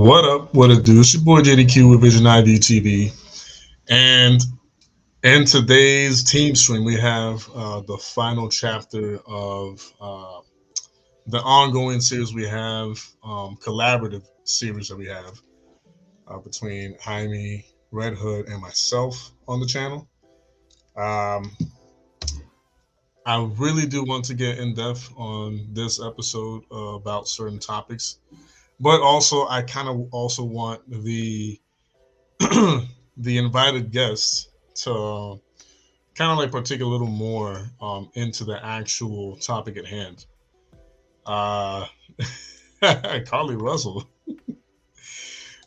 What up? What it do? It's your boy JDQ with Vision ID TV. And in today's team stream, we have the final chapter of the ongoing series we have, collaborative series that we have between Jaime, Red Hood, and myself on the channel. Um, I really do want to get in depth on this episode about certain topics, but also I kind of also want the the invited guests to kind of like partake a little more into the actual topic at hand. Uh, Carly Russell.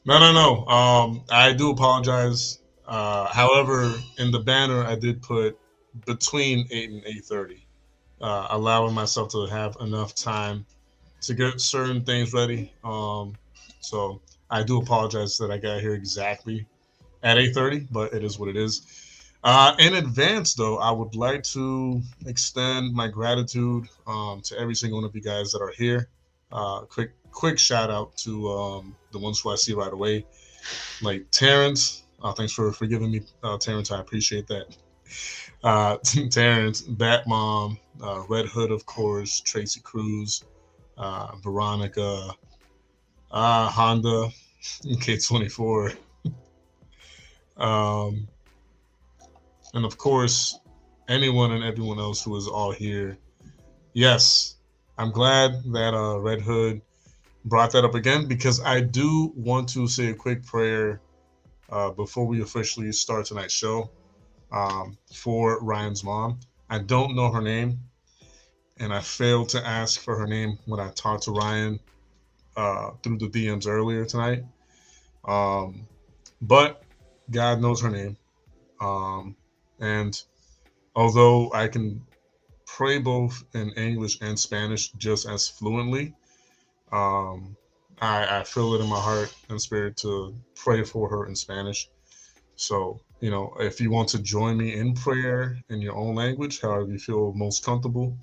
No. I do apologize. However, in the banner, I did put between 8 and 8:30, allowing myself to have enough time to get certain things ready. So I do apologize that I got here exactly at 8:30, but it is what it is. In advance, though, I would like to extend my gratitude to every single one of you guys that are here. Quick shout out to the ones who I see right away, like Terrence. Thanks for forgiving me, Terrence. I appreciate that. Terrence, Batmom, Red Hood, of course, Tracy Cruz, Veronica, Honda, K24. And of course, anyone and everyone else who is all here. Yes, I'm glad that Red Hood brought that up again, because I do want to say a quick prayer before we officially start tonight's show for Ryan's mom. I don't know her name, and I failed to ask for her name when I talked to Ryan through the DMs earlier tonight. But God knows her name. And although I can pray both in English and Spanish just as fluently, I feel it in my heart and spirit to pray for her in Spanish. So, if you want to join me in prayer in your own language, however you feel most comfortable,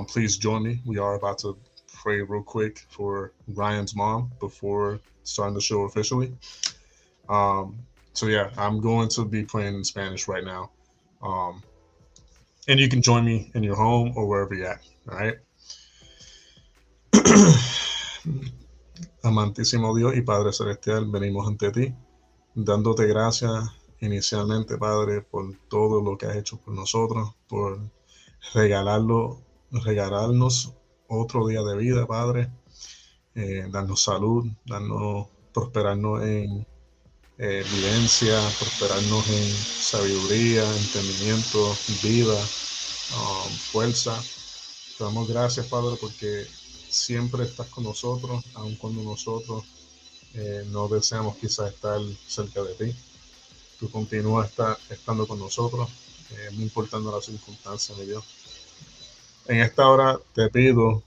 please join me. We are about to pray real quick for Ryan's mom before starting the show officially. So yeah, I'm going to be praying in Spanish right now. And you can join me in your home or wherever you're at, all right? Amantísimo Dios y Padre Celestial, venimos ante ti, dándote gracias inicialmente, Padre, por todo lo que has hecho por nosotros, por regalarnos otro día de vida, Padre, darnos salud, darnos, prosperarnos en vivencia, prosperarnos en sabiduría, entendimiento, vida, fuerza. Te damos gracias, Padre, porque siempre estás con nosotros, aun cuando nosotros no deseamos quizás estar cerca de ti. Tú continúas estando con nosotros, no importando las circunstancias, mi Dios. En esta hora te pido,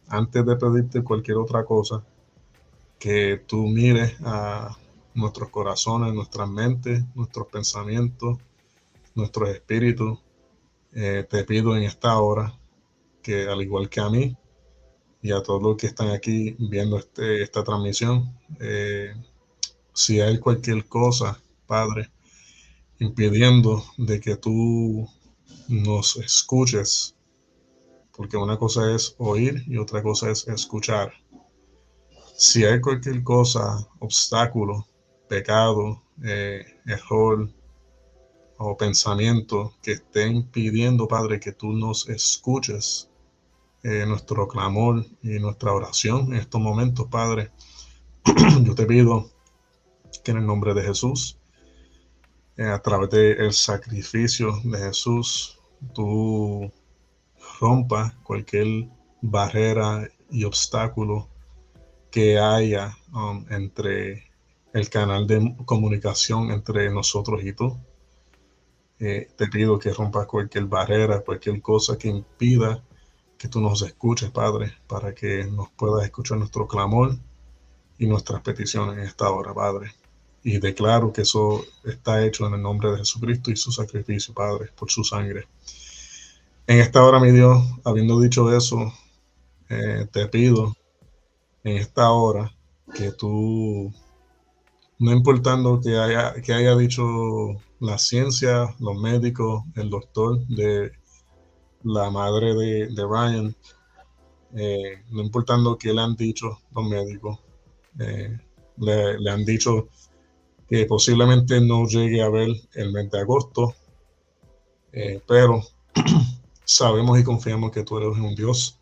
antes de pedirte cualquier otra cosa, que tú mires a nuestros corazones, nuestras mentes, nuestros pensamientos, nuestros espíritus. Te pido en esta hora que, al igual que a mí y a todos los que están aquí viendo esta transmisión, si hay cualquier cosa, Padre, impidiendo de que tú nos escuches, porque una cosa es oír y otra cosa es escuchar. Si hay cualquier cosa, obstáculo, pecado, error o pensamiento que esté impidiendo, Padre, que tú nos escuches, nuestro clamor y nuestra oración en estos momentos, Padre, yo te pido que en el nombre de Jesús, a través del sacrificio de Jesús, tú rompas cualquier barrera y obstáculo que haya entre el canal de comunicación entre nosotros y tú. Te pido que rompas cualquier barrera, cualquier cosa que impida que tú nos escuches, Padre, para que nos puedas escuchar nuestro clamor y nuestras peticiones en esta hora, Padre. Y declaro que eso está hecho en el nombre de Jesucristo y su sacrificio, Padre, por su sangre. En esta hora, mi Dios, habiendo dicho eso, te pido en esta hora que tú, no importando que haya dicho la ciencia, los médicos, el doctor de la madre de Ryan, no importando qué le han dicho los médicos, eh, le han dicho que posiblemente no llegue a ver el mes de agosto, pero sabemos y confiamos que tú eres un Dios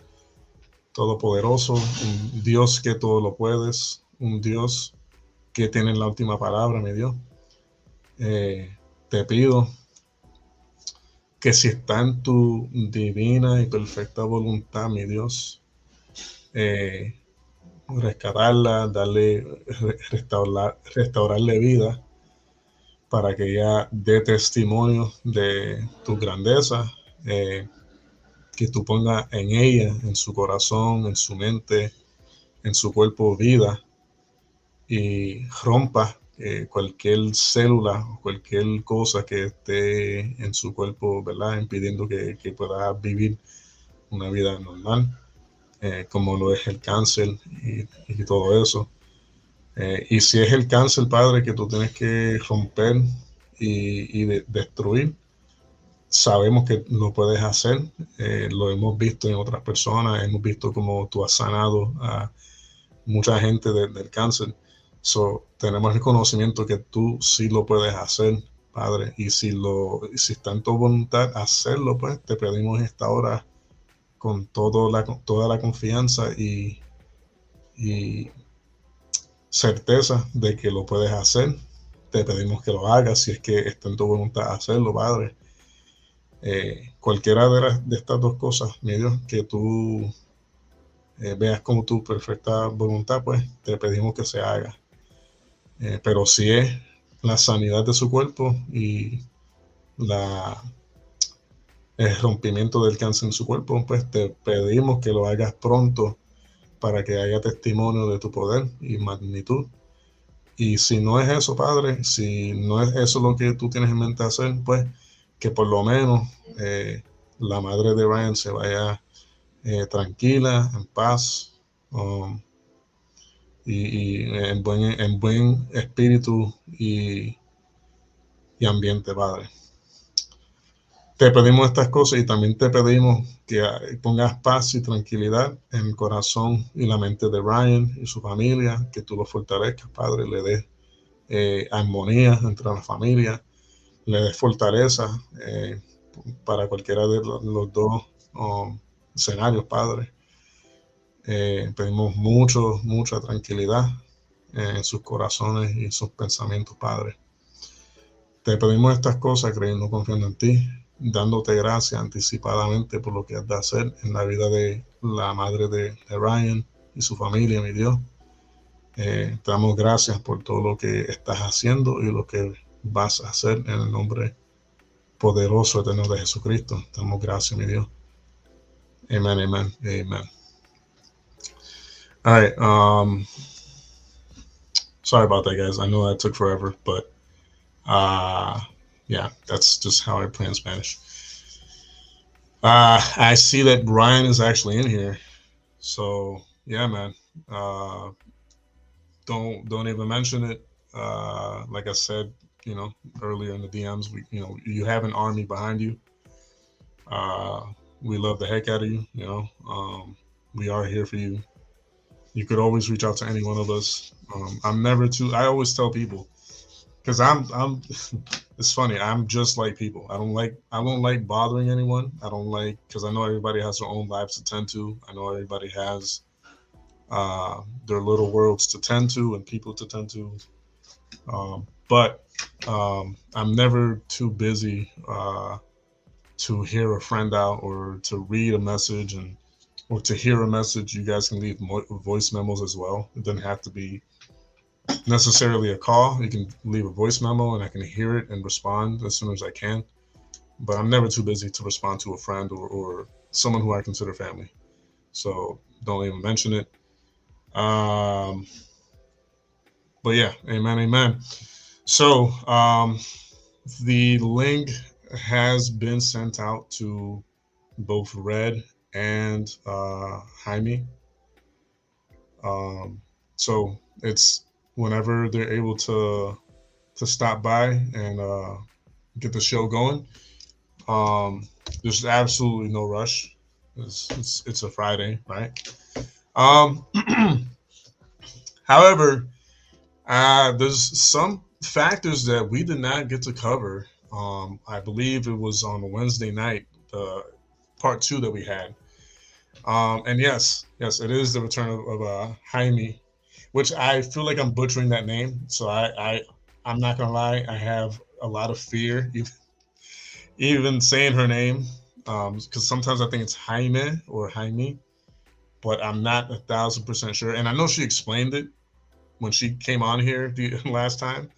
todopoderoso, un Dios que todo lo puedes, un Dios que tiene la última palabra, mi Dios. Te pido que si está en tu divina y perfecta voluntad, mi Dios, eh, rescatarla, restaurarle vida para que ella dé testimonio de tu grandeza, que tú pongas en ella, en su corazón, en su mente, en su cuerpo vida y rompa cualquier célula o cualquier cosa que esté en su cuerpo, ¿verdad? Impidiendo que pueda vivir una vida normal, como lo es el cáncer y todo eso. Y si es el cáncer, Padre, que tú tienes que romper y destruir, sabemos que lo puedes hacer. Lo hemos visto en otras personas, hemos visto cómo tú has sanado a mucha gente del cáncer. So, tenemos el conocimiento que tú sí lo puedes hacer, Padre, y si está en tu voluntad hacerlo, pues te pedimos esta hora con toda la confianza y certeza de que lo puedes hacer. Te pedimos que lo hagas si es que está en tu voluntad hacerlo, Padre. Cualquiera de estas dos cosas, mi Dios, que tú veas como tu perfecta voluntad, pues te pedimos que se haga. Pero si es la sanidad de su cuerpo y la, el rompimiento del cáncer en su cuerpo, pues te pedimos que lo hagas pronto para que haya testimonio de tu poder y magnitud. Y si no es eso, Padre, si no es eso lo que tú tienes en mente hacer, pues que por lo menos la madre de Ryan se vaya tranquila, en paz, y en buen espíritu y ambiente, Padre. Te pedimos estas cosas y también te pedimos que pongas paz y tranquilidad en el corazón y la mente de Ryan y su familia, que tú lo fortalezcas, Padre, le des armonía entre la familia, le des fortaleza para cualquiera de los dos escenarios, Padre. Pedimos mucha tranquilidad en sus corazones y en sus pensamientos, Padre. Te pedimos estas cosas creyendo, confiando en ti, dándote gracias anticipadamente por lo que has de hacer en la vida de la madre de Ryan y su familia, mi Dios. Te damos gracias por todo lo que estás haciendo y lo que vas a hacer en el nombre poderoso eterno de Jesucristo. Te damos gracias, mi Dios. Amen, amen, amen. All right. Sorry about that, guys. I know that took forever, but yeah, that's just how I pray in Spanish. I see that Brian is actually in here, so yeah, man. Uh, don't even mention it. Like I said, you know, earlier in the DMs, you have an army behind you. Uh, we love the heck out of you. You know, we are here for you. You could always reach out to any one of us. I'm never too. I always tell people because I'm it's funny. I'm just like people. I don't like bothering anyone. I don't like because I know everybody has their own lives to tend to. I know everybody has their little worlds to tend to and people to tend to. But I'm never too busy to hear a friend out or to read a message and or to hear a message. You guys can leave voice memos as well. It doesn't have to be necessarily a call. You can leave a voice memo and I can hear it and respond as soon as I can. But I'm never too busy to respond to a friend or someone who I consider family. So don't even mention it. But yeah, amen, amen. So the link has been sent out to both Red and Jaime. So it's whenever they're able to stop by and get the show going. Um, there's absolutely no rush. It's a Friday, right? Um, however, there's some factors that we did not get to cover. I believe it was on a Wednesday night, the part two that we had. And yes, it is the return of Jaime, which I feel like I'm butchering that name. So I'm not gonna lie, I have a lot of fear even saying her name, because sometimes I think it's Jaime or Jaime, but I'm not 1,000% sure. And I know she explained it when she came on here the last time,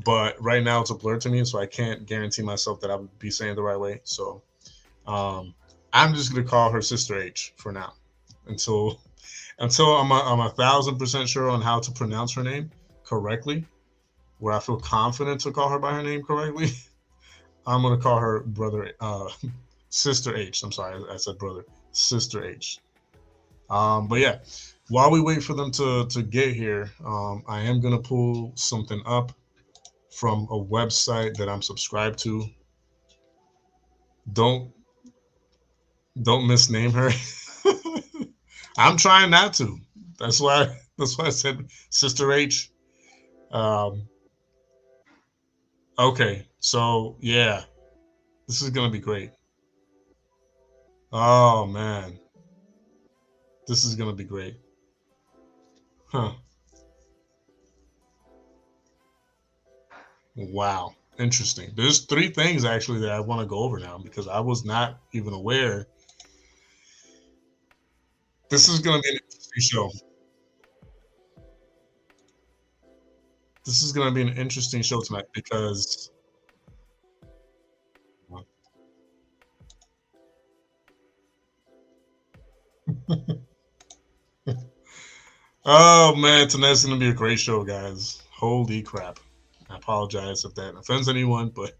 but right now it's a blur to me, so I can't guarantee myself that I would be saying it the right way. So um, I'm just gonna call her Sister H for now until I'm 1,000% sure on how to pronounce her name correctly, where I feel confident to call her by her name correctly. I'm gonna call her brother, Sister H. I'm sorry, I said brother, Sister H. But yeah, while we wait for them to get here, I am gonna pull something up from a website that I'm subscribed to. Don't don't misname her. I'm trying not to. That's why I said Sister H. Um, okay, so yeah, this is gonna be great. Oh man, this is gonna be great. Huh. Wow. Interesting. There's three things actually that I want to go over now because I was not even aware. This is gonna be an interesting show. This is gonna be an interesting show tonight because oh man, tonight's gonna be a great show, guys. Holy crap. I apologize if that offends anyone, but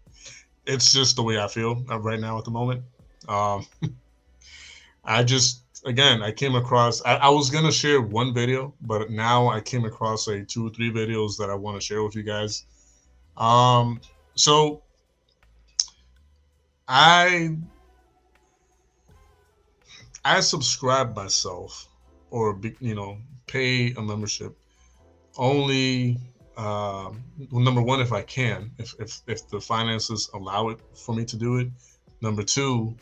it's just the way I feel right now at the moment. Um, I just again I came across I was gonna share one video, but now I came across like two or three videos that I want to share with you guys. Um, so I I subscribe myself or pay a membership only well, number one if I can if the finances allow it for me to do it. Number two,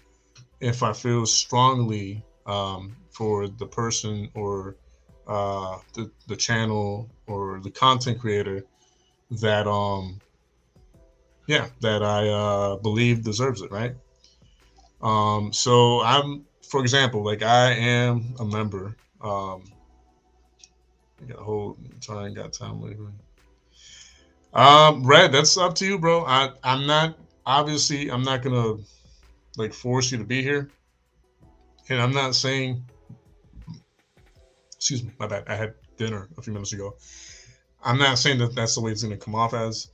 if I feel strongly for the person or the channel or the content creator that that I believe deserves it, right? So I'm, for example, like I am a member. I got a whole time, got time lately. Red, that's up to you, bro. I'm not obviously I'm not gonna like force you to be here, and I'm not saying. Excuse me, my bad. I had dinner a few minutes ago. I'm not saying that that's the way it's gonna come off as.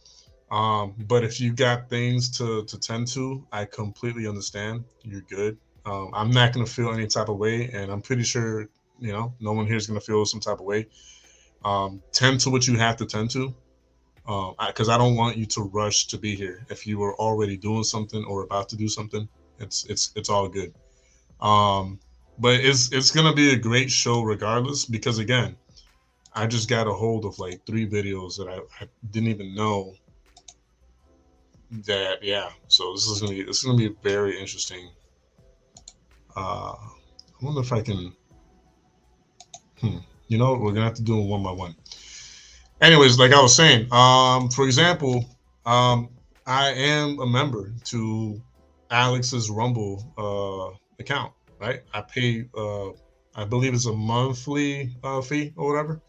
But if you got things to tend to, I completely understand. You're good. I'm not gonna feel any type of way, and I'm pretty sure no one here is gonna feel some type of way. Tend to what you have to tend to, because I don't want you to rush to be here. If you were already doing something or about to do something, it's all good. Um, but it's gonna be a great show regardless, because again, I just got a hold of like three videos that I didn't even know that. Yeah, so this is gonna be very interesting. I wonder if I can. Hmm, we're gonna have to do it one by one. Anyways, like I was saying, for example, um, I am a member to Alex's Rumble account, right? I pay, I believe it's a monthly fee or whatever.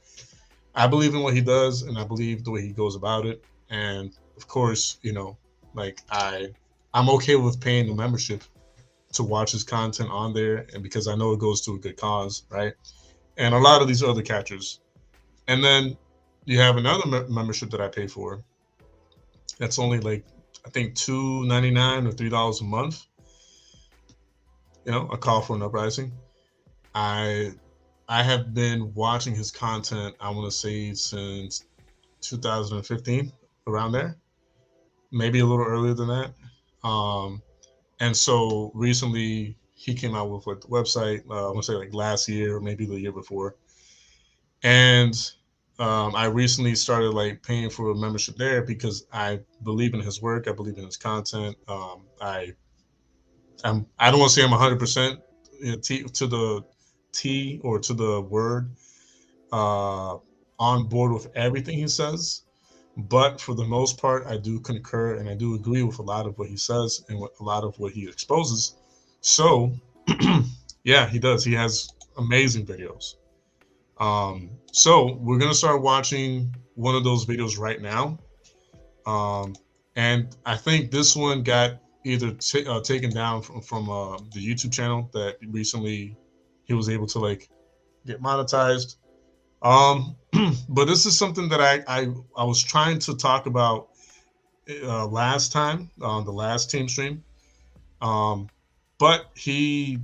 I believe in what he does, and I believe the way he goes about it. And of course, like I'm okay with paying the membership to watch his content on there, and because I know it goes to a good cause, right? And a lot of these other catchers. And then you have another membership that I pay for. That's only like I think $2.99 or $3 a month. A call for an uprising. I I have been watching his content, I want to say, since 2015, around there, maybe a little earlier than that. Um, and so recently he came out with like the website, I want to say like last year, or maybe the year before. And I recently started like paying for a membership there because I believe in his work. I believe in his content. I don't want to say I'm 100% to the T or to the word uh, on board with everything he says, but for the most part, I do concur and I do agree with a lot of what he says and a lot of what he exposes. So, yeah, he does. He has amazing videos. So we're gonna start watching one of those videos right now, um, and I think this one got either taken down from the YouTube channel that recently he was able to like get monetized. Um, but this is something that I was trying to talk about last time on the last team stream. Um, but he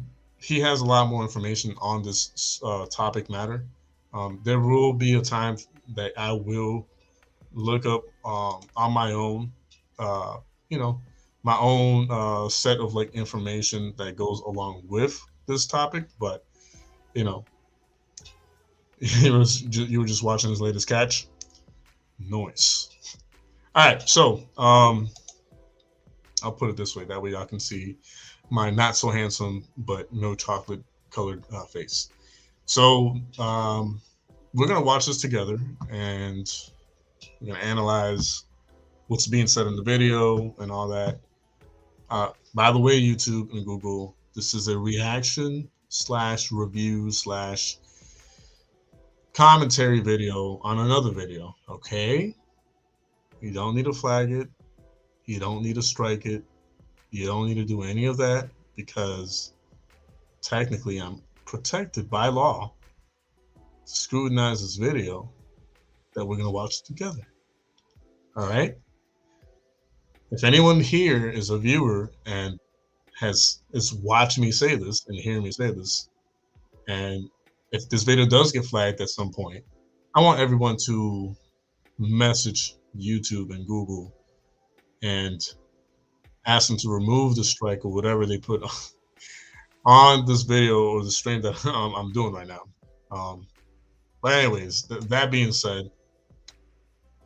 has a lot more information on this topic matter. There will be a time that I will look up on my own, uh, you know, my own set of like information that goes along with this topic. But you know, you were just watching his latest catch. Noise. All right, so I'll put it this way. That way y'all can see my not so handsome but no chocolate colored face. So we're gonna watch this together, and we're gonna analyze what's being said in the video and all that. By the way, YouTube and Google, this is a reaction slash review slash commentary video on another video. Okay, you don't need to flag it. You don't need to strike it. You don't need to do any of that because technically I'm protected by law to scrutinize this video that we're going to watch together. All right? If anyone here is a viewer and is watching me say this and hearing me say this, and if this video does get flagged at some point, I want everyone to message YouTube and Google and ask them to remove the strike or whatever they put on this video or the stream that I'm doing right now. But anyways, that being said,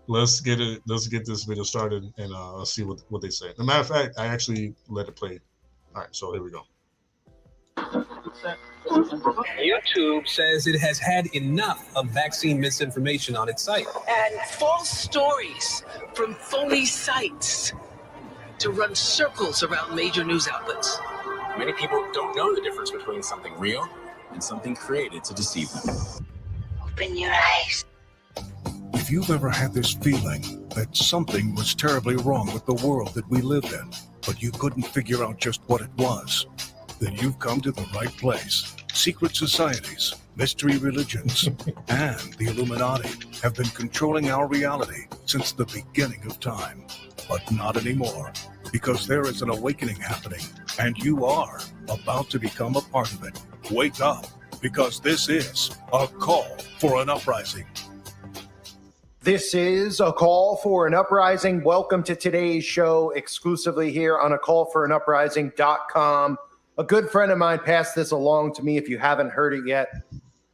let's get this video started and let's see what they say. As a matter of fact, I actually let it play. All right, so here we go. YouTube says it has had enough of vaccine misinformation on its site. And false stories from phony sites to run circles around major news outlets. Many people don't know the difference between something real and something created to deceive them. Open your eyes. If you've ever had this feeling that something was terribly wrong with the world that we live in, but you couldn't figure out just what it was, then you've come to the right place. Secret societies, mystery religions, and the Illuminati have been controlling our reality since the beginning of time. But not anymore, because there is an awakening happening, and you are about to become a part of it. Wake up, because this is a call for an uprising. This is a call for an uprising. Welcome to today's show exclusively here on a callforanuprising.com. A good friend of mine passed this along to me if you haven't heard it yet.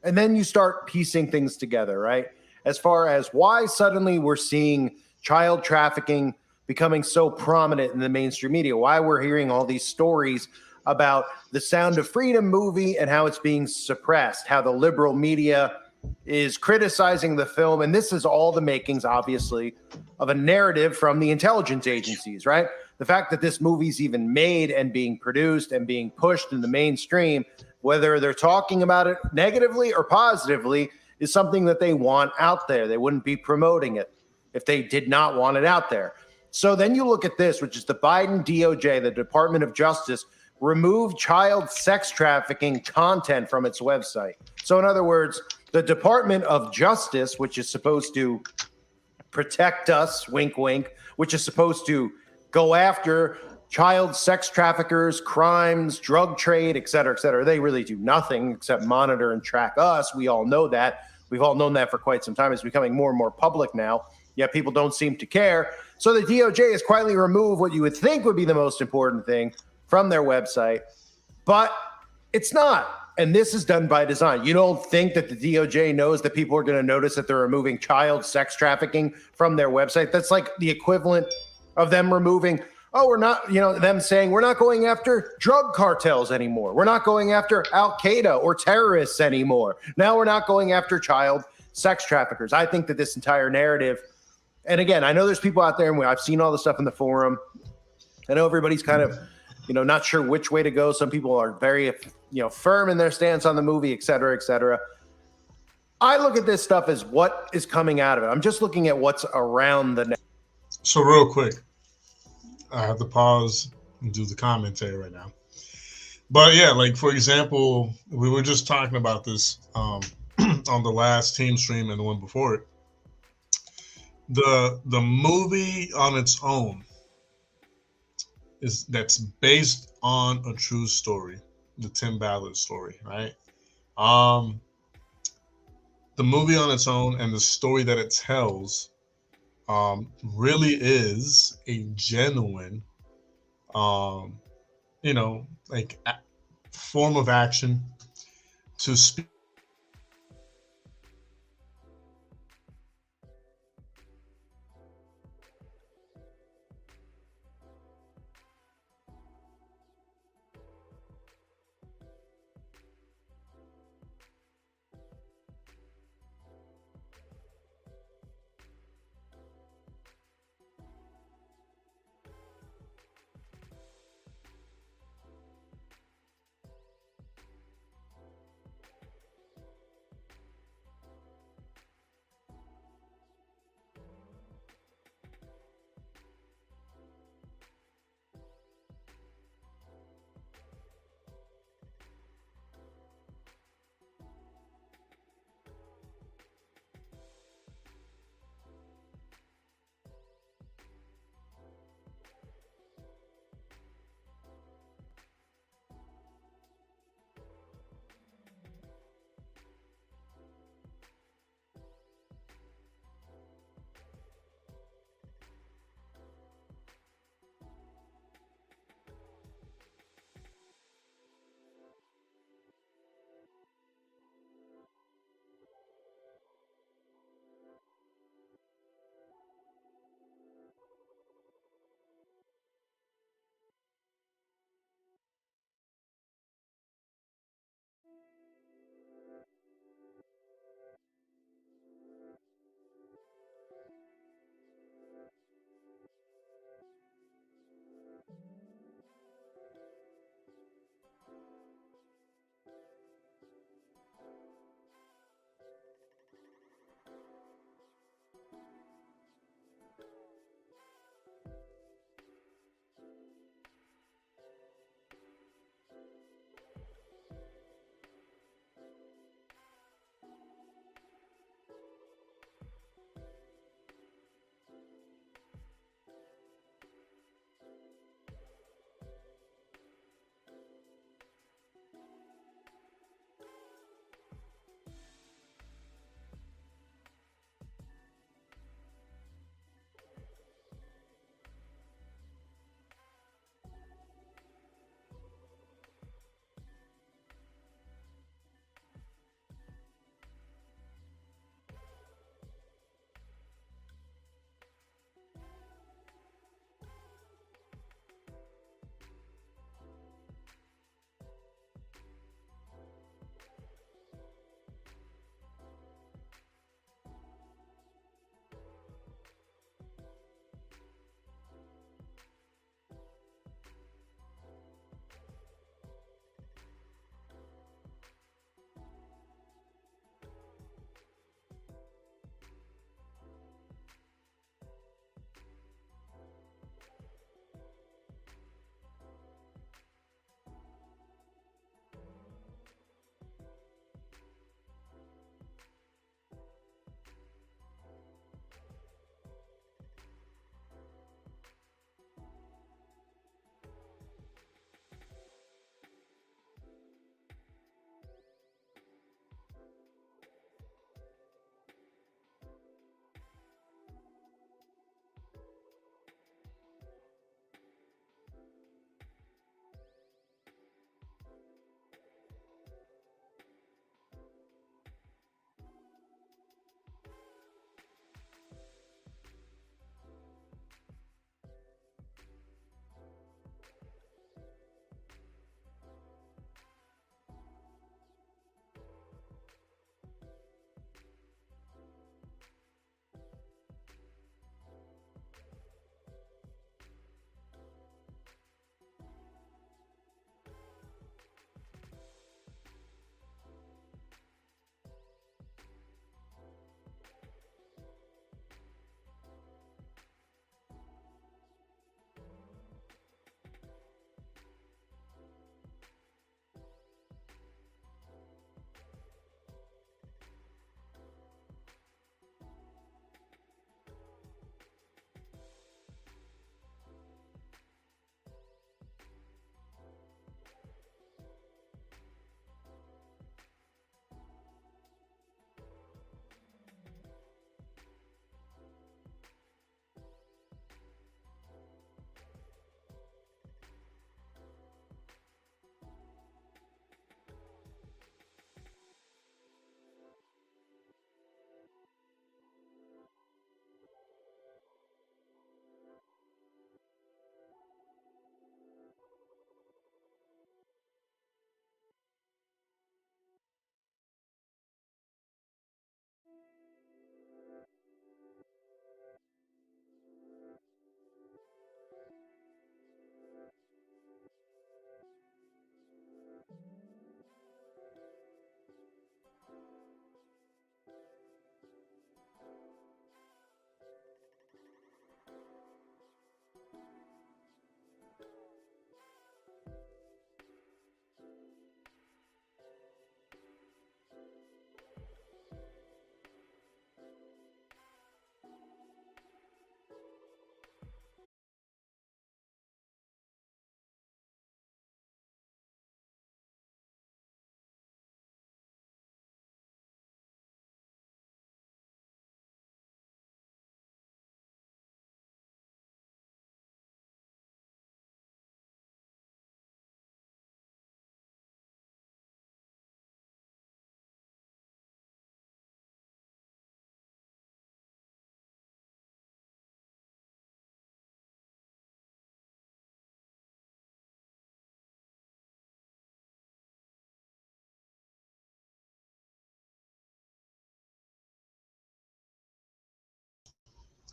And then you start piecing things together, right? As far as why suddenly we're seeing child trafficking becoming so prominent in the mainstream media, why we're hearing all these stories about the Sound of Freedom movie and how it's being suppressed, how the liberal media is criticizing the film. And this is all the makings, obviously, of a narrative from the intelligence agencies, right? The fact that this movie's even made and being produced and being pushed in the mainstream, whether they're talking about it negatively or positively, is something that they want out there. They wouldn't be promoting it if they did not want it out there. So then you look at this, which is the Biden DOJ, the Department of Justice, removed child sex trafficking content from its website. So in other words, the Department of Justice, which is supposed to protect us, wink, wink, which is supposed to go after child sex traffickers, crimes, drug trade, et cetera, et cetera. They really do nothing except monitor and track us. We all know that. We've all known that for quite some time. It's becoming more and more public now, yet people don't seem to care. So the DOJ has quietly removed what you would think would be the most important thing from their website, but it's not. And this is done by design. You don't think that the DOJ knows that people are going to notice that they're removing child sex trafficking from their website? That's like the equivalent of them removing, we're not, them saying we're not going after drug cartels anymore. We're not going after Al-Qaeda or terrorists anymore. Now we're not going after child sex traffickers. I think that this entire narrative, and again, I know there's people out there, and I've seen all the stuff in the forum. I know everybody's kind of, not sure which way to go. Some people are very, firm in their stance on the movie, et cetera, et cetera. I look at this stuff as what is coming out of it. I'm just looking at what's around the net. So real quick, I have to pause and do the commentary right now. But yeah, like for example, we were just talking about this on the last team stream and the one before it. The movie on its own that's based on a true story, the Tim Ballard story, right? The movie on its own and the story that it tells really is a genuine, form of action to speak.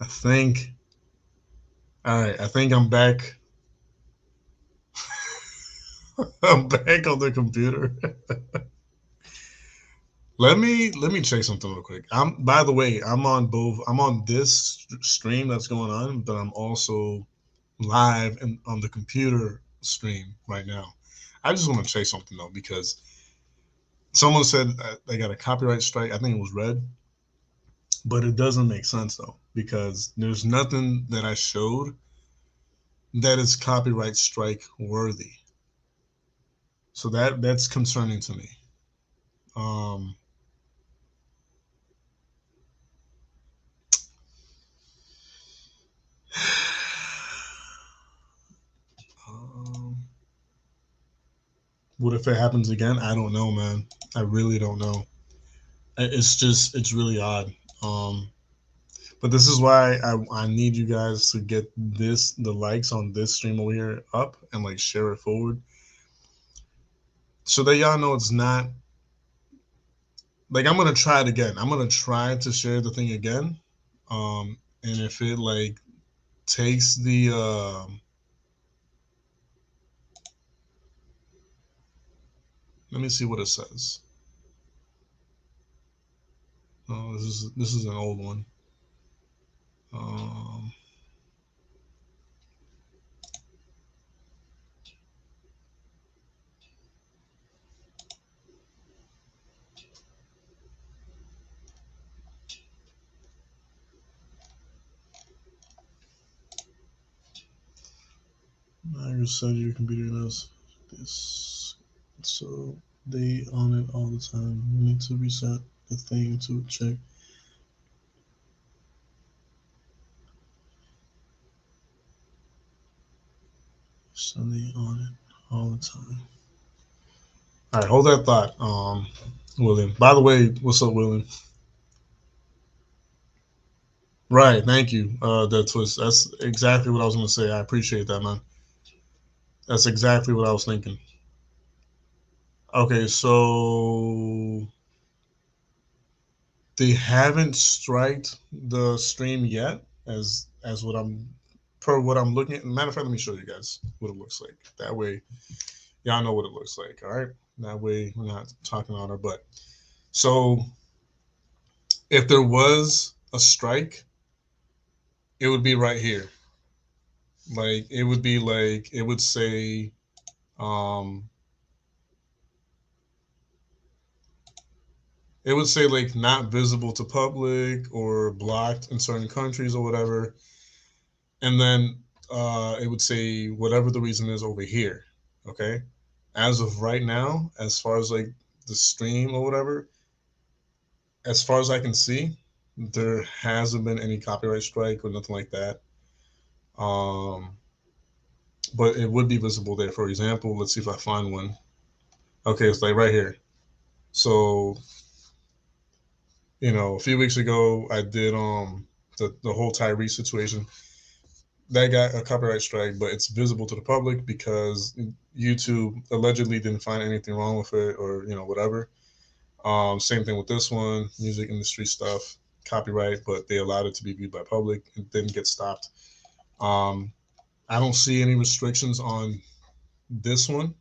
I think. All right, I think I'm back. I'm back on the computer. let me check something real quick. By the way, I'm on both. I'm on this stream that's going on, but I'm also live and on the computer stream right now. I just want to say something though, because someone said they got a copyright strike. I think it was Red, but it doesn't make sense though, because there's nothing that I showed that is copyright strike worthy. So that's concerning to me. Um, um, what if it happens again? I don't know, man. I really don't know. It's really odd. But this is why I need you guys to get the likes on this stream over here up and like share it forward, so that y'all know it's not like I'm gonna try it again. I'm gonna try to share the thing again. And if it like takes the let me see what it says. Oh, this is an old one. Um, I just said your computer knows this, so they on it all the time. You need to reset the thing to check. So they on it all the time. All right, hold that thought, William. By the way, what's up, William? Right, thank you. That twist. That's exactly what I was gonna say. I appreciate that, man. That's exactly what I was thinking. Okay, so they haven't striked the stream yet, as what I'm per what I'm looking at. Matter of fact, let me show you guys what it looks like. That way, y'all know what it looks like. All right, that way we're not talking on our butt. So if there was a strike, it would be right here. Like it would be like it would say, um, it would say like not visible to public or blocked in certain countries or whatever, and then it would say whatever the reason is over here. Okay, as of right now, as far as like the stream or whatever, as far as I can see, there hasn't been any copyright strike or nothing like that. Um, but it would be visible there. For example, let's see if I find one. Okay, it's like right here. So a few weeks ago, I did the whole Tyree situation. That got a copyright strike, but it's visible to the public because YouTube allegedly didn't find anything wrong with it, or whatever. Same thing with this one, music industry stuff, copyright, but they allowed it to be viewed by public. It didn't get stopped. Um, I don't see any restrictions on this one.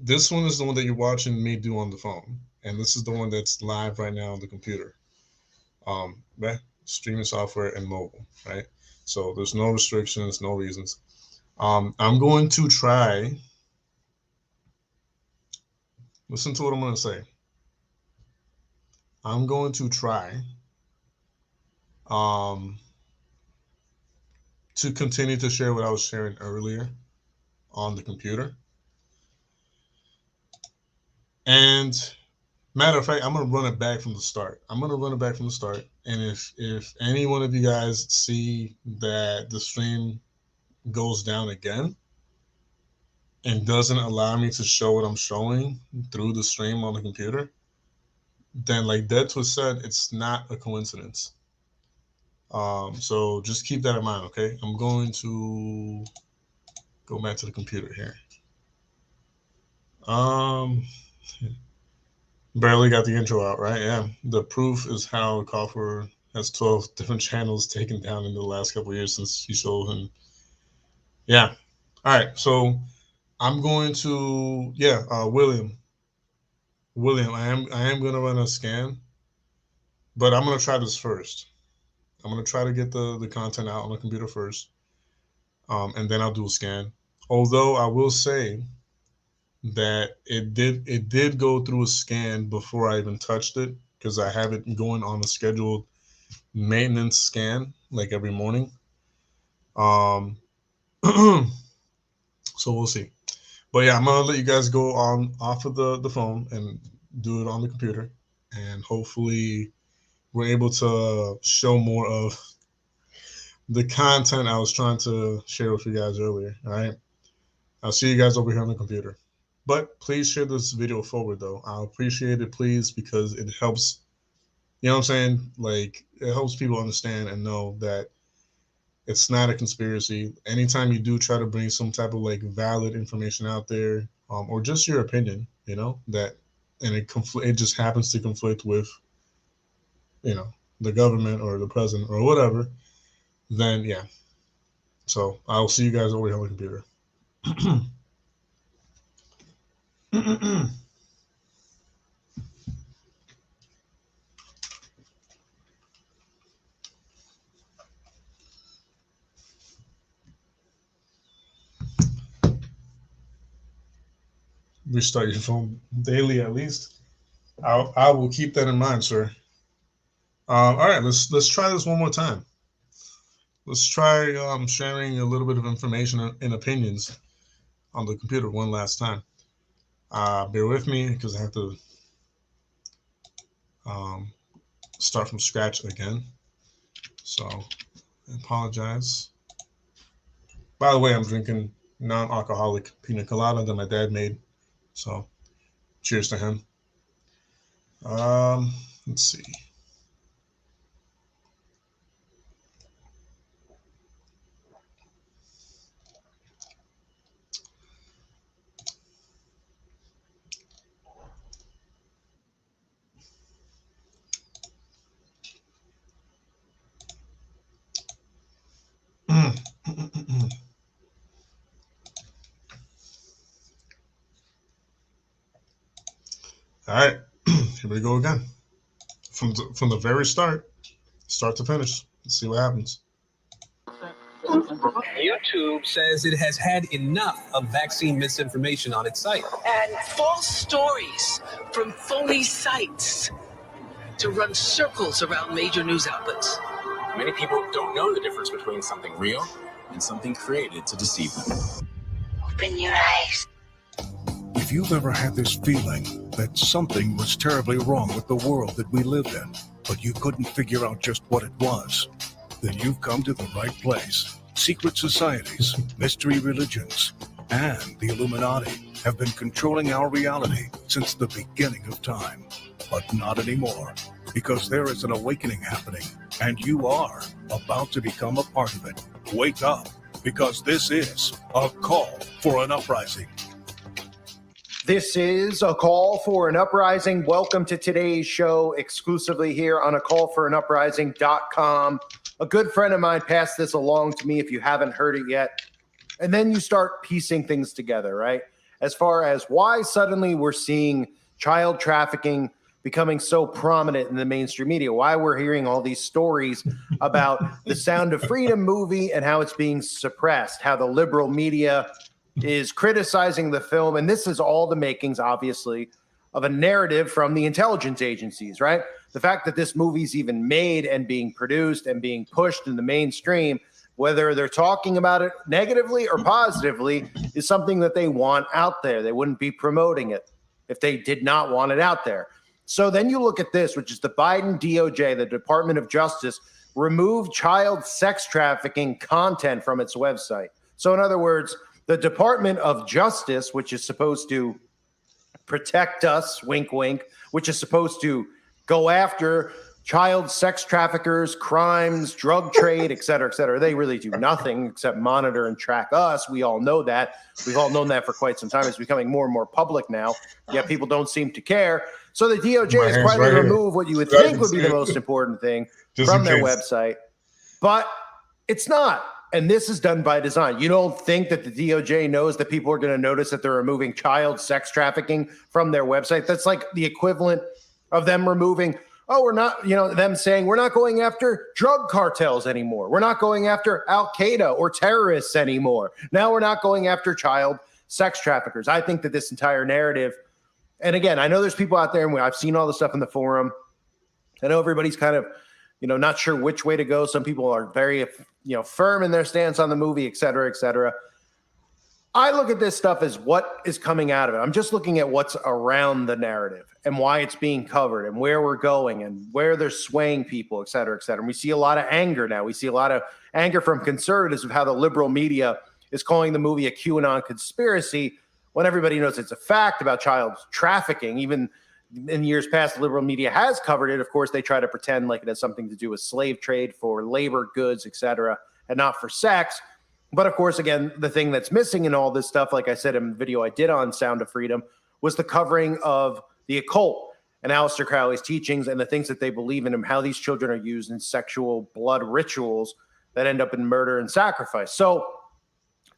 This one is the one that you're watching me do on the phone, and this is the one that's live right now on the computer. Right? Streaming software and mobile, right? So there's no restrictions, no reasons. I'm going to try. Listen to what I'm going to say. I'm going to try um, to continue to share what I was sharing earlier on the computer. And matter of fact, I'm going to run it back from the start. And if any one of you guys see that the stream goes down again and doesn't allow me to show what I'm showing through the stream on the computer, then like Dead Twist said, it's not a coincidence. So just keep that in mind, okay? I'm going to go back to the computer here. Barely got the intro out, right? Yeah. The proof is how call for has 12 different channels taken down in the last couple of years since he sold him. Yeah. All right. So I'm going to William. I am gonna run a scan, but I'm gonna try this first. I'm gonna try to get the content out on the computer first, and then I'll do a scan. Although I will say that it did go through a scan before I even touched it because I have it going on a scheduled maintenance scan like every morning. Um, so we'll see. But yeah, I'm gonna let you guys go on off of the phone and do it on the computer, and hopefully we're able to show more of the content I was trying to share with you guys earlier. All right, I'll see you guys over here on the computer. But please share this video forward, though. I'll appreciate it, please, because it helps. You know what I'm saying? Like, it helps people understand and know that it's not a conspiracy. Anytime you do try to bring some type of like valid information out there, or just your opinion, you know, that and it just happens to conflict with, you know, the government or the president or whatever, then yeah. So I'll see you guys over here on the computer. Restart your phone daily at least. I will keep that in mind, sir. All right, let's try this one more time. Let's try sharing a little bit of information and opinions on the computer one last time. Bear with me because I have to start from scratch again. So I apologize. By the way, I'm drinking non-alcoholic pina colada that my dad made. So cheers to him. Let's see. All right, here we go again. From the very start to finish. Let's see what happens. YouTube says it has had enough of vaccine misinformation on its site. And false stories from phony sites to run circles around major news outlets. Many people don't know the difference between something real and something created to deceive them. Open your eyes. If you've ever had this feeling that something was terribly wrong with the world that we lived in, but you couldn't figure out just what it was, then you've come to the right place. Secret societies, mystery religions, and the Illuminati have been controlling our reality since the beginning of time. But not anymore, because there is an awakening happening, and you are about to become a part of it. Wake up, because this is a call for an uprising. This is a call for an uprising. Welcome to today's show exclusively here on a callforanuprising.com. A good friend of mine passed this along to me if you haven't heard it yet. And then you start piecing things together, right? As far as why suddenly we're seeing child trafficking becoming so prominent in the mainstream media, why we're hearing all these stories about the Sound of Freedom movie and how it's being suppressed, how the liberal media is criticizing the film. And this is all the makings, obviously, of a narrative from the intelligence agencies, right? The fact that this movie's even made and being produced and being pushed in the mainstream, whether they're talking about it negatively or positively, is something that they want out there. They wouldn't be promoting it if they did not want it out there. So then you look at this, which is the Biden DOJ, the Department of Justice, removed child sex trafficking content from its website. So in other words, the Department of Justice, which is supposed to protect us, wink, wink, which is supposed to go after child sex traffickers, crimes, drug trade, et cetera, et cetera. They really do nothing except monitor and track us. We all know that. We've all known that for quite some time. It's becoming more and more public now, yet people don't seem to care. So the DOJ has quietly removed what you would think would be the most important thing from their website, but it's not. And this is done by design. You don't think that the DOJ knows that people are going to notice that they're removing child sex trafficking from their website? That's like the equivalent of them removing, we're not, them saying we're not going after drug cartels anymore. We're not going after Al-Qaeda or terrorists anymore. Now we're not going after child sex traffickers. I think that this entire narrative, and again, I know there's people out there, and I've seen all the stuff in the forum. I know everybody's kind of, not sure which way to go. Some people are very, firm in their stance on the movie, et cetera, et cetera. I look at this stuff as what is coming out of it. I'm just looking at what's around the narrative and why it's being covered and where we're going and where they're swaying people, et cetera, et cetera. And we see a lot of anger now. We see a lot of anger from conservatives of how the liberal media is calling the movie a QAnon conspiracy when everybody knows it's a fact about child trafficking. Even in years past, the liberal media has covered it. Of course, they try to pretend like it has something to do with slave trade for labor goods, et cetera, and not for sex. But of course, again, the thing that's missing in all this stuff, like I said in the video I did on Sound of Freedom, was the covering of the occult and Aleister Crowley's teachings and the things that they believe in and how these children are used in sexual blood rituals that end up in murder and sacrifice. So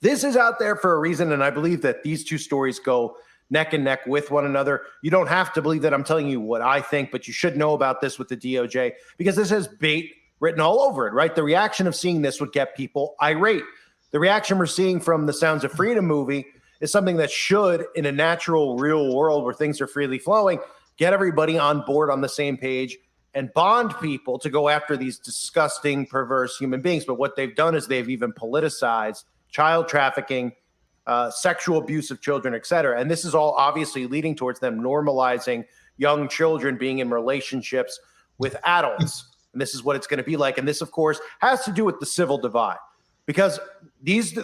this is out there for a reason, and I believe that these two stories go neck and neck with one another. You don't have to believe that I'm telling you what I think, but you should know about this with the DOJ because this has bait written all over it, right? The reaction of seeing this would get people irate. The reaction we're seeing from the Sounds of Freedom movie is something that should, in a natural, real world where things are freely flowing, get everybody on board on the same page and bond people to go after these disgusting, perverse human beings. But what they've done is they've even politicized child trafficking, sexual abuse of children, et cetera. And this is all obviously leading towards them normalizing young children being in relationships with adults. And this is what it's going to be like. And this, of course, has to do with the civil divide. Because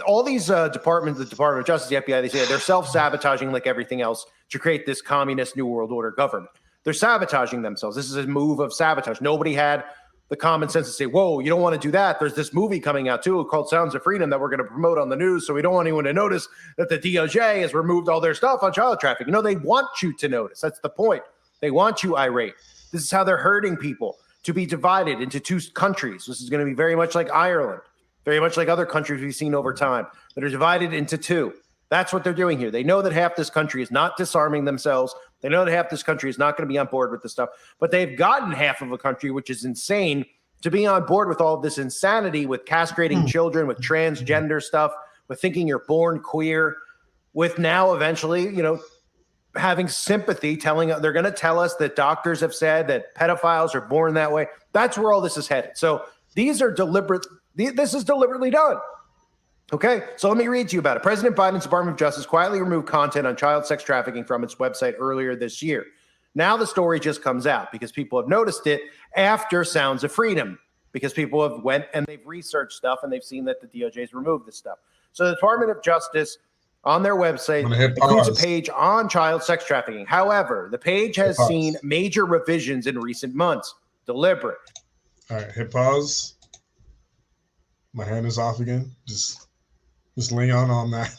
all these departments, the Department of Justice, the FBI, they say they're self-sabotaging like everything else to create this communist New World Order government. They're sabotaging themselves. This is a move of sabotage. Nobody had the common sense to say, whoa, you don't want to do that. There's this movie coming out, too, called Sounds of Freedom that we're going to promote on the news, so we don't want anyone to notice that the DOJ has removed all their stuff on child trafficking. No, they want you to notice. That's the point. They want you irate. This is how they're hurting people, to be divided into two countries. This is going to be very much like Ireland. Very much like other countries we've seen over time that are divided into two. That's what they're doing here. They know that half this country is not disarming themselves. They know that half this country is not going to be on board with this stuff. But they've gotten half of a country, which is insane, to be on board with all of this insanity, with castrating children, with transgender stuff, with thinking you're born queer, with now eventually, having sympathy, they're going to tell us that doctors have said that pedophiles are born that way. That's where all this is headed. So these are this is deliberately done. Okay, so let me read to you about it. President Biden's Department of Justice quietly removed content on child sex trafficking from its website earlier this year. Now the story just comes out because people have noticed it after Sounds of Freedom, because people have went and they've researched stuff and they've seen that the DOJ's removed this stuff. So the Department of Justice on their website includes a page on child sex trafficking. However, the page has seen major revisions in recent months. Deliberate. All right, hit pause. My hand is off again. Just lean on that.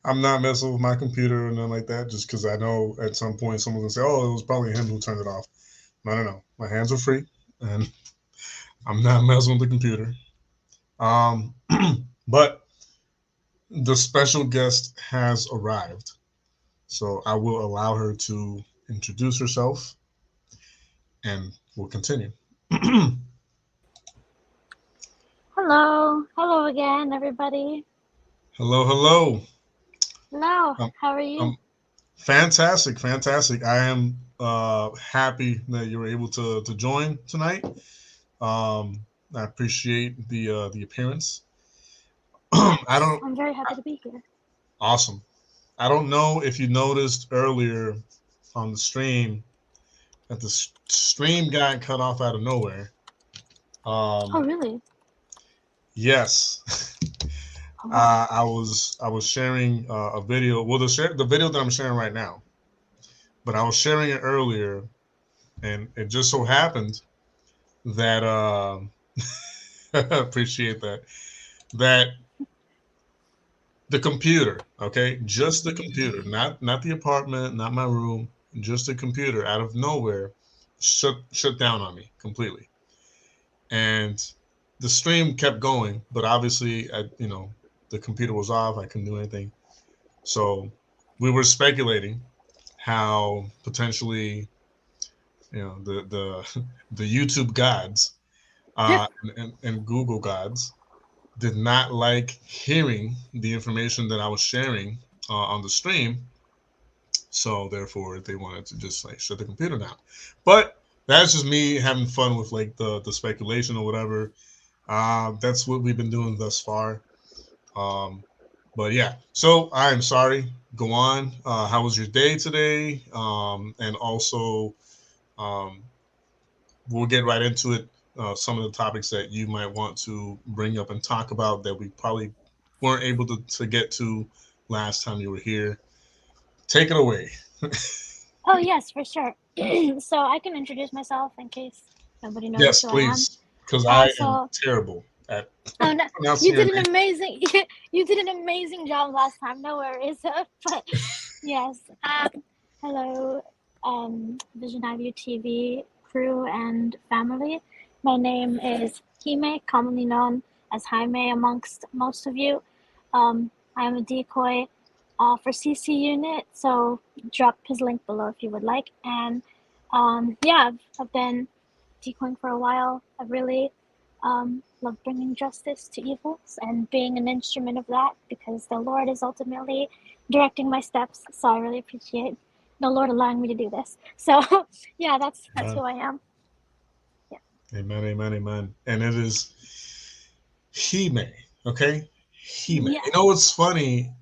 I'm not messing with my computer or nothing like that, just because I know at some point someone's going to say, oh, it was probably him who turned it off. No. My hands are free, and I'm not messing with the computer. But the special guest has arrived, so I will allow her to introduce herself, and we'll continue. Hello again, everybody. Hello. Hello, how are you? Fantastic. I am happy that you were able to join tonight. I appreciate the appearance. I'm very happy to be here. Awesome. I don't know if you noticed earlier on the stream that the stream got cut off out of nowhere. Oh, really? Yes. I was sharing a video. Well, the video that I'm sharing right now, but I was sharing it earlier, and it just so happened that appreciate that the computer, okay, just the computer, not the apartment, not my room, just the computer, out of nowhere, shut down on me completely, and the stream kept going, but obviously, the computer was off. I couldn't do anything, so we were speculating how potentially, the the YouTube gods, and Google gods did not like hearing the information that I was sharing on the stream. So therefore, they wanted to just like shut the computer down. But that's just me having fun with like the speculation or whatever. That's what we've been doing thus far. But yeah, so I'm sorry. Go on. How was your day today? And also, um, we'll get right into it. Some of the topics that you might want to bring up and talk about that we probably weren't able to get to last time you were here. Take it away. Oh, yes, for sure. So I can introduce myself in case nobody knows Yes, who please, because I am. I am terrible at Oh, no, pronouncing you did your an name. amazing you did an amazing job last time. No worries. But yes, hello, Vision Ivy TV crew and family. My name is Hime, commonly known as Jaime amongst most of you. I am a decoy for CC unit, so drop his link below if you would like. And yeah, I've been decoying for a while. I really love bringing justice to evils and being an instrument of that, because the Lord is ultimately directing my steps. So I really appreciate the Lord allowing me to do this. So yeah, that's who I am. Yeah. Amen, amen, amen. And it is Hime, okay? Hime. Yeah. You know what's funny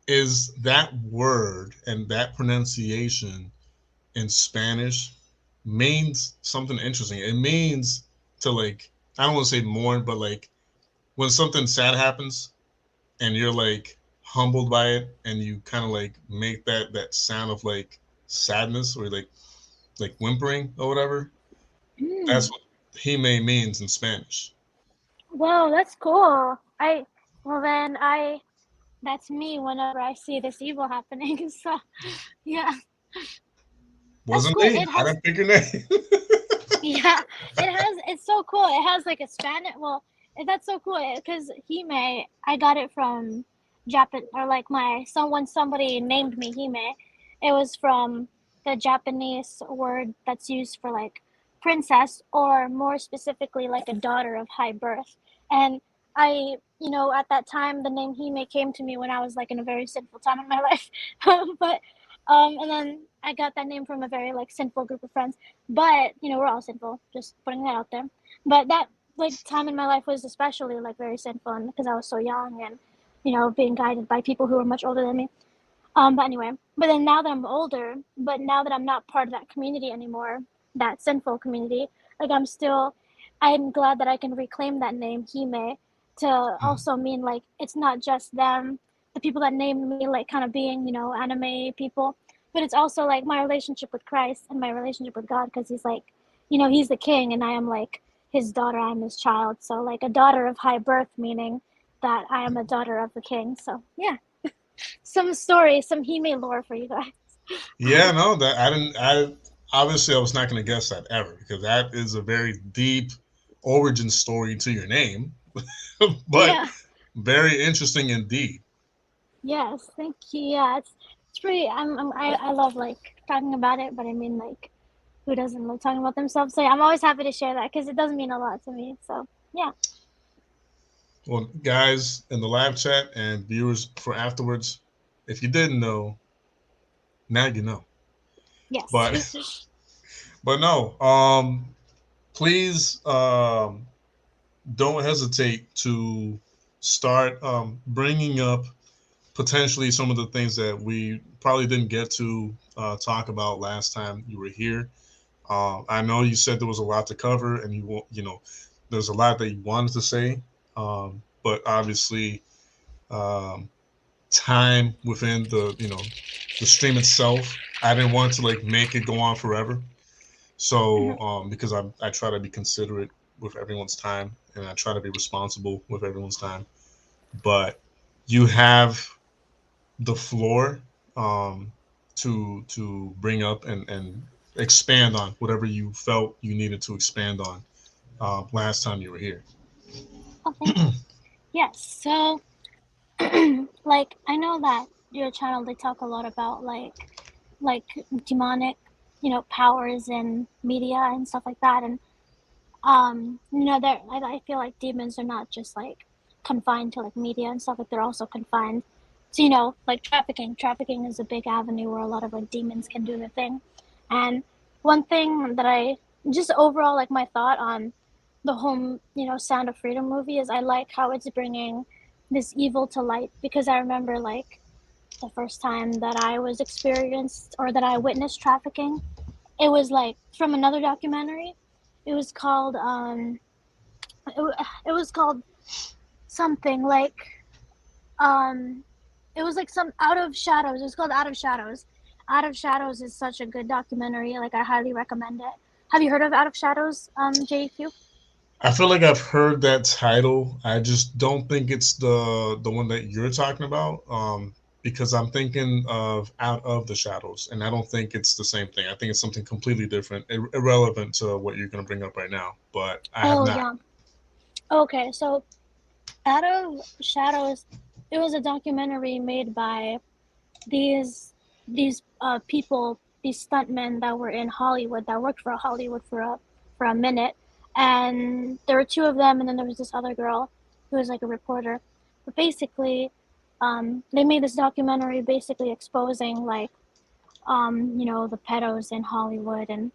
is that word and that pronunciation in Spanish means something interesting. It means to like, I don't want to say mourn, but like when something sad happens and you're like humbled by it and you kind of like make that sound of like sadness or like whimpering or whatever. That's what Hime means in Spanish. Whoa, that's cool. That's me whenever I see this evil happening. So yeah. Wasn't cool. me? I didn't pick your name. Yeah, it's so cool. It has like a Spanish, well, that's so cool because Hime, I got it from Japan, or like somebody named me Hime. It was from the Japanese word that's used for like princess, or more specifically like a daughter of high birth. And at that time, the name Hime came to me when I was like in a very sinful time in my life. But and then I got that name from a very like sinful group of friends. But we're all sinful, just putting that out there. But that like time in my life was especially like very sinful, because I was so young and being guided by people who were much older than me. But anyway, but then now that I'm older, but now that I'm not part of that community anymore, that sinful community, like I'm glad that I can reclaim that name Hime to also mean like it's not just them, the people that named me, like kind of being anime people, but it's also like my relationship with Christ and my relationship with God, because he's like he's the king and I am like his daughter, I'm his child. So like a daughter of high birth, meaning that I am a daughter of the king. So yeah. Some Hime lore for you guys. Yeah, no, that I obviously I was not going to guess that ever, because that is a very deep origin story to your name, but Yeah. very interesting indeed. Yes, thank you. Yeah, it's pretty. I love like talking about it, but I mean like, who doesn't love talking about themselves? So yeah, I'm always happy to share that because it does mean a lot to me. So yeah. Well, guys in the live chat and viewers for afterwards, if you didn't know, now you know. Yes. But no, please don't hesitate to start bringing up potentially some of the things that we probably didn't get to talk about last time you were here. I know you said there was a lot to cover, and there's a lot that you wanted to say, but obviously, time within the stream itself, I didn't want to like make it go on forever. So because I try to be considerate with everyone's time, and I try to be responsible with everyone's time. But you have the floor to bring up and expand on whatever you felt you needed to expand on last time you were here. Oh, thank you. Yes. So, like, I know that your channel, they talk a lot about like demonic, powers in media and stuff like that. And I feel like demons are not just like confined to like media and stuff. Like they're also confined to, like trafficking. Trafficking is a big avenue where a lot of like demons can do their thing. And one thing that I just overall, like, my thought on the whole, Sound of Freedom movie is I like how it's bringing this evil to light, because I remember like the first time that I was experienced or that I witnessed trafficking, it was like from another documentary. It was called it was called something like it was like some Out of Shadows. It was called Out of Shadows. Out of Shadows is such a good documentary. Like, I highly recommend it. Have you heard of Out of Shadows, JQ? I feel like I've heard that title. I just don't think it's the one that you're talking about. Because I'm thinking of Out of the Shadows, and I don't think it's the same thing. I think it's something completely different, irrelevant to what you're going to bring up right now. But I have Oh, not. yeah. Okay, so Out of Shadows, it was a documentary made by these people, these stuntmen that were in Hollywood, that worked for Hollywood for a minute. And there were two of them, and then there was this other girl who was like a reporter. But basically, they made this documentary basically exposing like the pedos in Hollywood, and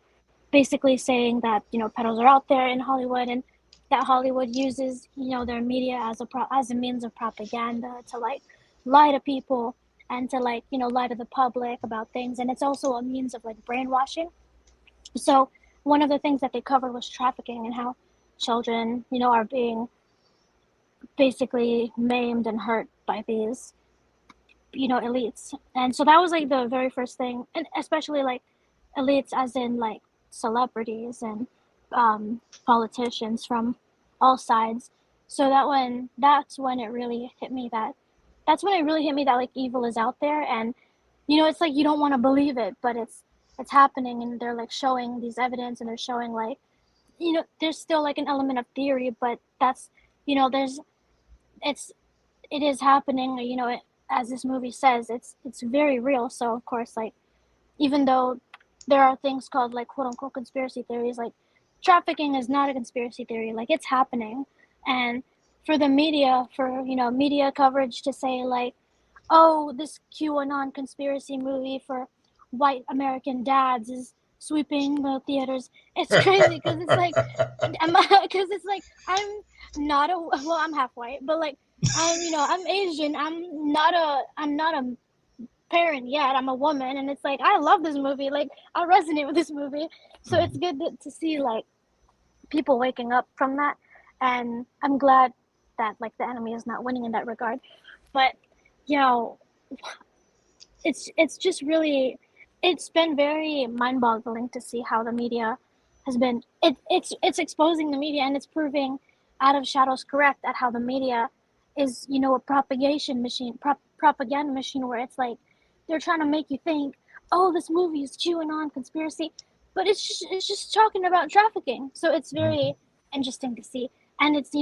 basically saying that pedos are out there in Hollywood, and that Hollywood uses their media as a means of propaganda to like lie to people, and to like lie to the public about things, and it's also a means of like brainwashing. So one of the things that they covered was trafficking, and how children are being basically maimed and hurt by these elites. And so that was like the very first thing, and especially like elites as in like celebrities and politicians from all sides. So that's when it really hit me that like evil is out there. And it's like you don't want to believe it, but it's happening, and they're like showing these evidence, and they're showing like there's still like an element of theory, but that's there's it is happening. As this movie says, it's very real. So of course, like, even though there are things called like quote unquote conspiracy theories, like trafficking is not a conspiracy theory. Like, it's happening. And for the media, media coverage to say like, oh, this QAnon conspiracy movie for white American dads is sweeping the theaters, it's crazy, because it's like I'm not a well, I'm half white, but like I'm Asian. I'm not a parent yet. I'm a woman, and it's like I love this movie. Like, I resonate with this movie, so it's good to see like people waking up from that, and I'm glad that like the enemy is not winning in that regard. But it's just really, it's been very mind-boggling to see how the media has been it's exposing the media, and it's proving Out of Shadows correct at how the media is a propaganda machine, where it's like they're trying to make you think, oh, this movie is QAnon conspiracy, but it's just talking about trafficking. So it's very interesting to see. And it's the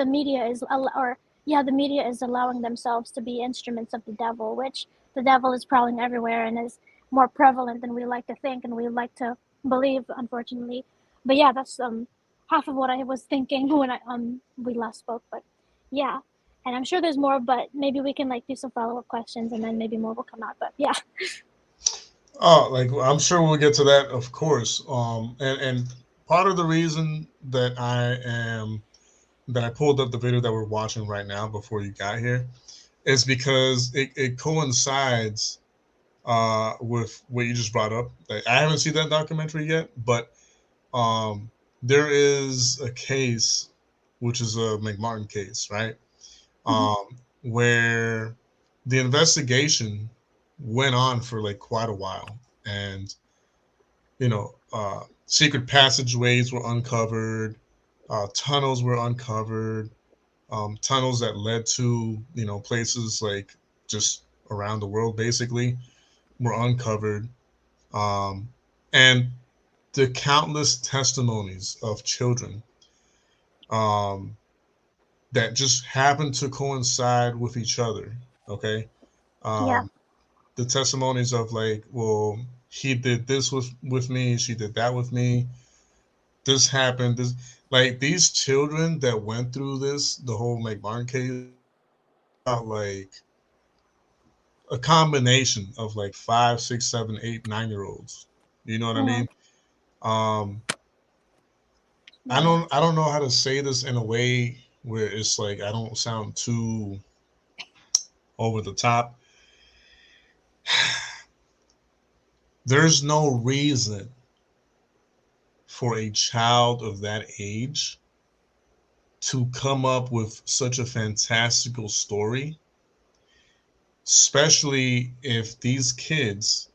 media is the media is allowing themselves to be instruments of the devil, which the devil is prowling everywhere and is more prevalent than we like to think and we like to believe, unfortunately. But yeah, that's half of what I was thinking when we last spoke. But yeah, and I'm sure there's more, but maybe we can like do some follow-up questions, and then maybe more will come out. But yeah. Oh, like, I'm sure we'll get to that, of course. And part of the reason that I pulled up the video that we're watching right now before you got here is because it coincides with what you just brought up. Like, I haven't seen that documentary yet, but there is a case, which is a McMartin case, right? Where the investigation went on for like quite a while, and secret passageways were uncovered. tunnels were uncovered, tunnels that led to, places like just around the world basically were uncovered. Um, and the countless testimonies of children um, that just happen to coincide with each other. Okay. Yeah. The testimonies of like, well, he did this with me, she did that with me, this happened, this, like, these children that went through this, the whole like Martin case, like a combination of like 5, 6, 7, 8, 9-year-olds. You know what I Mhm. mean? Um, I Right. don't know how to say this in a way where it's like I don't sound too over the top. There's no reason for a child of that age to come up with such a fantastical story, especially if these kids,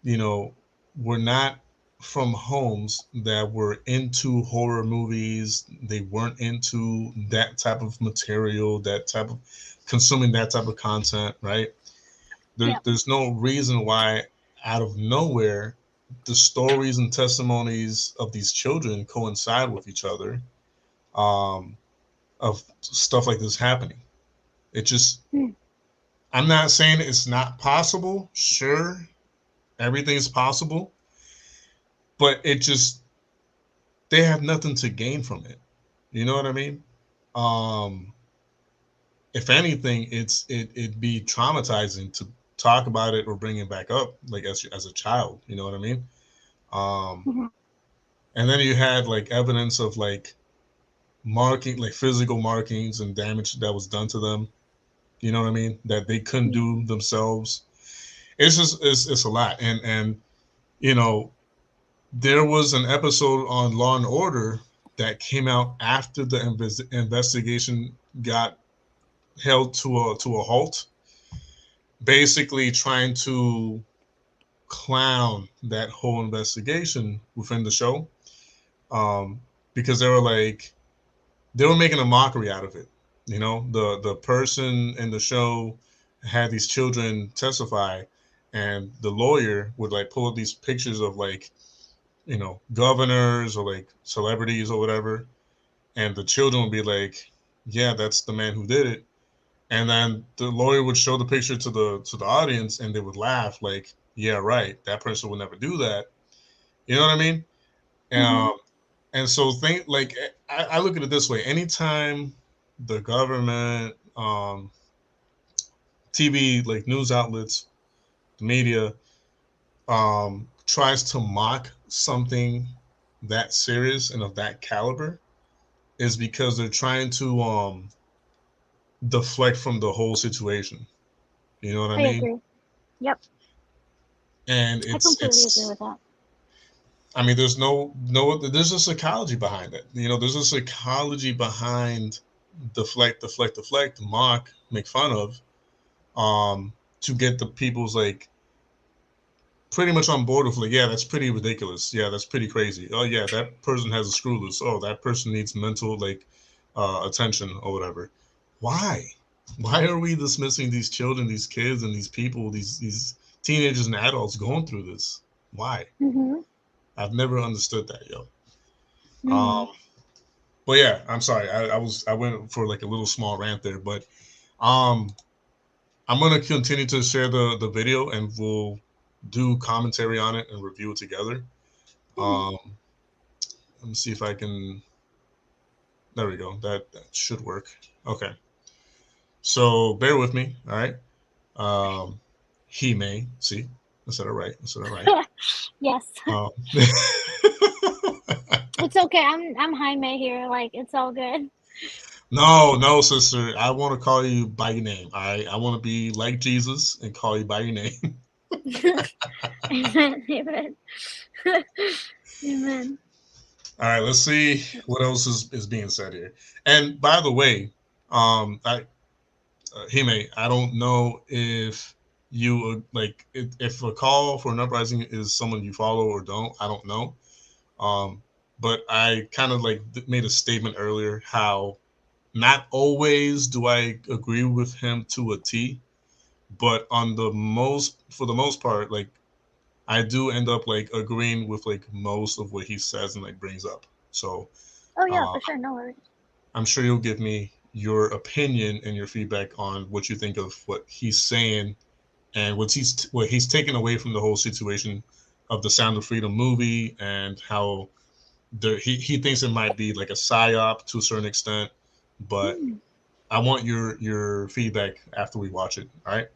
you know, were not from homes that were into horror movies. They weren't into that type of material, that type of consuming that type of content, right? Yeah. There's no reason why, out of nowhere, the stories and testimonies of these children coincide with each other, um, of stuff like this happening. It just, Hmm. I'm not saying it's not possible. Sure, everything's possible, but it just, they have nothing to gain from it. You know what I mean? Um, if anything, it'd be traumatizing to talk about it or bring it back up, like as a child. You know what I mean? Um, Mhm. and then you had like evidence of like marking, like physical markings and damage that was done to them. You know what I mean? That they couldn't Yeah. do themselves. It's just, it's a lot. And you know, there was an episode on Law and Order that came out after the investigation got held to a halt, basically trying to clown that whole investigation within the show, um, because they were making a mockery out of it. You know, the person in the show had these children testify, and the lawyer would like pull up these pictures of like, governors or like celebrities or whatever, and the children would be like, "Yeah, that's the man who did it." And then the lawyer would show the picture to the audience, and they would laugh like, "Yeah, right. That person would never do that." You know what I mean? Mhm. Um, and so think like, I look at it this way: anytime the government, TV, like news outlets, the media, tries to mock something that serious and of that caliber, is because they're trying to deflect from the whole situation. You know what I I mean? agree. Yep. And I completely agree with that. I mean, there's a psychology behind it. There's a psychology behind deflect, mock, make fun of, to get the people's like pretty much on board with like, yeah, that's pretty ridiculous. Yeah, that's pretty crazy. Oh yeah, that person has a screw loose. Oh, that person needs mental like attention or whatever. Why? Why are we dismissing these children, these kids, and these people, these teenagers and adults going through this? Why? Mhm. I've never understood that, yo. Mhm. Um, but yeah, I'm sorry. I went for like a little small rant there, but um, I'm gonna continue to share the video, and we'll do commentary on it and review it together. Yeah. Um, let me see if I can. There we go. That should work. Okay. So bear with me. All right. Um, he may see. I said it right. I said it right. Yes. Um, It's okay. I'm Jaime here. Like it's all good. no, no, sister. I want to call you by your name. I want to be like Jesus and call you by your name. Amen. Amen. Amen. All right, let's see what else is being said here. And by the way, Hime, I don't know if you like if a call for an uprising is someone you follow or don't. I don't know. Um, but I kind of like made a statement earlier how not always do I agree with him to a T, but for the most part, like I do end up like agreeing with like most of what he says and like brings up. So Oh yeah, uh, for sure, no worries. I'm sure you'll give me your opinion and your feedback on what you think of what he's saying and what he's taken away from the whole situation of the Sound of Freedom movie and how he thinks it might be like a psyop to a certain extent, but I want your feedback after we watch it. All right.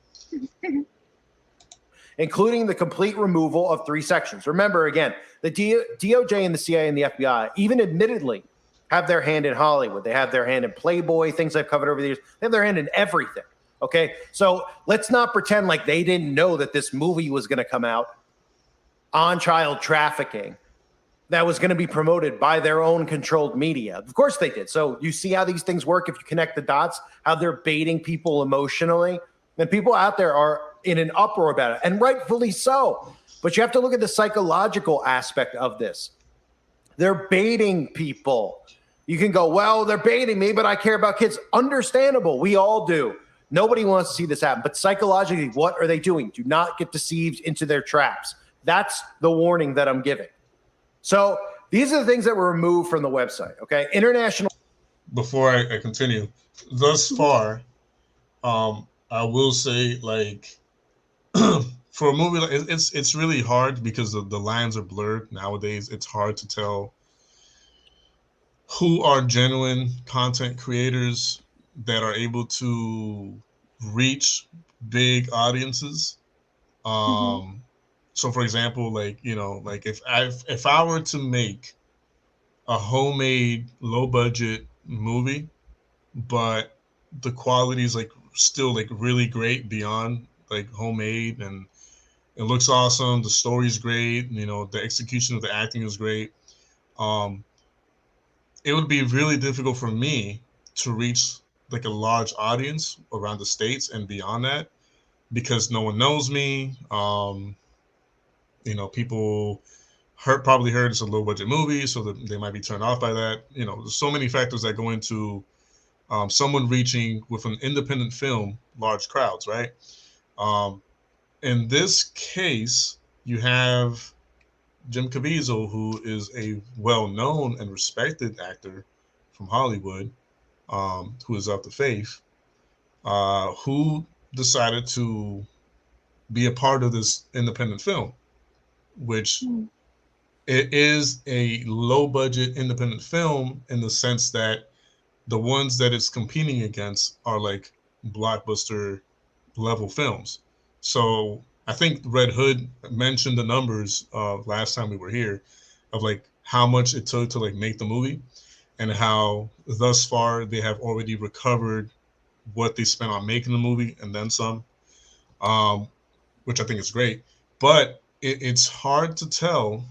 Including the complete removal of 3 sections. Remember, again, the DOJ and the CIA and the FBI, even admittedly, have their hand in Hollywood. They have their hand in Playboy, things I've covered over the years. They have their hand in everything. Okay. So let's not pretend like they didn't know that this movie was going to come out on child trafficking that was going to be promoted by their own controlled media. Of course they did. So you see how these things work if you connect the dots, how they're baiting people emotionally. And people out there are in an uproar about it, and rightfully so. But you have to look at the psychological aspect of this. They're baiting people. You can go, well, they're baiting me, but I care about kids. Understandable. We all do. Nobody wants to see this happen. But psychologically, what are they doing? Do not get deceived into their traps. That's the warning that I'm giving. So these are the things that were removed from the website. Okay. International. Before I continue, thus far, I will say like for a movie like it's really hard because the lines are blurred nowadays. It's hard to tell who are genuine content creators that are able to reach big audiences. So for example, like, you know, like if I were to make a homemade low budget movie, but the quality is like still like really great beyond like homemade, and it looks awesome, the story's great, you know, the execution of the acting is great. um it would be really difficult for me to reach like a large audience around the states and beyond that because no one knows me. You know, people probably heard it's a low budget movie, so that they might be turned off by that. You know, there's so many factors that go into someone reaching with an independent film large crowds, right? um, in this case, you have Jim Caviezel, who is a well-known and respected actor from Hollywood, who is of the faith, who decided to be a part of this independent film, which it is a low-budget independent film in the sense that the ones that it's competing against are like blockbuster level films. So I think Red Hood mentioned the numbers last time we were here of like how much it took to like make the movie and how thus far they have already recovered what they spent on making the movie and then some, um, which I think is great. But it's hard to tell,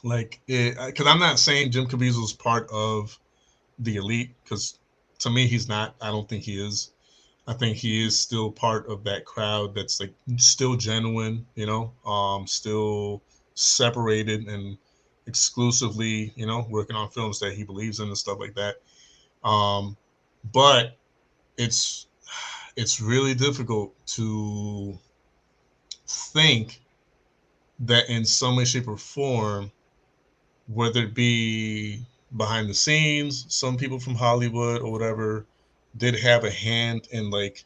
like, because I'm not saying Jim Caviezel is part of the elite, because to me he's not. I don't think he is. I think he is still part of that crowd that's like still genuine, you know, still separated and exclusively, you know, working on films that he believes in and stuff like that. Um, but it's it's really difficult to think that in some way, shape, or form, whether it be behind the scenes, some people from Hollywood or whatever did have a hand in like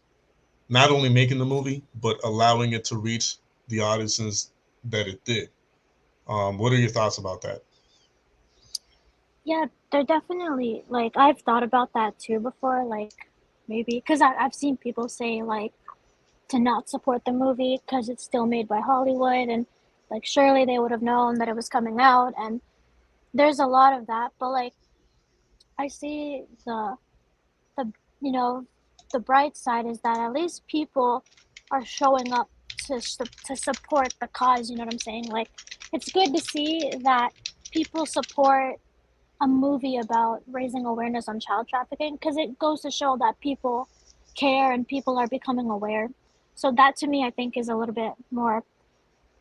not only making the movie but allowing it to reach the audiences that it did. What are your thoughts about that? Yeah, they're definitely like I've thought about that too before. Like maybe because I've seen people say like to not support the movie because it's still made by Hollywood and like surely they would have known that it was coming out, and there's a lot of that. But like I see the you know the bright side is that at least people are showing up to support the cause. You know what I'm saying? Like it's good to see that people support a movie about raising awareness on child trafficking because it goes to show that people care and people are becoming aware. So that to me, I think, is a little bit more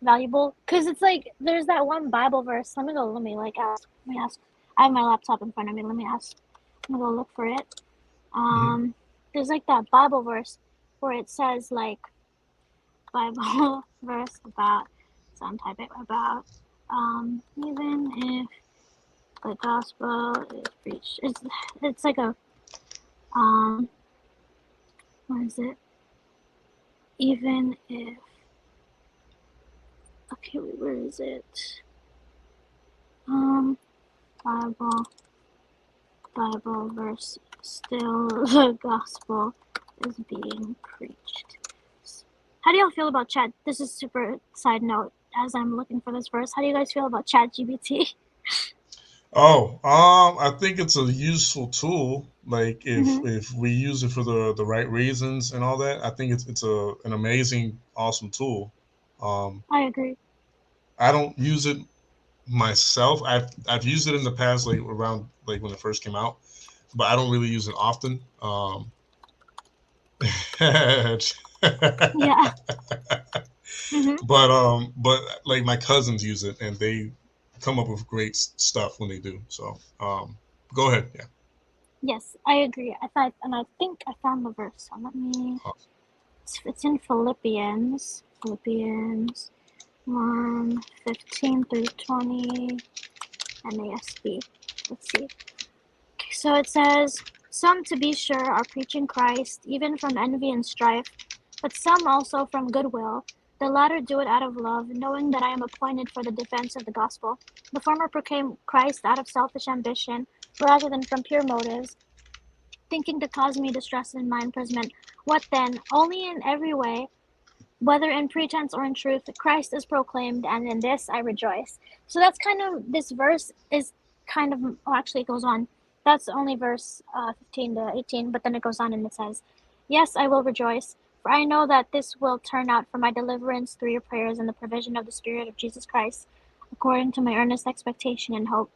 valuable because it's like there's that one Bible verse. Let me ask. Let me ask. I have my laptop in front of me. Let me ask. I'm gonna go look for it. There's like that Bible verse where it says like Bible verse about. So I'm typing about even if the gospel is preached. It's like a what is it? Even if okay, wait, where is it? Bible verse. Still, the gospel is being preached. How do y'all feel about chat? This is super side note. As I'm looking for this verse, how do you guys feel about ChatGPT? Oh, I think it's a useful tool. Like if we use it for the right reasons and all that, I think it's an amazing, awesome tool. I agree. I don't use it myself. I've used it in the past, like around like when it first came out, but I don't really use it often. Yeah. But like my cousins use it and they come up with great stuff when they do. So go ahead. Yeah. Yes, I agree. I think I found the verse. So let me. It's in Philippians. Philippians 1:15 through 20. NASB. Let's see. Okay, so it says, "Some, to be sure, are preaching Christ, even from envy and strife, but some also from goodwill. The latter do it out of love, knowing that I am appointed for the defense of the gospel. The former proclaim Christ out of selfish ambition, rather than from pure motives, thinking to cause me distress in my imprisonment. What then? Only in every way, whether in pretense or in truth, Christ is proclaimed, and in this I rejoice." So that's kind of, this verse is kind of, oh, actually it goes on. That's only verse 15 to 18, but then it goes on and it says, "Yes, I will rejoice, for I know that this will turn out for my deliverance through your prayers and the provision of the Spirit of Jesus Christ, according to my earnest expectation and hope,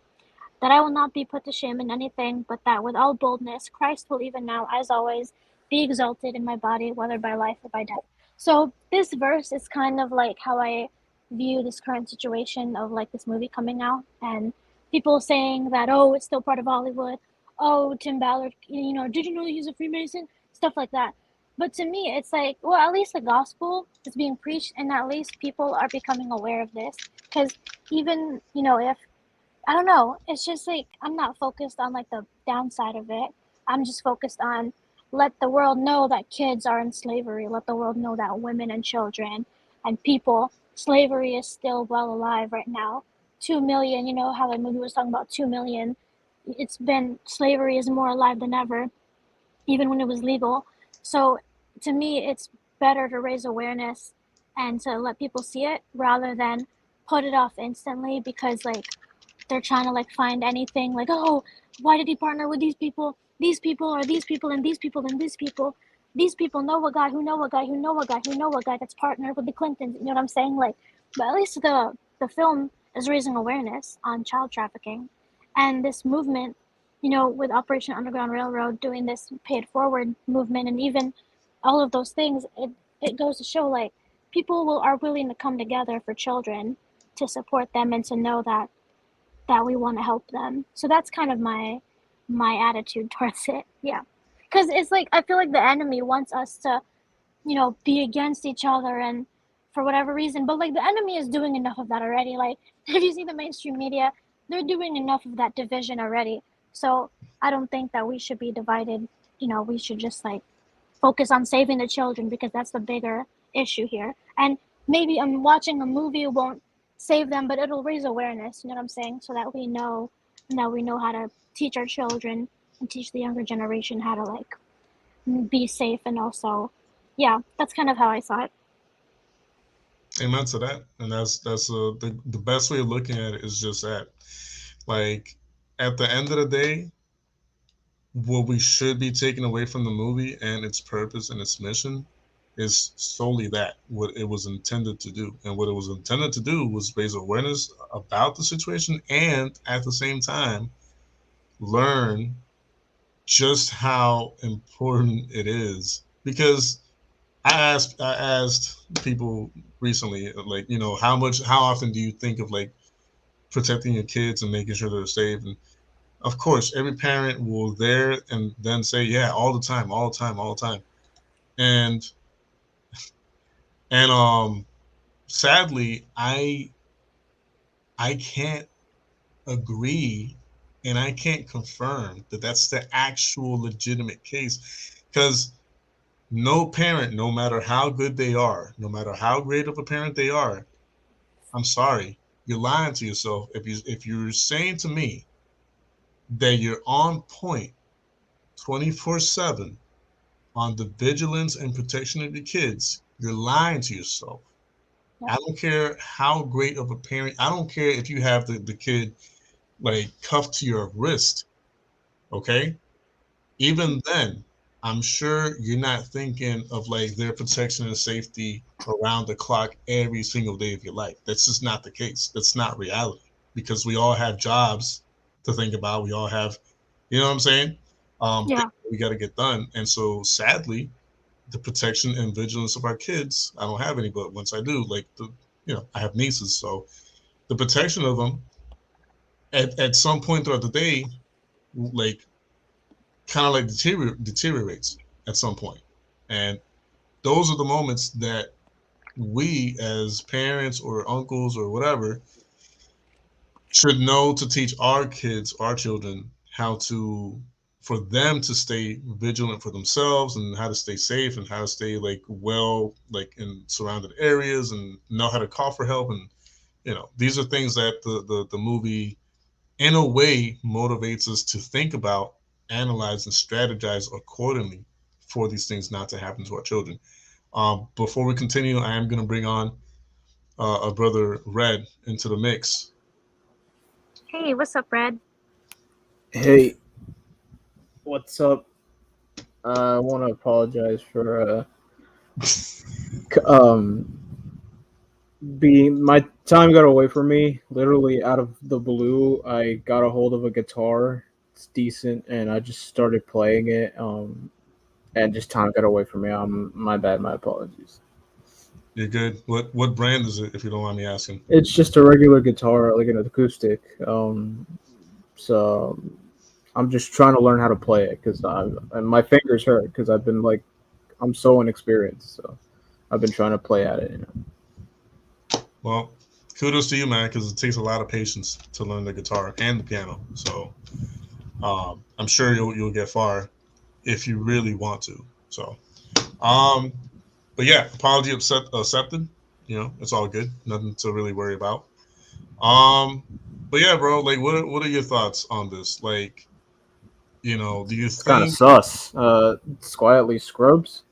that I will not be put to shame in anything, but that with all boldness Christ will even now, as always, be exalted in my body, whether by life or by death." So this verse is kind of like how I view this current situation of like this movie coming out and people saying that, oh, it's still part of Hollywood. Oh, Tim Ballard, did you know he's a Freemason? Stuff like that. But to me, it's like, well, at least the gospel is being preached and at least people are becoming aware of this. Because even, if I don't know. It's just like I'm not focused on like the downside of it. I'm just focused on let the world know that kids are in slavery. Let the world know that women and children and people, slavery is still well alive right now. 2 million, how the movie was talking about 2 million. It's been slavery is more alive than ever, even when it was legal. So to me, it's better to raise awareness and to let people see it rather than put it off instantly because like they're trying to like find anything like, oh, why did he partner with these people, or these people and these people and these people know a guy who know a guy who know a guy who know a guy that's partnered with the Clintons. You know what I'm saying? Like, but at least the film is raising awareness on child trafficking and this movement, with Operation Underground Railroad doing this pay it forward movement and even all of those things. It goes to show like people are willing to come together for children to support them and to know that we want to help them. So that's kind of my attitude towards it. Yeah. Because it's like I feel like the enemy wants us to, be against each other and for whatever reason. But like the enemy is doing enough of that already. Like if you see the mainstream media, they're doing enough of that division already. So I don't think that we should be divided. We should just like focus on saving the children because that's the bigger issue here. And maybe watching a movie won't save them, but it'll raise awareness, you know what I'm saying? So that we know how to teach our children and teach the younger generation how to like be safe and also yeah, that's kind of how I saw it. Amen to that. And that's the best way of looking at it is just that. Like at the end of the day, what we should be taking away from the movie and its purpose and its mission is solely that, what it was intended to do. And what it was intended to do was raise awareness about the situation and at the same time learn just how important it is. Because I asked people recently. Like, how often do you think of like protecting your kids and making sure they're safe? And of course, every parent will there and then say, yeah, all the time, all the time, all the time. And sadly, I can't agree and I can't confirm that that's the actual legitimate case, because no parent, no matter how good they are, no matter how great of a parent they are, I'm sorry, you're lying to yourself if you're saying to me that you're on point 24/7 on the vigilance and protection of your kids. You're lying to yourself. I don't care how great of a parent, I don't care if you have the kid like cuffed to your wrist, okay? Even then, I'm sure you're not thinking of like their protection and safety around the clock every single day of your life. That's just not the case. That's not reality, because we all have jobs to think about. We all have, you know what I'm saying? Yeah. We got to get done. And so sadly, the protection and vigilance of our kids, I don't have any, but once I do, like I have nieces. So the protection of them at some point throughout the day, like kind of like deteriorates at some point. And those are the moments that we as parents or uncles or whatever should know to teach our kids, our children, how to, for them to stay vigilant for themselves and how to stay safe and how to stay like like in surrounded areas and know how to call for help. And these are things that the movie in a way motivates us to think about, analyze, and strategize accordingly for these things not to happen to our children. Before we continue, I am going to bring on our brother Red into the mix. Hey, what's up, Red? Hey, what's up? I want to apologize for being my time got away from me. Literally out of the blue, I got a hold of a guitar. It's decent, and I just started playing it. And just time got away from me. My bad. My apologies. You're good. What brand is it, if you don't mind me asking? It's just a regular guitar, like an acoustic. So I'm just trying to learn how to play it because my fingers hurt because I'm so inexperienced. So I've been trying to play at it. Well, kudos to you, man, because it takes a lot of patience to learn the guitar and the piano. So I'm sure you'll get far if you really want to. So, but yeah, apology accepted. It's all good. Nothing to really worry about. But yeah, bro, like, what are your thoughts on this? Like, do you It's kind of think? sus. Quietly Scrubs.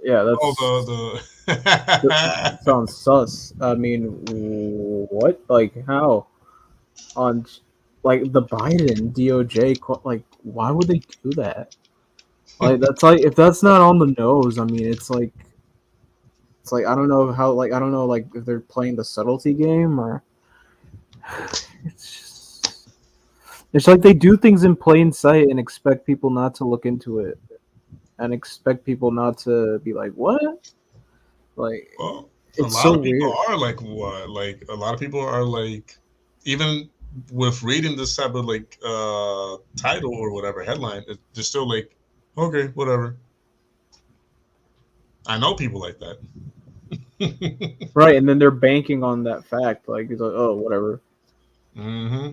Yeah, that's. Oh, the sounds sus. I mean, what? Like, how? On, like, the Biden DOJ, like, why would they do that? Like, that's like, if that's not on the nose, I mean, it's like I don't know how, like, I don't know, like, if they're playing the subtlety game or. It's like they do things in plain sight and expect people not to look into it, and expect people not to be like, what? Like, well, it's a lot so of people weird. are like, what? Like, a lot of people are like, even with reading this type of like title or whatever headline, they're still like, okay, whatever. I know people like that. Right, and then they're banking on that fact. Like, it's like, oh, whatever. Mm-hmm.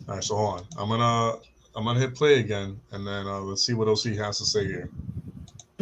All right, so hold on. I'm gonna hit play again, and then let's see what else he has to say here.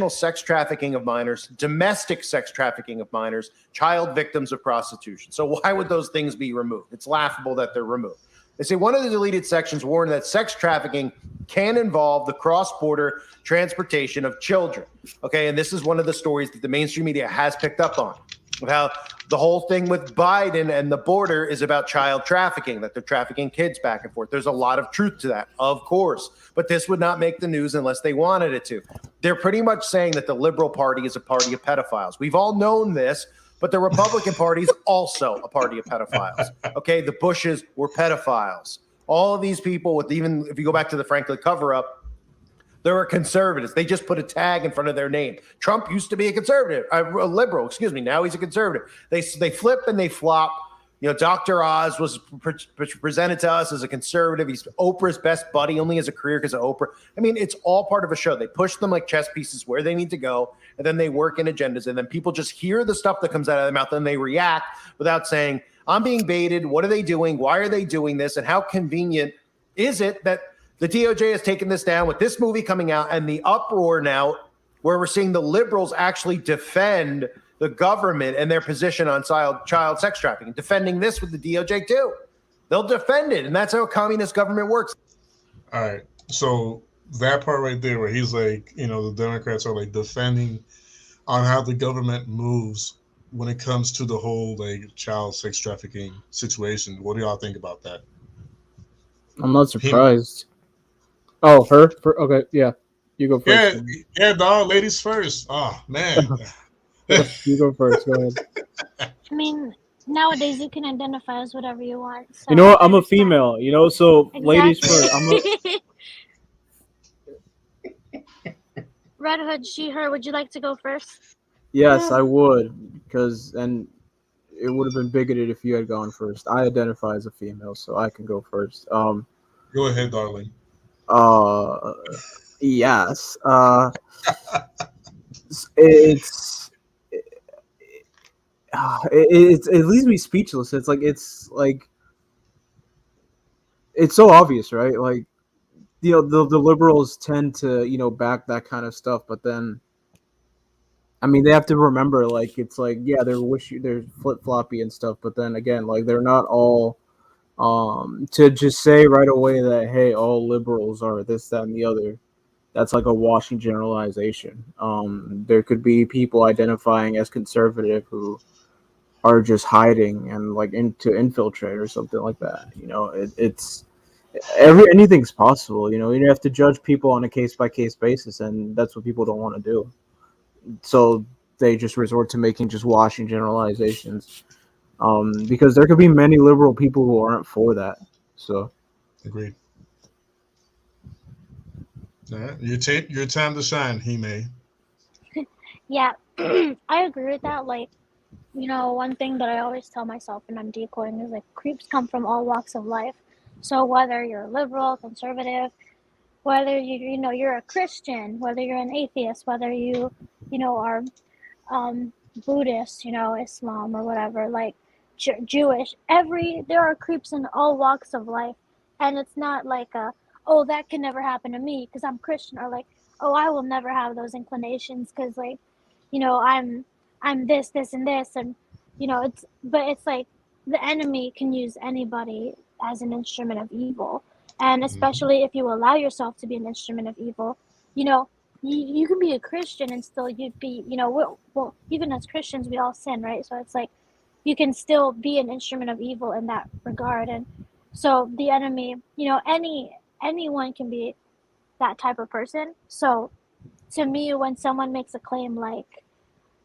Sex trafficking of minors, domestic sex trafficking of minors, child victims of prostitution. So why would those things be removed? It's laughable that they're removed. They say one of the deleted sections warned that sex trafficking can involve the cross-border transportation of children. Okay, and this is one of the stories that the mainstream media has picked up on, of how the whole thing with Biden and the border is about child trafficking, that they're trafficking kids back and forth. There's a lot of truth to that, of course, but this would not make the news unless they wanted it to. They're pretty much saying that the Liberal Party is a party of pedophiles. We've all known this, but the Republican Party is also a party of pedophiles. Okay, the Bushes were pedophiles. All of these people, with even if you go back to the Franklin cover-up, They're a conservative. They just put a tag in front of their name. Trump used to be a conservative, a liberal, excuse me. Now he's a conservative. They flip and they flop. You know, Dr. Oz was presented to us as a conservative. He's Oprah's best buddy, only has a career because of Oprah. I mean, it's all part of a show. They push them like chess pieces where they need to go, and then they work in agendas, and then people just hear the stuff that comes out of their mouth, and they react without saying, I'm being baited. What are they doing? Why are they doing this? And how convenient is it that the DOJ has taken this down with this movie coming out and the uproar now where we're seeing the liberals actually defend the government and their position on child sex trafficking, defending this with the DOJ too. They'll defend it, and that's how a communist government works. All right. So that part right there where he's like, you know, the Democrats are like defending on how the government moves when it comes to the whole like child sex trafficking situation. What do y'all think about that? I'm not surprised. Oh, her? Okay, yeah. You go first. Yeah, dog. Ladies first. Oh, man. You go first. Go ahead. I mean, nowadays you can identify as whatever you want. So you know what? I'm a female, you know, so exactly. Ladies first. Red Hood, she, her, would you like to go first? Yes, I would, and it would have been bigoted if you had gone first. I identify as a female, so I can go first. Go ahead, darling. Yes. It leaves me speechless. It's so obvious, right? Like, you know, the liberals tend to, you know, back that kind of stuff, but then, I mean, they have to remember, like, it's like, yeah, they're flip-floppy and stuff, but then again, like, they're not all to just say right away that, hey, all liberals are this, that, and the other. That's like a washing generalization. There could be people identifying as conservative who are just hiding and like to infiltrate or something like that. You know, anything's possible. You know, you have to judge people on a case-by-case basis, and that's what people don't want to do. So they just resort to making just washing generalizations, because there could be many liberal people who aren't for that. So, agreed. All right. Your time to shine, Hime. Yeah, I agree with that. Like, you know, one thing that I always tell myself when I'm decoying is like creeps come from all walks of life. So whether you're liberal, conservative, whether you're a Christian, whether you're an atheist, whether you are Buddhist, you know, Islam or whatever, like Jewish, there are creeps in all walks of life, and it's not like oh, that can never happen to me because I'm Christian, or like, oh, I will never have those inclinations because, like, you know, I'm this, and this, and, you know, it's like the enemy can use anybody as an instrument of evil, and especially if you allow yourself to be an instrument of evil, you know, you can be a Christian and still you'd be, you know, well, even as Christians, we all sin, right? So it's like you can still be an instrument of evil in that regard, and so the enemy, you know, anyone can be that type of person. So to me, when someone makes a claim like,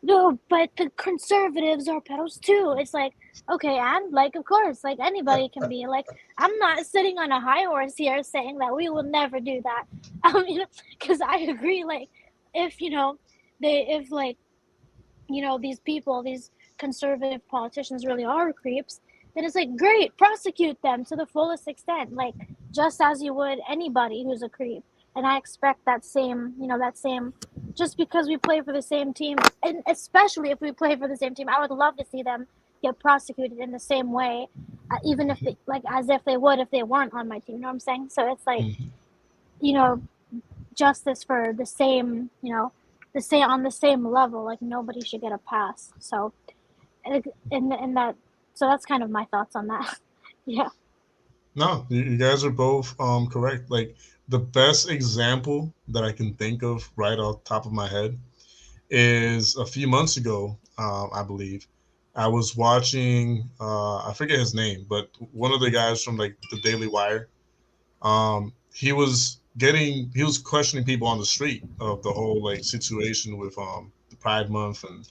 no, but the conservatives are pedos too, it's like, okay, and like, of course, like anybody can be, like, I'm not sitting on a high horse here saying that we will never do that. You know, because I agree, like, if these people, these conservative politicians really are creeps, then it's like, great, prosecute them to the fullest extent, like just as you would anybody who's a creep. And I expect that same, just because we play for the same team, and especially if we play for the same team, I would love to see them get prosecuted in the same way, even if they, like, as if they would if they weren't on my team. You know what I'm saying? So it's like, you know, justice for the same, you know, on the same level. Like, nobody should get a pass. So, in that, so that's kind of my thoughts on that. Yeah. No, you guys are both correct. Like, the best example that I can think of right off the top of my head is a few months ago, I believe. I was watching, I forget his name, but one of the guys from like the Daily Wire, he was questioning people on the street of the whole like situation with the Pride Month and,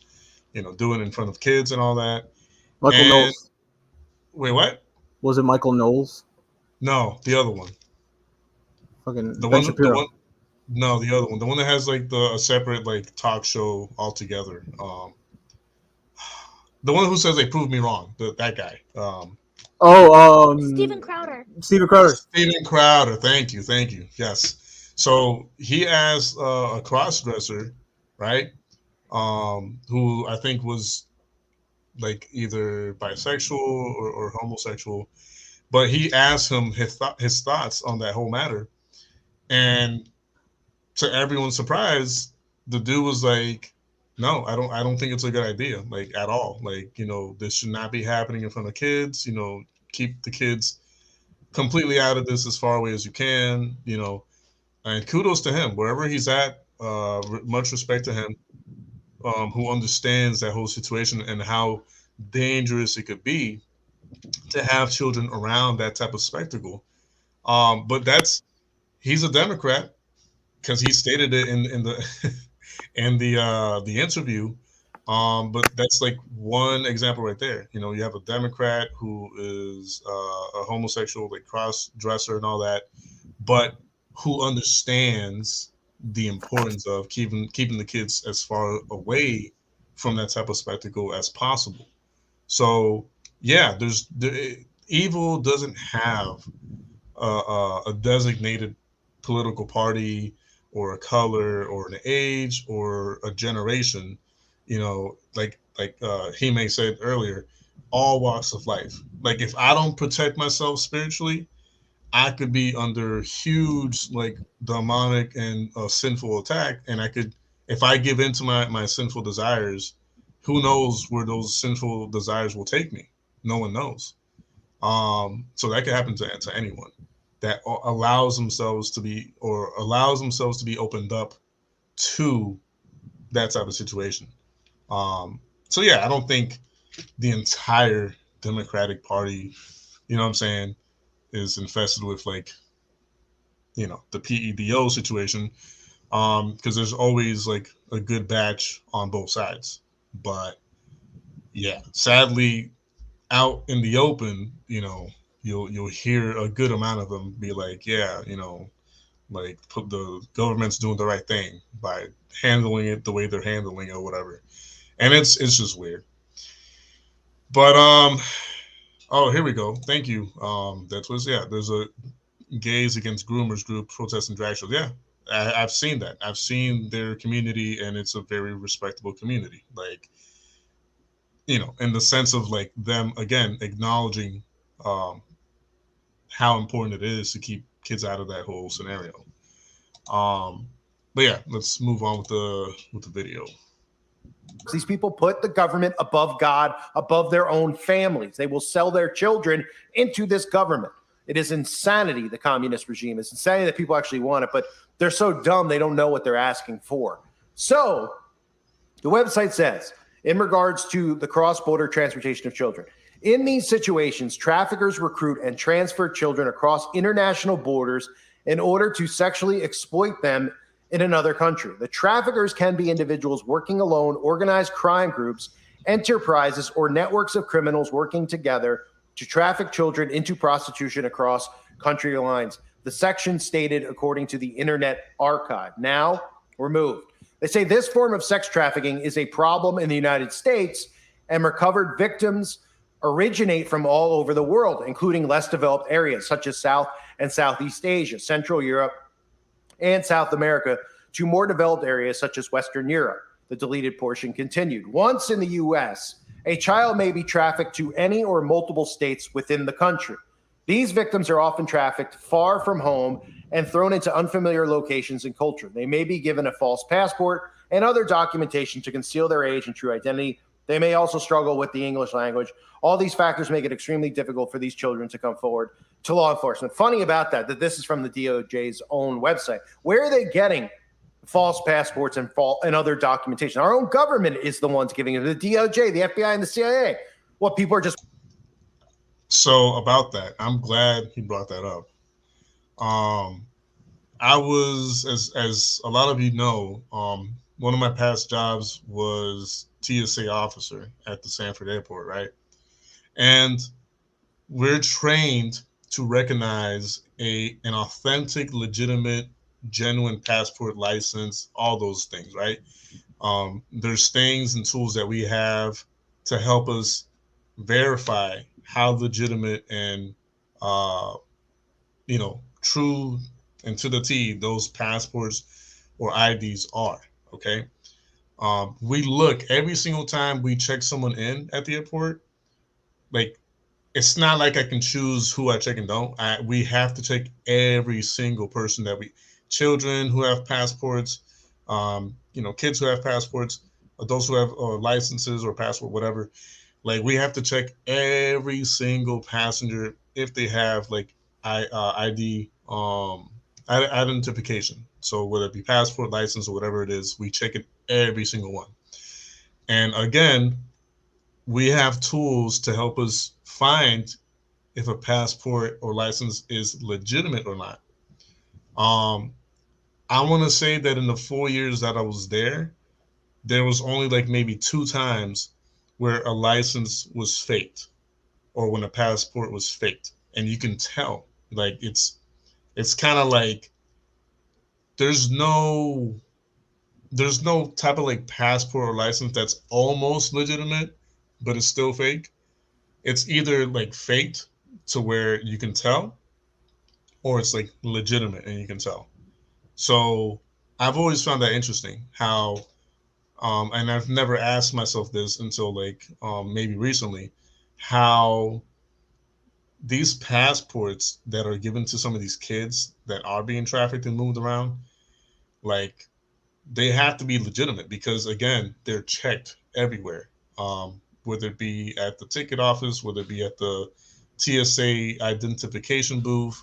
you know, doing it in front of kids and all that. Michael Knowles. Wait, what? Was it Michael Knowles? No, the other one. Fucking the Ben one, Shapiro. No, the other one, the one that has like a separate like talk show altogether. The one who says they proved me wrong. That guy. Oh, Steven Crowder. Steven Crowder. Steven Crowder. Thank you. Yes. So he asked a cross dresser, right? Who I think was like either bisexual or homosexual, but he asked him his thoughts on that whole matter, and to everyone's surprise, the dude was like, "No, I don't think it's a good idea, like at all. Like, this should not be happening in front of kids. Keep the kids completely out of this as far away as you can. And kudos to him wherever he's at. Much respect to him, who understands that whole situation and how dangerous it could be to have children around that type of spectacle. But he's a Democrat because he stated it in the in the interview. But that's like one example right there. You have a Democrat who is a homosexual, like cross dresser and all that, but who understands the importance of keeping the kids as far away from that type of spectacle as possible. So yeah, evil doesn't have a designated political party or a color or an age or a generation. Like he may said earlier, all walks of life. Like if I don't protect myself spiritually, I could be under huge like demonic and sinful attack, and I could, if I give in to my sinful desires, who knows where those sinful desires will take me? No one knows. So that could happen to anyone that allows themselves to be opened up to that type of situation. So yeah, I don't think the entire Democratic Party, what I'm saying, is infested with like, the PEDO situation. Because there's always like a good batch on both sides. But yeah, sadly, out in the open, you'll hear a good amount of them be like, yeah, like the government's doing the right thing by handling it the way they're handling it or whatever, and it's just weird. But oh, here we go. Thank you. That was, yeah. There's a gays against groomers group protesting drag shows. Yeah, I've seen that. I've seen their community, and it's a very respectable community. Like, in the sense of like them again acknowledging um, how important it is to keep kids out of that whole scenario. But yeah, let's move on with the video. These people put the government above God, above their own families. They will sell their children into this government. It is insanity, the communist regime. It's insanity that people actually want it, but they're so dumb they don't know what they're asking for. So the website says, in regards to the cross-border transportation of children, in these situations, traffickers recruit and transfer children across international borders in order to sexually exploit them in another country. The traffickers can be individuals working alone, organized crime groups, enterprises, or networks of criminals working together to traffic children into prostitution across country lines. The section stated according to the Internet Archive. Now removed. They say this form of sex trafficking is a problem in the United States, and recovered victims originate from all over the world, including less developed areas such as South and Southeast Asia, Central Europe, and South America, to more developed areas such as Western Europe. The deleted portion continued. Once in the U.S., a child may be trafficked to any or multiple states within the country. These victims are often trafficked far from home and thrown into unfamiliar locations and culture. They may be given a false passport and other documentation to conceal their age and true identity. They may also struggle with the English language. All these factors make it extremely difficult for these children to come forward to law enforcement. Funny about that this is from the DOJ's own website. Where are they getting false passports and other documentation? Our own government is the ones giving it. The DOJ, the FBI, and the CIA. What people are just... So about that, I'm glad he brought that up. I was, as a lot of you know, one of my past jobs was TSA officer at the Sanford Airport, right? And we're trained to recognize an authentic, legitimate genuine passport license, all those things, right? There's things and tools that we have to help us verify how legitimate and true and to the T those passports or IDs are. Okay. We look every single time we check someone in at the airport. Like, it's not like I can choose who I check and don't. We have to check every single person that children who have passports, kids who have passports, adults who have licenses or passport, whatever. Like, we have to check every single passenger if they have like ID identification. So whether it be passport, license, or whatever it is, we check it every single one. And again, we have tools to help us find if a passport or license is legitimate or not. Um, I want to say that in the 4 years that I was there was only like maybe 2 times where a license was faked or when a passport was faked, and you can tell. Like, it's kind of like there's no there's no type of like passport or license that's almost legitimate, but it's still fake. It's either like faked to where you can tell, or it's like legitimate and you can tell. So I've always found that interesting how, and I've never asked myself this until like maybe recently, how these passports that are given to some of these kids that are being trafficked and moved around, like, they have to be legitimate because again, they're checked everywhere. Whether it be at the ticket office, whether it be at the TSA identification booth,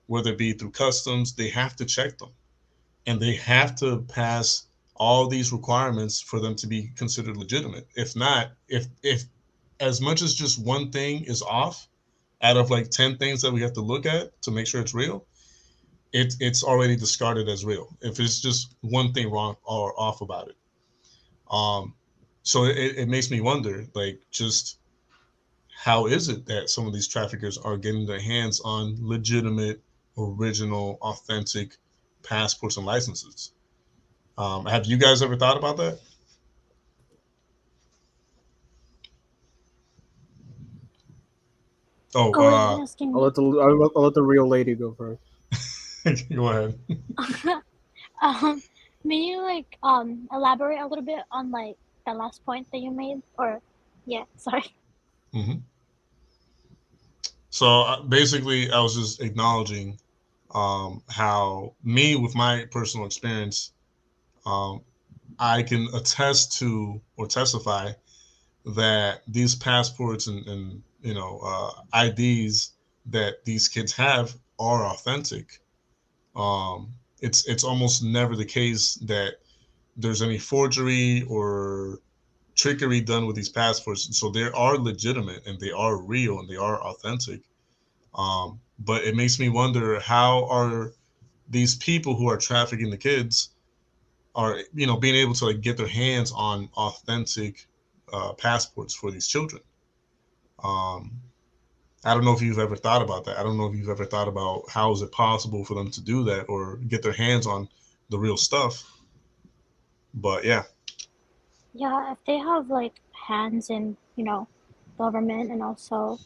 whether it be through customs, they have to check them and they have to pass all these requirements for them to be considered legitimate. If not, if as much as just one thing is off out of like 10 things that we have to look at to make sure it's real, it's already discarded as real if it's just one thing wrong or off about it. Um, so it makes me wonder, like, just how is it that some of these traffickers are getting their hands on legitimate, original, authentic passports and licenses? Have you guys ever thought about that? Oh, Oh, you're asking I'll me. let the real lady go first. go ahead. May you like elaborate a little bit on like the last point that you made? Or yeah, sorry. Hmm. So basically, I was just acknowledging how me, with my personal experience, um, I can attest to or testify that these passports and IDs that these kids have are authentic. It's almost never the case that there's any forgery or trickery done with these passports. So they are legitimate and they are real and they are authentic. But it makes me wonder, how are these people who are trafficking the kids are being able to like get their hands on authentic passports for these children. Um, I don't know if you've ever thought about that. I don't know if you've ever thought about how is it possible for them to do that or get their hands on the real stuff. But yeah. Yeah, if they have like hands in, government and also,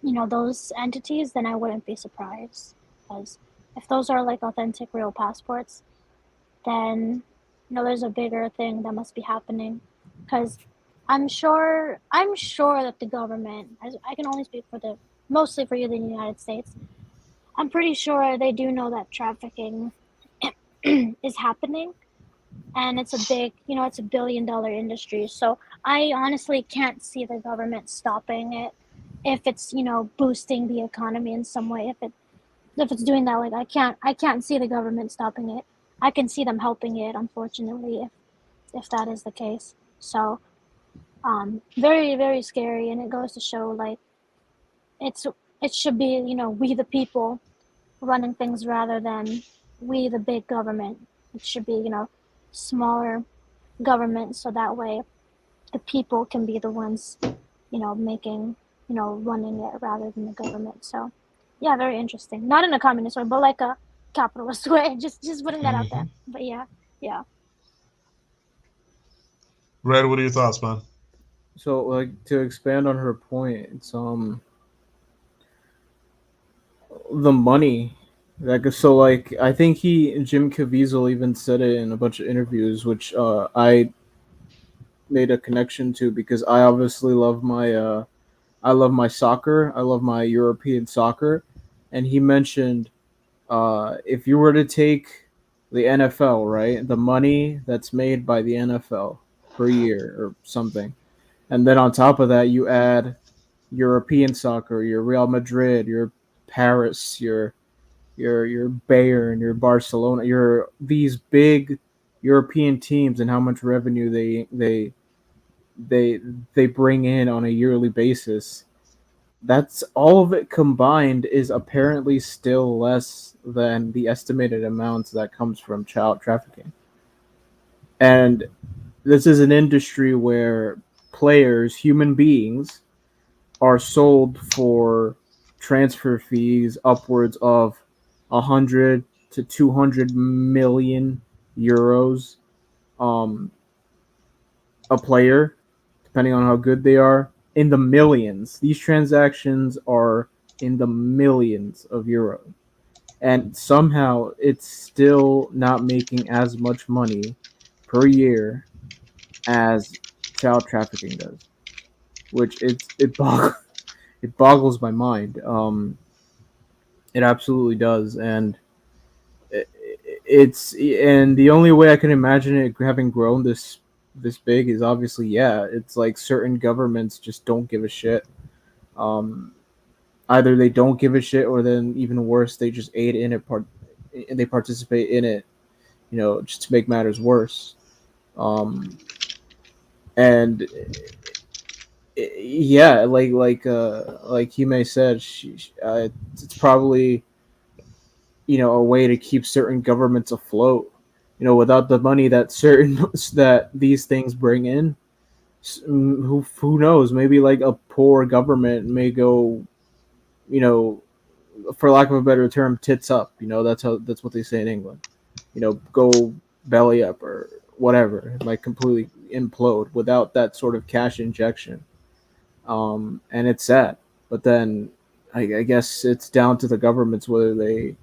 those entities, then I wouldn't be surprised. Because if those are like authentic real passports, then there's a bigger thing that must be happening. Because I'm sure that the government, I can only speak for mostly for you in the United States. I'm pretty sure they do know that trafficking is happening, and it's a big, it's a billion-dollar industry. So I honestly can't see the government stopping it if it's, boosting the economy in some way. If it's doing that, like I can't see the government stopping it. I can see them helping it, unfortunately, if that is the case. So very, very scary, and it goes to show like it's it should be, we the people running things rather than we the big government. It should be, smaller government, so that way the people can be the ones, making, running it rather than the government. So yeah, very interesting. Not in a communist way, but like capitalist way. Just putting that out there. Mm-hmm. But yeah, yeah. Red, what are your thoughts, man? So, like, to expand on her point, it's the money. Like, so, like, I think Jim Caviezel even said it in a bunch of interviews, which I made a connection to because I obviously love my soccer. I love my European soccer, and he mentioned if you were to take the NFL, right, the money that's made by the NFL per year or something, and then on top of that you add European soccer, your Real Madrid, your Paris, your Bayern, your Barcelona, your these big European teams, and how much revenue they they bring in on a yearly basis. That's all of it combined is apparently still less than the estimated amounts that comes from child trafficking. And this is an industry where players, human beings, are sold for transfer fees upwards of 100 to 200 million euros um, a player, depending on how good they are, in the millions. These transactions are in the millions of euros. And somehow it's still not making as much money per year as child trafficking does, which it boggles my mind. It absolutely does, and and the only way I can imagine it having grown this big is obviously, yeah, it's like certain governments just don't give a shit. Um, Either they don't give a shit, or then even worse, they just aid in it, they participate in it, just to make matters worse. Um, and yeah, like Hime said, it's probably a way to keep certain governments afloat. Without the money that certain that these things bring in, who knows? Maybe like a poor government may go, for lack of a better term, tits up. That's what they say in England. Go belly up or whatever. It might completely implode without that sort of cash injection. And it's sad. But then I guess it's down to the governments whether they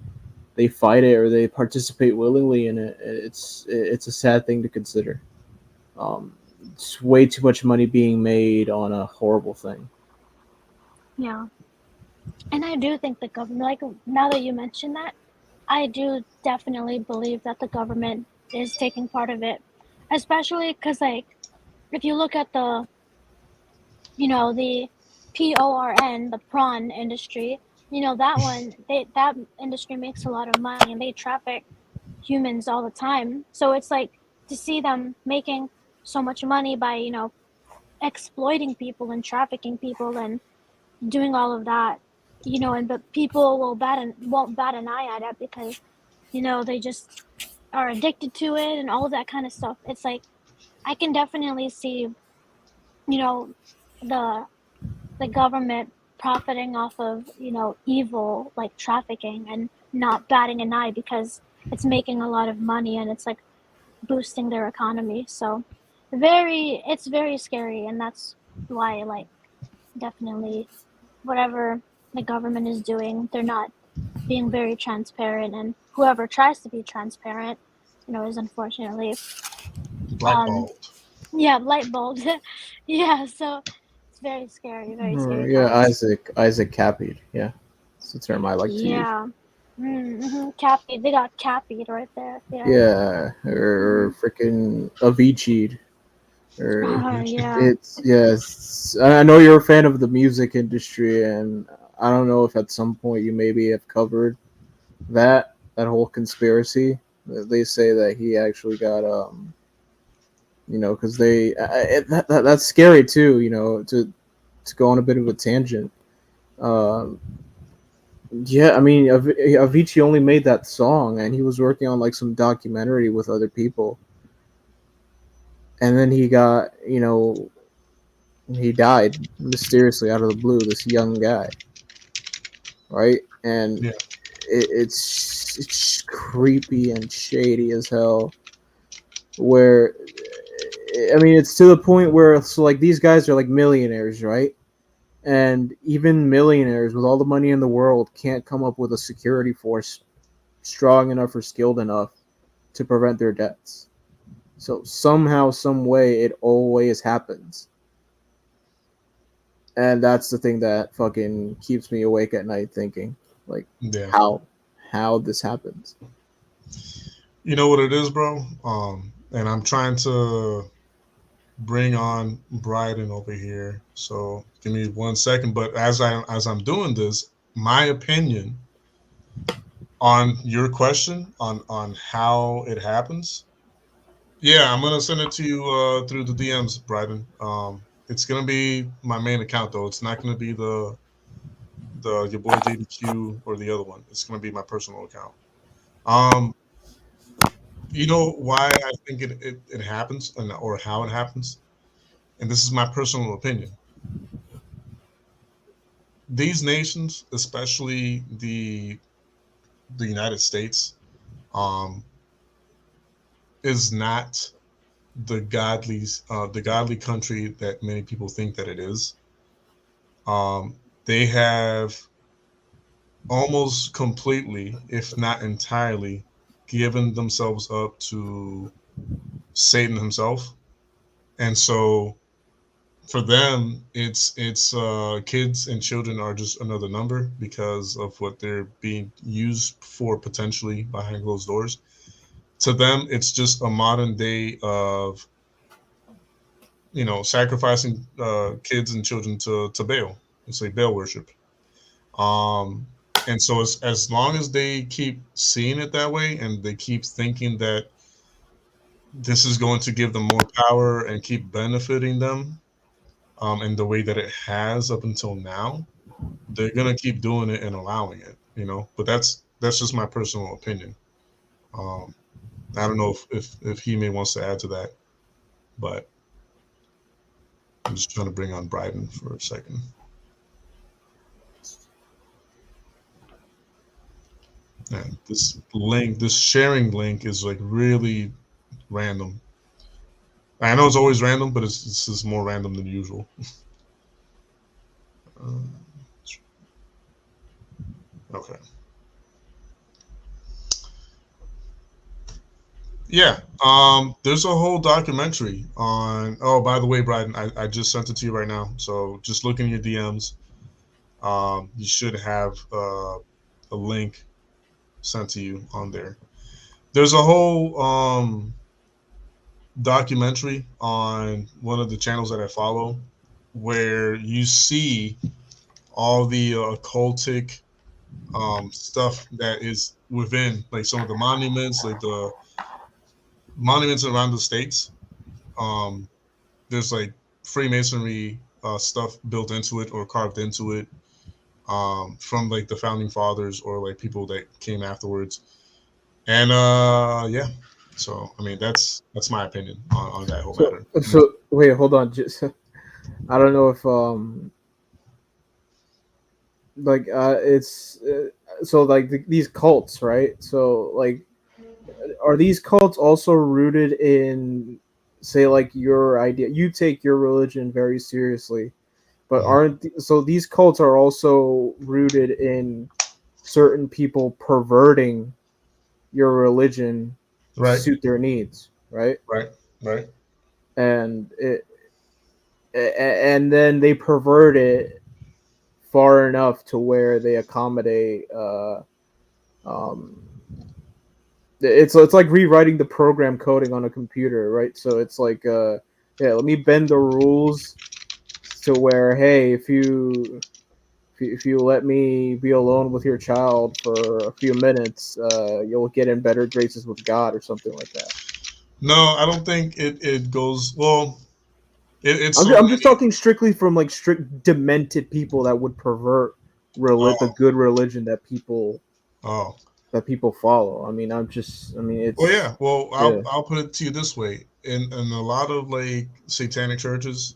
fight it or they participate willingly in it. It's a sad thing to consider. It's way too much money being made on a horrible thing. Yeah. And I do think the government, like now that you mention that, I do definitely believe that the government is taking part of it, especially because, like, if you look at the PORN, the prawn industry, that one, that industry makes a lot of money and they traffic humans all the time. So it's like to see them making so much money by, exploiting people and trafficking people and doing all of that, but people won't bat an eye at it because, they just are addicted to it and all of that kind of stuff. It's like I can definitely see, the the government profiting off of, evil like trafficking and not batting an eye because it's making a lot of money and it's like boosting their economy. So it's very scary, and that's why, like, definitely whatever the government is doing, they're not being very transparent, and whoever tries to be transparent, is unfortunately um Blackballed. yeah, light bulbs. Yeah, so it's very scary Yeah, times. Isaac Cappy. Yeah, it's the term I like to use. Yeah. Cappy, they got Cappied right there. Yeah. Yeah, or freaking Avicii. Or Yeah. it's yes. I know you're a fan of the music industry, and I don't know if at some point you maybe have covered that whole conspiracy. They say that he actually got because that's scary too. To go on a bit of a tangent. Um, yeah, I mean, Avicii only made that song, and he was working on like some documentary with other people, and then he died mysteriously out of the blue. This young guy, right? And Yeah. it's creepy and shady as hell. Where I mean, it's to the point where so like these guys are like millionaires, right? And even millionaires with all the money in the world can't come up with a security force strong enough or skilled enough to prevent their deaths. So somehow, some way, it always happens. And that's the thing that fucking keeps me awake at night thinking, like, Yeah. how this happens. You know what it is, bro? And I'm trying to bring on Bryden over here. So give me 1 second. But as I'm doing this, my opinion on your question on how it happens. Yeah, I'm gonna send it to you through the DMs, Bryden. It's gonna be my main account though. It's not gonna be the your boy JDQ or the other one. It's gonna be my personal account. Um, you know why I think it happens or how it happens, and this is my personal opinion. These nations, especially the United States, um, is not the godly country that many people think that it is. They have almost completely, if not entirely, given themselves up to Satan himself, and so for them, it's kids and children are just another number because of what they're being used for potentially behind closed doors. To them, it's just a modern day of sacrificing kids and children to Baal. It's like Baal worship. Um, and so as long as they keep seeing it that way and they keep thinking that this is going to give them more power and keep benefiting them in the way that it has up until now, they're gonna keep doing it and allowing it, But that's just my personal opinion. Um, I don't know if he may wants to add to that, but I'm just trying to bring on Bryden for a second. And this sharing link is like really random. I know it's always random, but it's just more random than usual. Okay. Yeah. There's a whole documentary on. Oh, by the way, Bryden, I just sent it to you right now. So just look in your DMs. You should have a link sent to you on there. There's a whole documentary on one of the channels that I follow where you see all the occultic stuff that is within, like some of the monuments, like the monuments around the states. Um, there's like Freemasonry stuff built into it or carved into it from like the founding fathers or like people that came afterwards. And yeah, so I mean that's my opinion on that whole matter. So wait, hold on. Just I don't know if like it's so like these cults, right? So like are these cults also rooted in say like your idea? You take your religion very seriously, but aren't so these cults are also rooted in certain people perverting your religion to Right. suit their needs, right? Right. And and then they pervert it far enough to where they accommodate um it's like rewriting the program coding on a computer, right? So it's like yeah, let me bend the rules to where hey, if you let me be alone with your child for a few minutes, you'll get in better graces with God or something like that. No, I don't think it goes well. I'm just talking strictly from like strict demented people that would pervert the good religion that people follow. I mean, it's. Well, yeah. Well, I'll put it to you this way: in a lot of like satanic churches,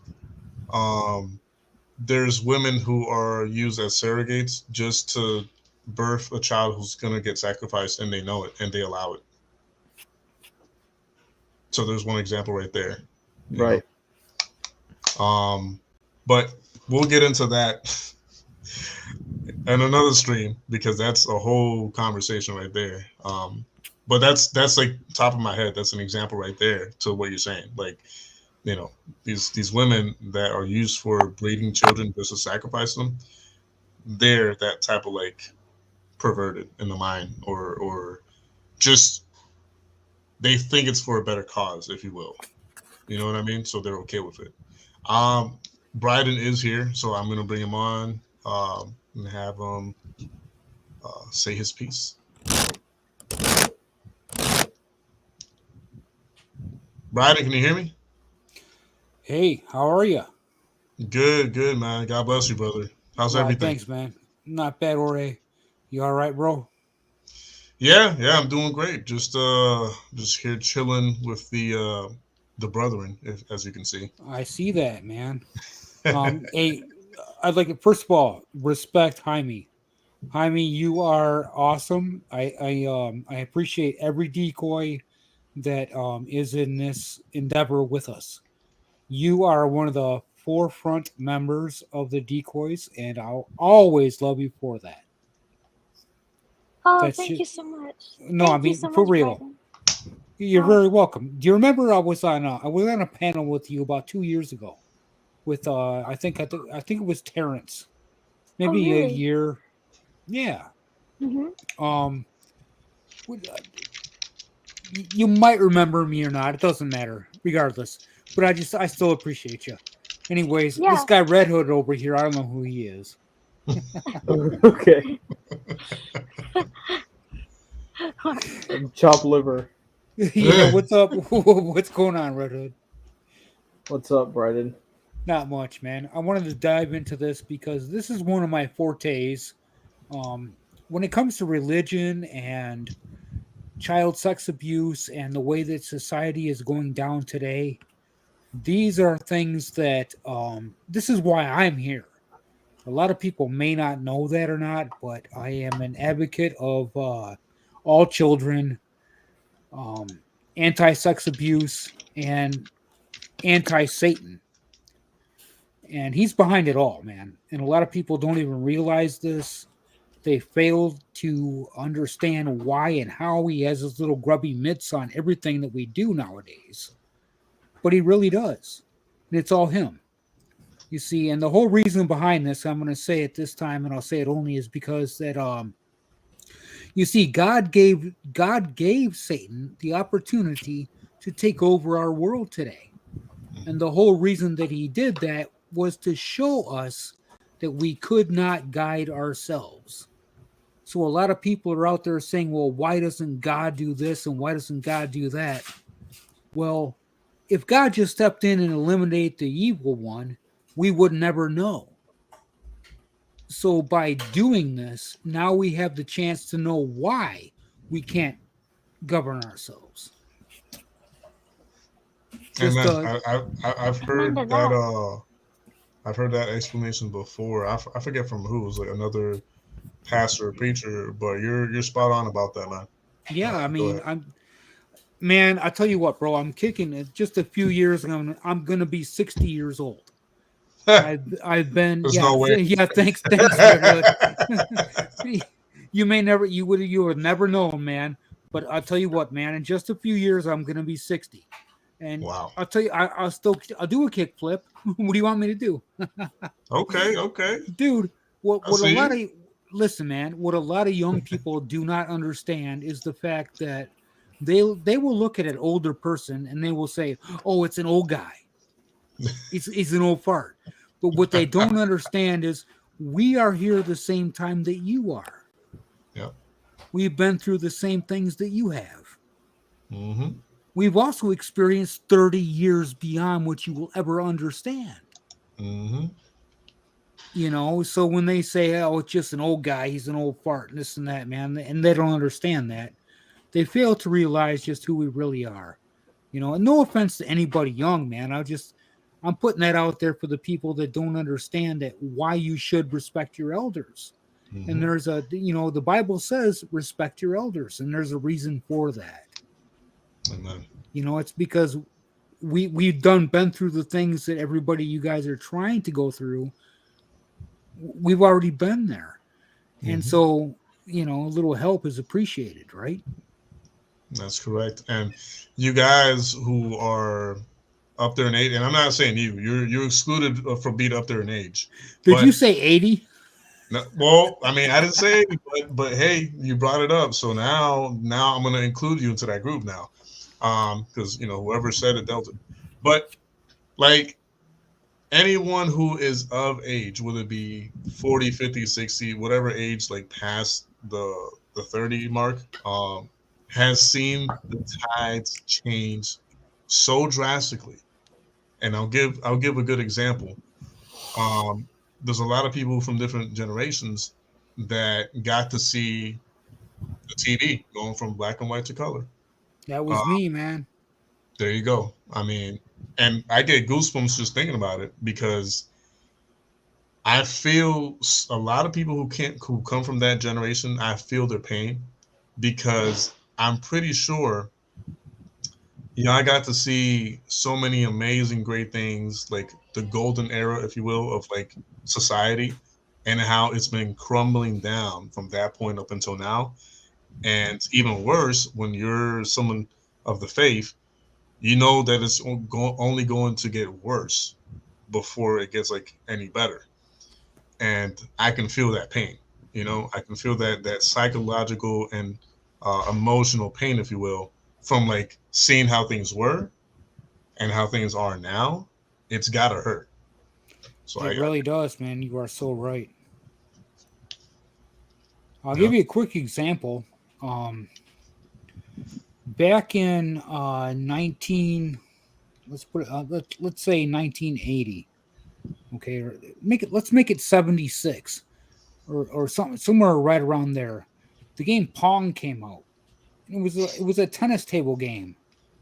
there's women who are used as surrogates just to birth a child who's going to get sacrificed and they know it and they allow it. So there's one example right there. Right. But we'll get into that in another stream because that's a whole conversation right there. But that's like top of my head. That's an example right there to what you're saying. Like, you know, these women that are used for breeding children just to sacrifice them, they're that type of like perverted in the mind, or just they think it's for a better cause, if you will. You know what I mean? So they're okay with it. Bryden is here, so I'm gonna bring him on and have him say his piece. Bryden, can you hear me? Hey, how are you? Good, man. God bless you, brother. How's everything? Thanks, man. Not bad, Jorge. You all right, bro? Yeah, I'm doing great. Just here chilling with the brethren, as you can see. I see that, man. Hey, I'd like to, first of all, respect Jaime. Jaime, you are awesome. I appreciate every decoy that is in this endeavor with us. You are one of the forefront members of the decoys, and I'll always love you for that. Oh, thank you so much. No, thank I mean you so for much, real. Bryden. You're very welcome. Do you remember I was on a panel with you about 2 years ago with I think it was Terrence. Maybe a really? year. Yeah. Mm-hmm. You might remember me or not. It doesn't matter, regardless. But I still appreciate you. Anyways, Yeah. this guy Red Hood over here, I don't know who he is. Okay. Chop liver. Yeah, what's up? What's going on, Red Hood? What's up, Bryden? Not much, man. I wanted to dive into this because this is one of my fortes. When it comes to religion and child sex abuse and the way that society is going down today, these are things that this is why I'm here. A lot of people may not know that or not, but I am an advocate of all children, anti-sex abuse, and anti-Satan. And he's behind it all, man. And a lot of people don't even realize this. They fail to understand why and how he has his little grubby mitts on everything that we do nowadays. But he really does. And it's all him. You see, and the whole reason behind this, I'm going to say it this time, and I'll say it only, is because that you see, God gave Satan the opportunity to take over our world today. And the whole reason that he did that was to show us that we could not guide ourselves. So a lot of people are out there saying, well, why doesn't God do this and why doesn't God do that? Well, if God just stepped in and eliminated the evil one, we would never know. So by doing this, now we have the chance to know why we can't govern ourselves. And I've heard that. I've heard that explanation before. I forget from who. It was like another pastor or preacher, but you're spot on about that, man. Yeah, I mean, I tell you what, bro, I'm kicking it. Just a few years ago, I'm gonna be 60 years old. I've been no way. Yeah, thanks. You would never know, man. But I'll tell you what, man, in just a few years I'm gonna be 60. And wow. I'll tell you, I'll do a kick flip. What do you want me to do? Okay. Dude, what a lot of young people do not understand is the fact that they will look at an older person and they will say, oh, it's an old guy. He's an old fart. But what they don't understand is we are here the same time that you are. Yep. We've been through the same things that you have. Mm-hmm. We've also experienced 30 years beyond what you will ever understand. Mm-hmm. You know, so when they say, oh, it's just an old guy, he's an old fart, and this and that, man, and they don't understand that, they fail to realize just who we really are. You know, and no offense to anybody young, man. I'm putting that out there for the people that don't understand that why you should respect your elders. And there's a, the Bible says respect your elders, and there's a reason for that. Amen. It's because we've been through the things that everybody you guys are trying to go through. We've already been there. And so, a little help is appreciated, right? That's correct. And you guys who are up there in age, and I'm not saying you're excluded from being up there in age. Did you say 80? No, well, I mean, I didn't say 80, but hey, you brought it up. So now I'm going to include you into that group now. Because, whoever said it dealt it. But like anyone who is of age, whether it be 40, 50, 60, whatever age, like past the 30 mark, has seen the tides change so drastically. And I'll give a good example. There's a lot of people from different generations that got to see the TV going from black and white to color. That was me, man. There you go. I mean, and I get goosebumps just thinking about it, because I feel a lot of people who come from that generation, I feel their pain, because I'm pretty sure, I got to see so many amazing, great things, like the golden era, if you will, of like society, and how it's been crumbling down from that point up until now. And even worse, when you're someone of the faith, you know that it's only going to get worse before it gets like any better. And I can feel that pain. I can feel that psychological and emotional pain, if you will, from like seeing how things were and how things are now. It's gotta hurt. So it really does, man. You are so right. I'll Yeah. give you a quick example. Back in let's say 1980. Okay, or let's make it 76 or something, somewhere right around there. The game Pong came out. It was a tennis table game.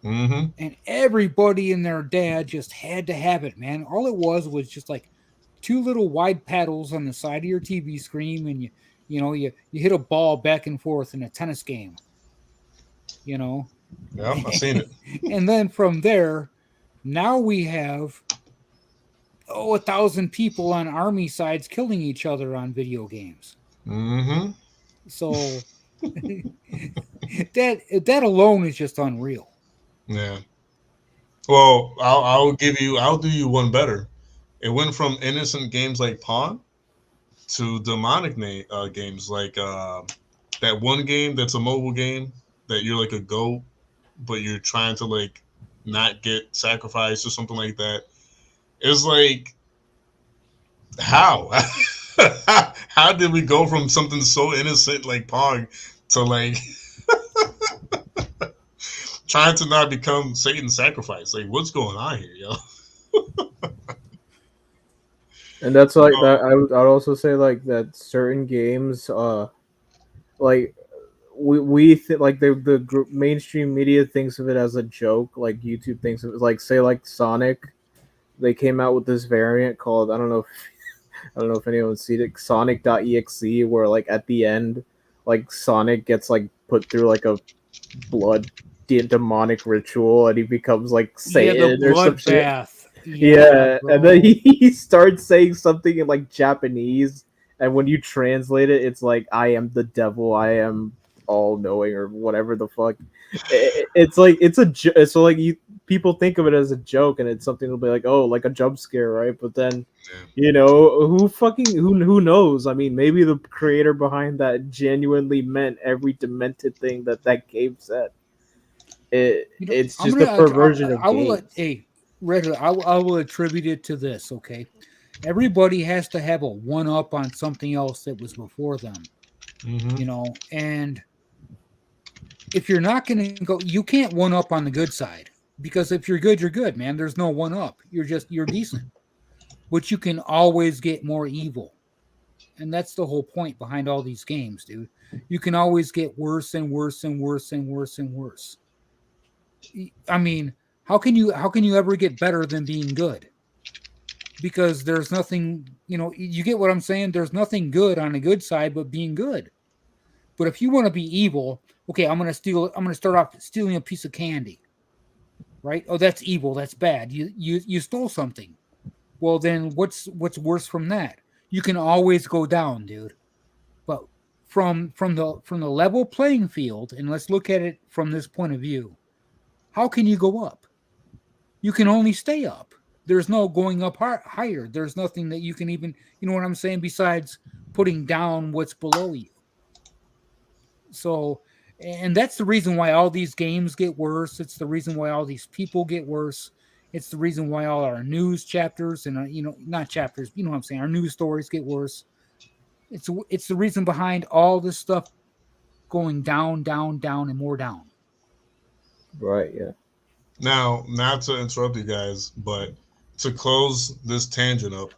And everybody and their dad just had to have it, man. All it was just like two little wide paddles on the side of your TV screen, and you hit a ball back and forth in a tennis game. Yeah, I've seen it. And then from there, now we have 1,000 people on army sides killing each other on video games. So that alone is just unreal. Yeah. Well, I'll do you one better. It went from innocent games like Pong to demonic games like that one game that's a mobile game that you're like a goat, but you're trying to like not get sacrificed or something like that. It's like, how? How did we go from something so innocent like Pong to like trying to not become Satan's sacrifice? Like, what's going on here, yo? And that's like that. I'd also say like that certain games, like we like the group mainstream media thinks of it as a joke. Like YouTube thinks of it like, say, like Sonic. They came out with this variant called, I don't know if anyone's seen it, Sonic.exe, where like at the end, like Sonic gets like put through like a blood demonic ritual and he becomes like Satan or some shit. Yeah, and then he starts saying something in like Japanese, and when you translate it, it's like, I am the devil, I am all knowing, or whatever the fuck. It's like so like people think of it as a joke, and it's something to be like, oh, like a jump scare, right? But then, who knows? I mean, maybe the creator behind that genuinely meant every demented thing that game said. It's just a perversion of games. Red, I will attribute it to this, okay? Everybody has to have a one-up on something else that was before them, and if you're not going to go, you can't one-up on the good side, because if you're good, you're good, man. There's no one-up. You're decent. But you can always get more evil, and that's the whole point behind all these games, dude. You can always get worse and worse and worse and worse and worse. I mean, how can you ever get better than being good? because there's nothing, you get what I'm saying? There's nothing good on the good side but being good. But if you want to be evil, okay, I'm going to start off stealing a piece of candy. Right? Oh, that's evil. That's bad. You stole something. Well, then what's worse from that? You can always go down, dude. But from the level playing field, and let's look at it from this point of view, how can you go up? You can only stay up. There's no going up higher. There's nothing that you can even, you know what I'm saying, besides putting down what's below you. So, and that's the reason why all these games get worse. It's the reason why all these people get worse. It's the reason why all our news chapters and not chapters, you know what I'm saying, our news stories get worse. It's the reason behind all this stuff going down, down, down, and more down. Right, yeah. Now, not to interrupt you guys, but to close this tangent up,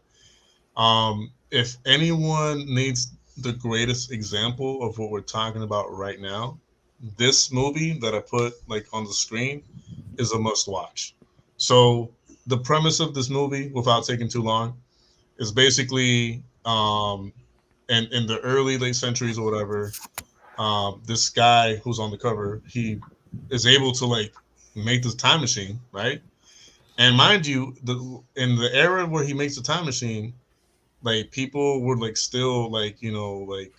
if anyone needs the greatest example of what we're talking about right now, this movie that I put like on the screen is a must watch. So the premise of this movie, without taking too long, is basically and in the early late centuries or whatever, this guy who's on the cover, he is able to like make this time machine, right? And mind you, in the era where he makes the time machine, like people were like still like like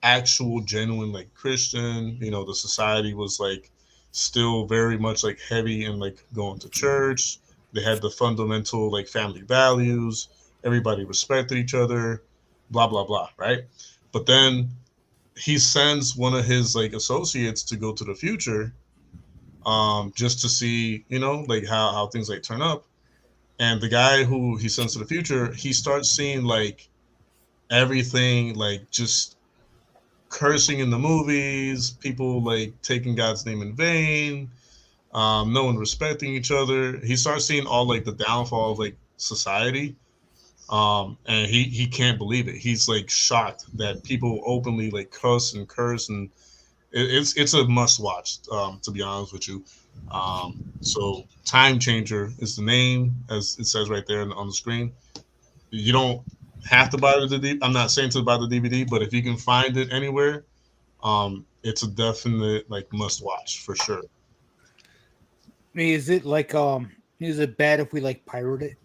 actual genuine like Christian. The society was like still very much like heavy in like going to church. They had the fundamental like family values. Everybody respected each other, blah blah blah, right? But then he sends one of his like associates to go to the future, just to see like how things like turn up. And the guy who he sends to the future, he starts seeing like everything like just cursing in the movies, people like taking God's name in vain, no one respecting each other. He starts seeing all like the downfall of like society, and he can't believe it. He's like shocked that people openly like cuss and curse, and it's a must watch, to be honest with you. So Time Changer is the name, as it says right there on the screen. You don't have to buy the DVD. I'm not saying to buy the DVD, but if you can find it anywhere, it's a definite like must watch for sure. Is it like is it bad if we like pirate it?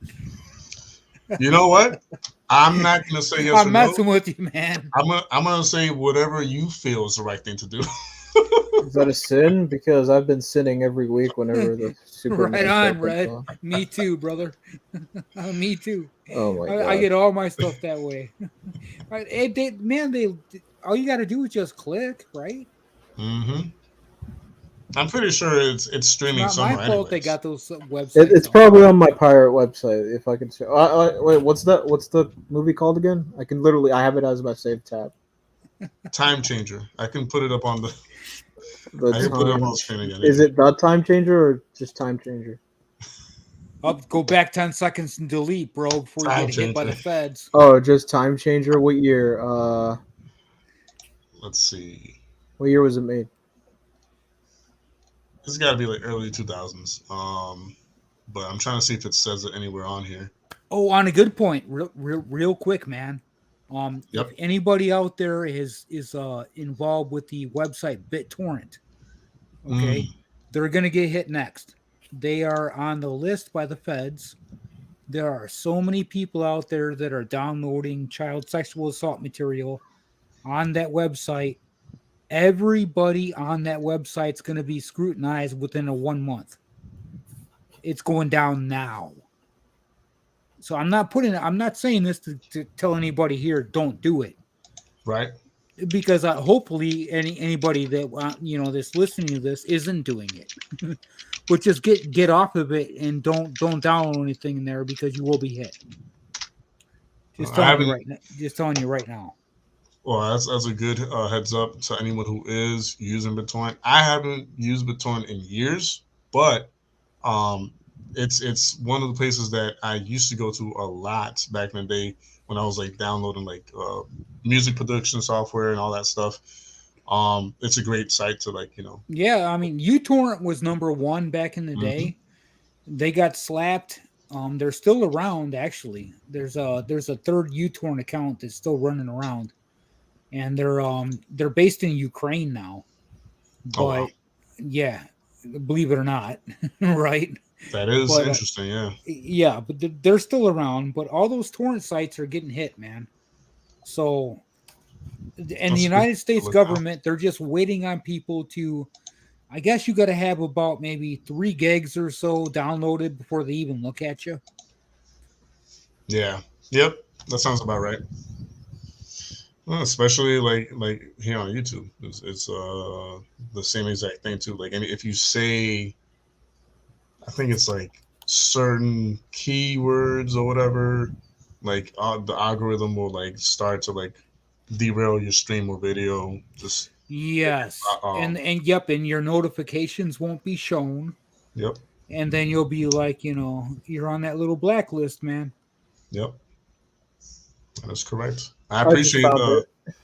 You know what? I'm not gonna say yes I'm or no. messing with you, man. I'm gonna say whatever you feel is the right thing to do. Is that a sin? Because I've been sinning every week whenever the Superman Right on, stuff Red. comes on. Me too, brother. Me too. Oh my god! I get all my stuff that way. Right? All you got to do is just click, right? Mm-hmm. I'm pretty sure it's streaming It's not somewhere. my fault anyways. they got those websites. It's probably on my pirate website. If I can say, wait, what's the movie called again? I have it as my save tab. Time Changer. I can put it up on the. I can put it up on the screen again. Is it the Time Changer or just Time Changer? I'll go back 10 seconds and delete, bro, before you get hit by the feds. Oh, just Time Changer. What year? Let's see. What year was it made? This got to be like early 2000s. But I'm trying to see if it says it anywhere on here. Oh, on a good point, real quick, man. Yep. If anybody out there is involved with the website BitTorrent, okay, they're gonna get hit next. They are on the list by the feds. There are so many people out there that are downloading child sexual assault material on that website. Everybody on that website is going to be scrutinized within a 1 month. It's going down now. So I'm not saying this to tell anybody here don't do it, right? Because hopefully anybody that that's listening to this isn't doing it. But just get off of it and don't download anything in there because you will be hit. Just telling you right now. Well, that's a good heads up to anyone who is using BitTorrent. I haven't used BitTorrent in years, but it's one of the places that I used to go to a lot back in the day when I was like downloading like music production software and all that stuff. It's a great site to like, Yeah, I mean, uTorrent was number one back in the day. They got slapped They're still around. Actually, there's a third uTorn account that's still running around, and they're based in Ukraine now. Oh wow, But yeah, believe it or not, right? that is But interesting. Yeah, yeah, but they're still around. But all those torrent sites are getting hit, man. So, and the that's good United to States look out. government, they're just waiting on people to. I guess you got to have about maybe 3 gigs or so downloaded before they even look at you. Yeah, yep, that sounds about right. Well, especially like here on YouTube, it's the same exact thing too. Like, and if you say, I think it's like certain keywords or whatever, like the algorithm will like start to like derail your stream or video. Just Yes, and yep, and your notifications won't be shown, yep, and then you'll be like, you're on that little blacklist, man. yep, that is correct. I I just appreciate found it.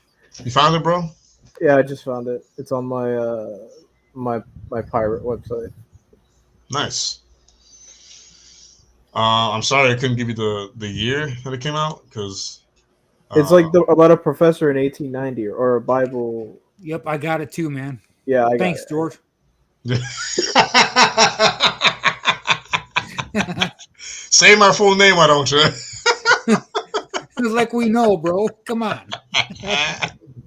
you found it, bro. Yeah, I just found it. It's on my pirate website. Nice. I'm sorry I couldn't give you the year that it came out because It's like about a professor in 1890 or a Bible. Yep, I got it too, man. Yeah, I got Thanks, it. George. Say my full name, why don't you? It's like we know, bro. Come on.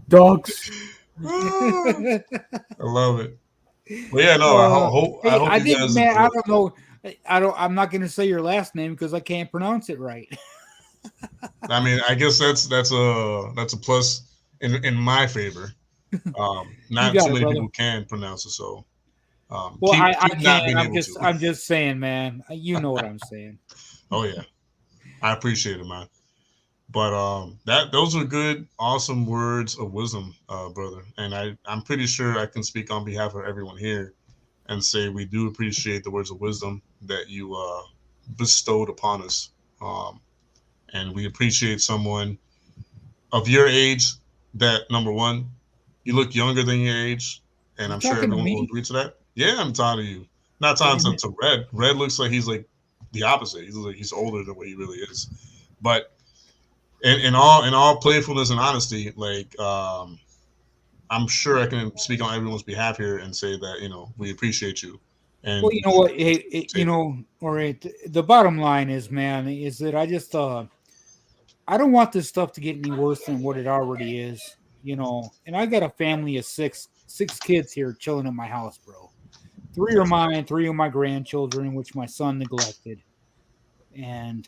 Dogs. I love it. Well, yeah, no. I hope I you think, guys. man. I enjoy it. don't know. I'm not going to say your last name because I can't pronounce it right. I mean, I guess that's a plus in my favor. Not got too it, many brother. people can pronounce it, so Well, I keep not being can't. able to. I'm just saying, man. You know what I'm saying. Oh yeah, I appreciate it, man. But those are good, awesome words of wisdom, brother. And I'm pretty sure I can speak on behalf of everyone here and say we do appreciate the words of wisdom that you bestowed upon us. Um, and we appreciate someone of your age that, number one, you look younger than your age, and You I'm sure talking to everyone will me? agree to that. Yeah, I'm talking to you. Not talking Damn it. to Red. Red looks like he's like the opposite. He's like he's older than what he really is. But in all playfulness and honesty, like I'm sure I can speak on everyone's behalf here and say that we appreciate you. And Well, you know what? The bottom line is, man, is that I just I don't want this stuff to get any worse than what it already is. And I got a family of six kids here chilling in my house, bro. 3 are mine, 3 are my grandchildren, which my son neglected. And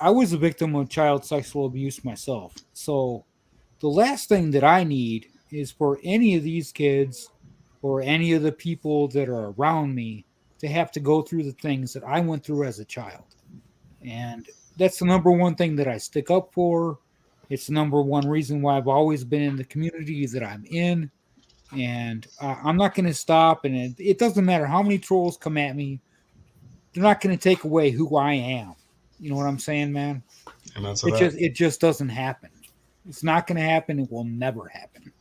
I was a victim of child sexual abuse myself. So the last thing that I need is for any of these kids or any of the people that are around me to have to go through the things that I went through as a child. And that's the number one thing that I stick up for. It's the number one reason why I've always been in the community that I'm in. And I'm not going to stop. And it doesn't matter how many trolls come at me, they're not going to take away who I am. You know what I'm saying, man? And that's It just doesn't happen. It's not going to happen. It will never happen.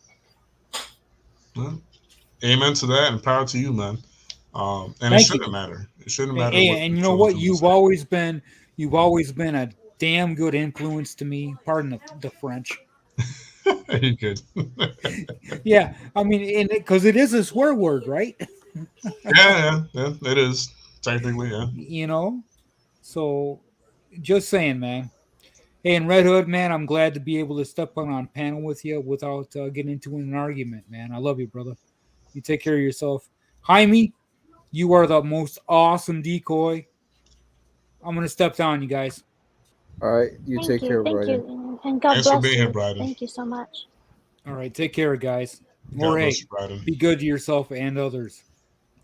Well, amen to that, and power to you, man. And Thank it shouldn't you. matter. It shouldn't matter. Hey, What and the you know trolls what? do and You've always been a damn good influence to me. Pardon the French. say. You good? Yeah, I mean, because it is a swear word, right? yeah, it is technically, yeah. So just saying, man. Hey, and Red Hood, man, I'm glad to be able to step on a panel with you without getting into an argument, man. I love you, brother. You take care of yourself. Jaime, you are the most awesome decoy. I'm going to step down, you guys. All right, you Thank take you, care, thank Bryden. you, and God Thanks for bless being here, you. Bryden. Thank you so much. All right, take care, guys. God Or bless hey, you, Bryden. be good to yourself and others.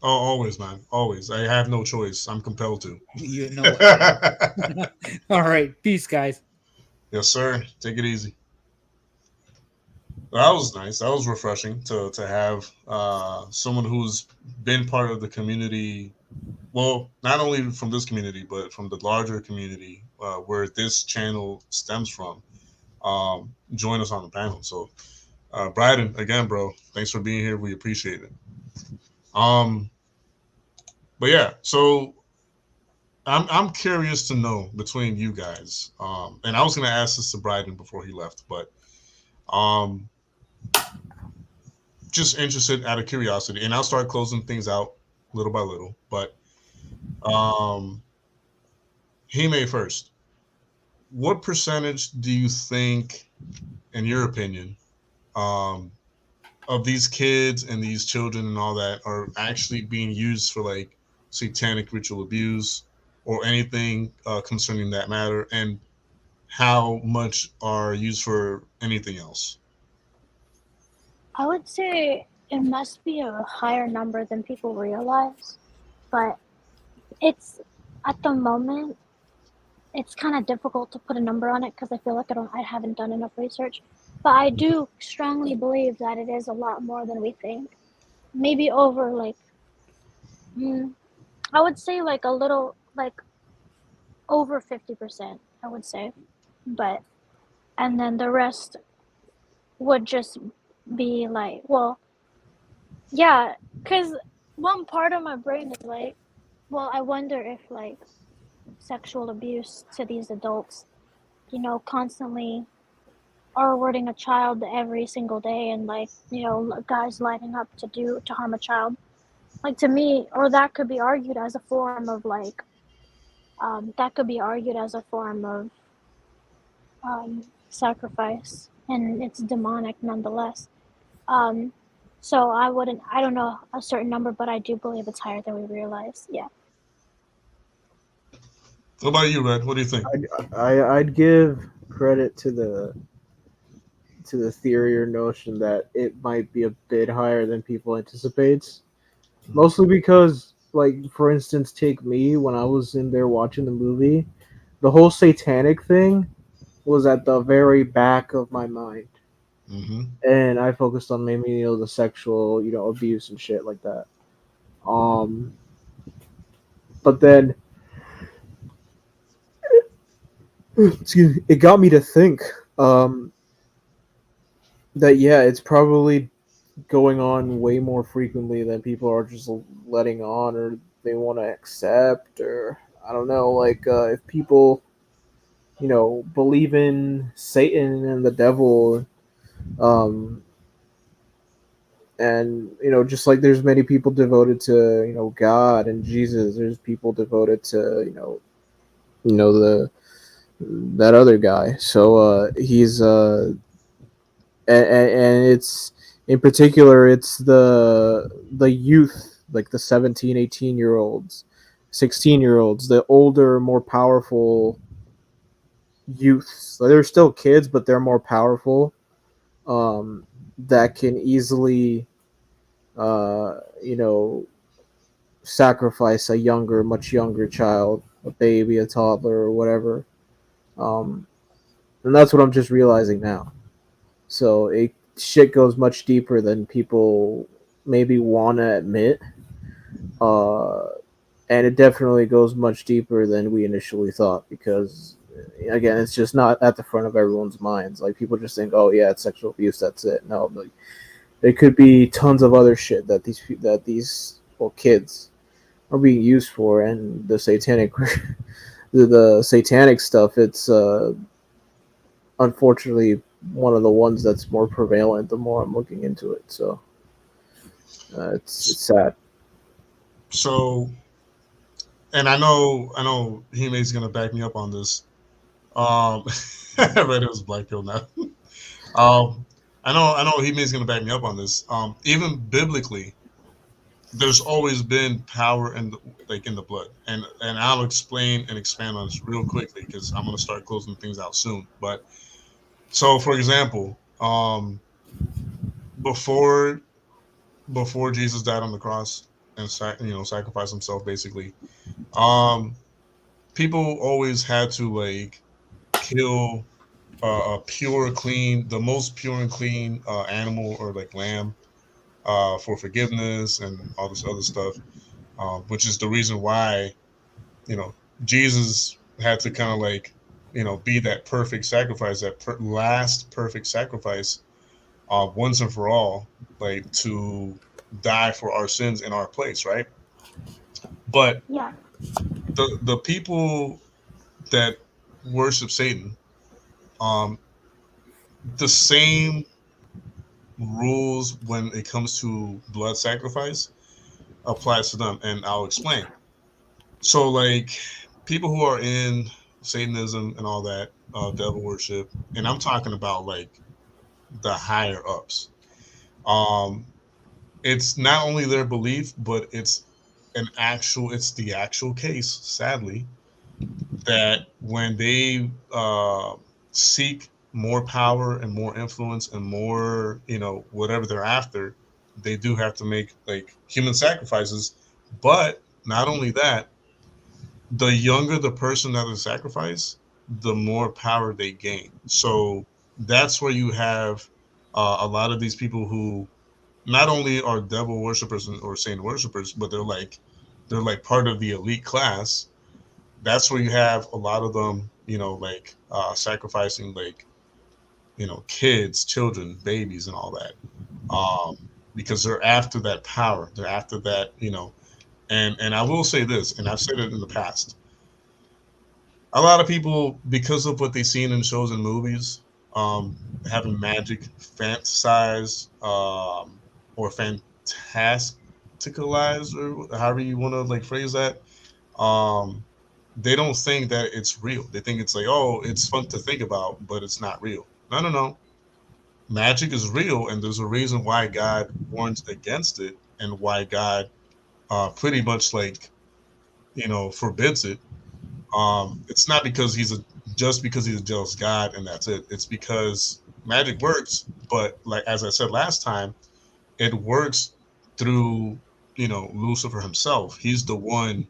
Oh, always, man. Always. I have no choice. I'm compelled to. You know it. All right, peace, guys. Yes, sir. Take it easy. That was nice. That was refreshing to have someone who's been part of the community. Well, not only from this community, but from the larger community where this channel stems from. Join us on the panel. So, Bryden, again, bro, thanks for being here. We appreciate it. But yeah, so I'm curious to know between you guys. And I was gonna ask this to Bryden before he left, but um, just interested out of curiosity, and I'll start closing things out little by little. But um, he may first. What percentage do you think, in your opinion, um, of these kids and these children and all that are actually being used for like satanic ritual abuse or anything concerning that matter, and how much are used for anything else? I would say it must be a higher number than people realize, but it's at the moment it's kind of difficult to put a number on it because I feel like I haven't done enough research. But I do strongly believe that it is a lot more than we think. Maybe over like, I would say like a little like over 50%. I would say, but and then the rest would just be like, well, yeah, because one part of my brain is like, well, I wonder if like sexual abuse to these adults, constantly are rewarding a child every single day and like, guys lining up to harm a child. Like to me, or that could be argued as a form of like, that could be argued as a form of sacrifice, and it's demonic nonetheless. Um, so I don't know a certain number, but I do believe it's higher than we realize. Yeah. What about you, Red? What do you think? I'd give credit to the theory or notion that it might be a bit higher than people anticipates. Mostly because, like, for instance, take me when I was in there watching the movie, the whole satanic thing was at the very back of my mind, Mm-hmm. and I focused on maybe the sexual abuse and shit like that. Um, but then excuse me, it got me to think that yeah, it's probably going on way more frequently than people are just letting on or they want to accept, or I don't know, like if people believe in Satan and the devil, um and just like there's many people devoted to God and Jesus, there's people devoted to the that other guy. So he's and it's in particular it's the youth, like the 17, 18 year olds, 16 year olds, the older, more powerful youths. So they're still kids, but they're more powerful, that can easily you know sacrifice a much younger child, a baby, a toddler, or whatever. um, and that's what I'm just realizing now. So it shit goes much deeper than people maybe want to admit, uh, and it definitely goes much deeper than we initially thought. Because again, it's just not at the front of everyone's minds. Like people just think, oh yeah, it's sexual abuse, that's it. No, like there could be tons of other shit that these kids are being used for, and the satanic the satanic stuff. It's unfortunately one of the ones that's more prevalent the more I'm looking into it. So it's sad. So, and I know Hime's gonna back me up on this. Red, it was black pill now. I know Hime's gonna back me up on this. Even biblically, there's always been power in the blood, and I'll explain and expand on this real quickly because I'm gonna start closing things out soon. But so, for example, before before Jesus died on the cross and sacrificed himself, basically, um, people always had to like kill a pure, clean, the most pure and clean animal or like lamb for forgiveness and all this other stuff, which is the reason why you know Jesus had to kind of like be that perfect sacrifice, that last perfect sacrifice, once and for all, like to die for our sins in our place, right? But Yeah. the people that worship Satan, um, the same rules when it comes to blood sacrifice applies to them, and I'll explain. So, like, people who are in Satanism and all that, devil worship, and I'm talking about like the higher ups. Um, it's not only their belief, but it's the actual case, sadly, that when they seek more power and more influence and more, whatever they're after, they do have to make like human sacrifices. But not only that, the younger the person that is sacrificed, the more power they gain. So that's where you have a lot of these people who not only are devil worshippers or saint worshippers, but they're like part of the elite class. That's where you have a lot of them, like sacrificing like kids, children, babies, and all that, because they're after that power. They're after that, and I will say this, and I've said it in the past. A lot of people, because of what they've seen in shows and movies, um, having magic fantasized, or fantasticalized, or however you want to like phrase that, um, they don't think that it's real. They think it's like, oh, it's fun to think about, but it's not real. No, no, no. Magic is real, and there's a reason why God warns against it, and why God pretty much like forbids it. It's not because just because he's a jealous God and that's it. It's because magic works, but like as I said last time, it works through Lucifer himself. He's the one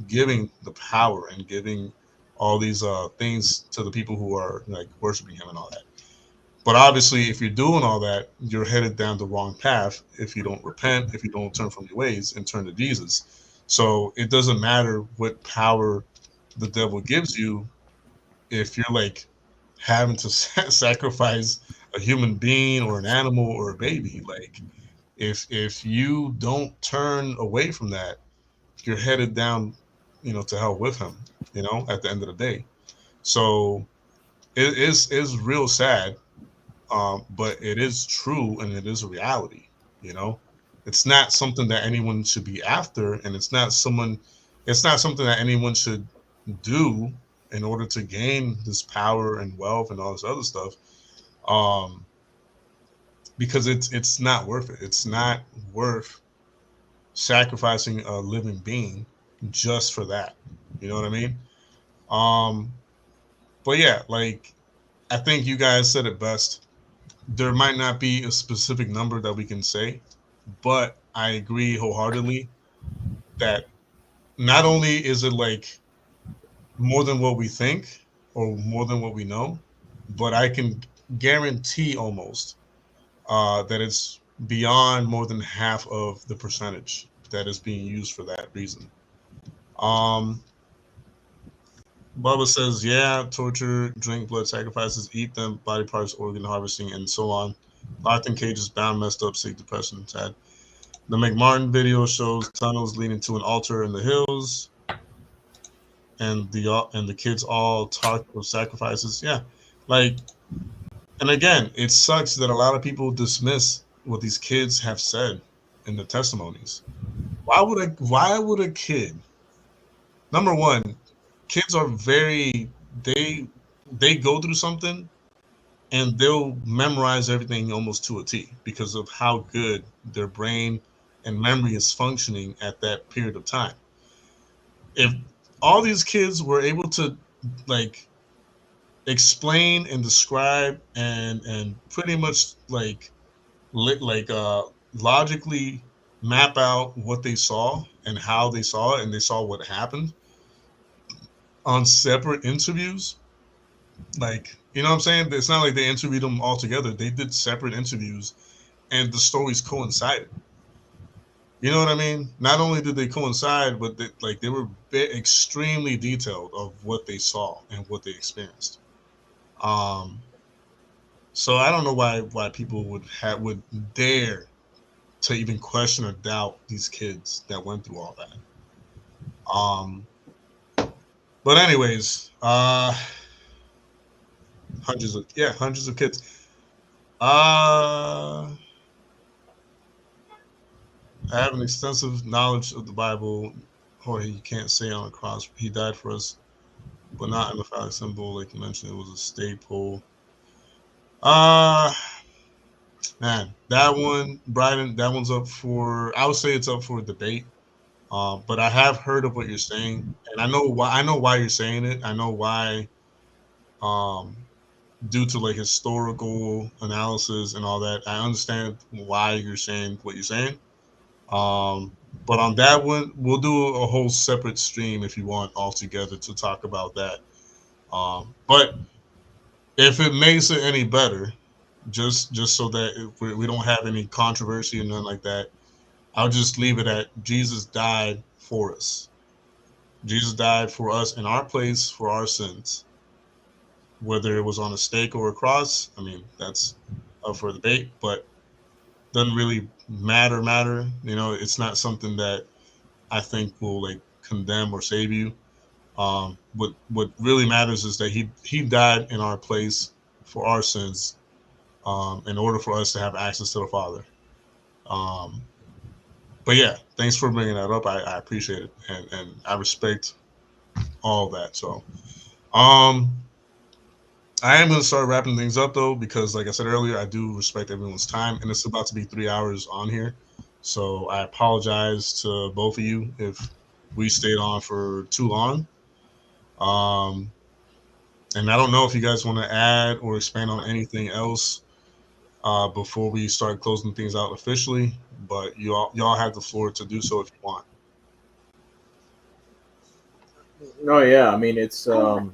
giving the power and giving all these things to the people who are like worshiping him and all that. But obviously, if you're doing all that, you're headed down the wrong path if you don't repent, if you don't turn from your ways and turn to Jesus. So it doesn't matter what power the devil gives you if you're like having to sacrifice a human being or an animal or a baby. Like if you don't turn away from that, you're headed down, to hell with him. At the end of the day. So it is real sad, but it is true and it is a reality. You know, it's not something that anyone should be after, and It's not something that anyone should do in order to gain this power and wealth and all this other stuff. Um, because it's not worth it. It's not worth sacrificing a living being just for that. You know what I mean? Um, but yeah, like I think you guys said it best. There might not be a specific number that we can say, but I agree wholeheartedly that not only is it like more than what we think or more than what we know, but I can guarantee almost that it's beyond more than half of the percentage that is being used for that reason. Um, Bubba says, yeah, torture, drink blood sacrifices, eat them, body parts, organ harvesting, and so on. Locked in cages, bound, messed up, sick, depression, sad. The McMartin video shows tunnels leading to an altar in the hills, and the kids all talk of sacrifices. Yeah, like, and again, it sucks that a lot of people dismiss what these kids have said in the testimonies. Why would a kid? Number one, kids are very they go through something and they'll memorize everything almost to a T because of how good their brain and memory is functioning at that period of time. If all these kids were able to like explain and describe and pretty much like logically map out what they saw and how they saw it and they saw what happened on separate interviews, like, you know what I'm saying? It's not like they interviewed them all together. They did separate interviews and the stories coincided. You know what I mean? Not only did they coincide, but they were extremely detailed of what they saw and what they experienced. Um, so I don't know why people would dare to even question or doubt these kids that went through all that. Um, But anyways, hundreds of kids. I have an extensive knowledge of the Bible. Jorge, you can't say on a cross. He died for us, but not in a phallic symbol, like you mentioned. It was a staple. Uh Man, that one, Bryden, that one's up for. I would say it's up for debate. But I have heard of what you're saying, and I know why. I know why you're saying it. I know why. Um, Due to like historical analysis and all that, I understand why you're saying what you're saying. But on that one, we'll do a whole separate stream if you want altogether to talk about that. But if it makes it any better, just so that we don't have any controversy and nothing like that, I'll just leave it at Jesus died for us. Jesus died for us in our place for our sins, whether it was on a stake or a cross. I mean, that's up for debate, but doesn't really matter. You know, it's not something that I think will like condemn or save you. What really matters is that he died in our place for our sins, in order for us to have access to the Father. Um, but yeah, thanks for bringing that up. I appreciate it, and I respect all that. So, um, I am going to start wrapping things up though, because like I said earlier, I do respect everyone's time, and it's about to be 3 hours on here. So I apologize to both of you if we stayed on for too long. Um, and I don't know if you guys want to add or expand on anything else before we start closing things out officially. But y'all have the floor to do so if you want. No, yeah. I mean, it's oh,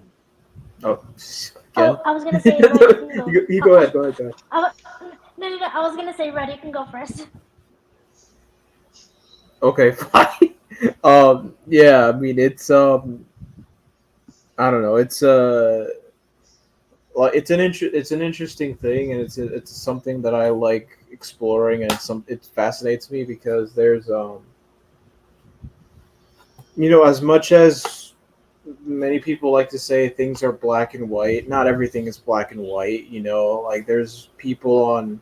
Oh, again. I was gonna say Red, you can go. You go ahead. Go ahead. Go ahead. No. I was gonna say Red, you can go first. Okay, fine. Yeah. I mean, it's I don't know. It's well, it's an interesting thing, and it's something that I like exploring, and it fascinates me because there's as much as many people like to say things are black and white, not everything is black and white. Like there's people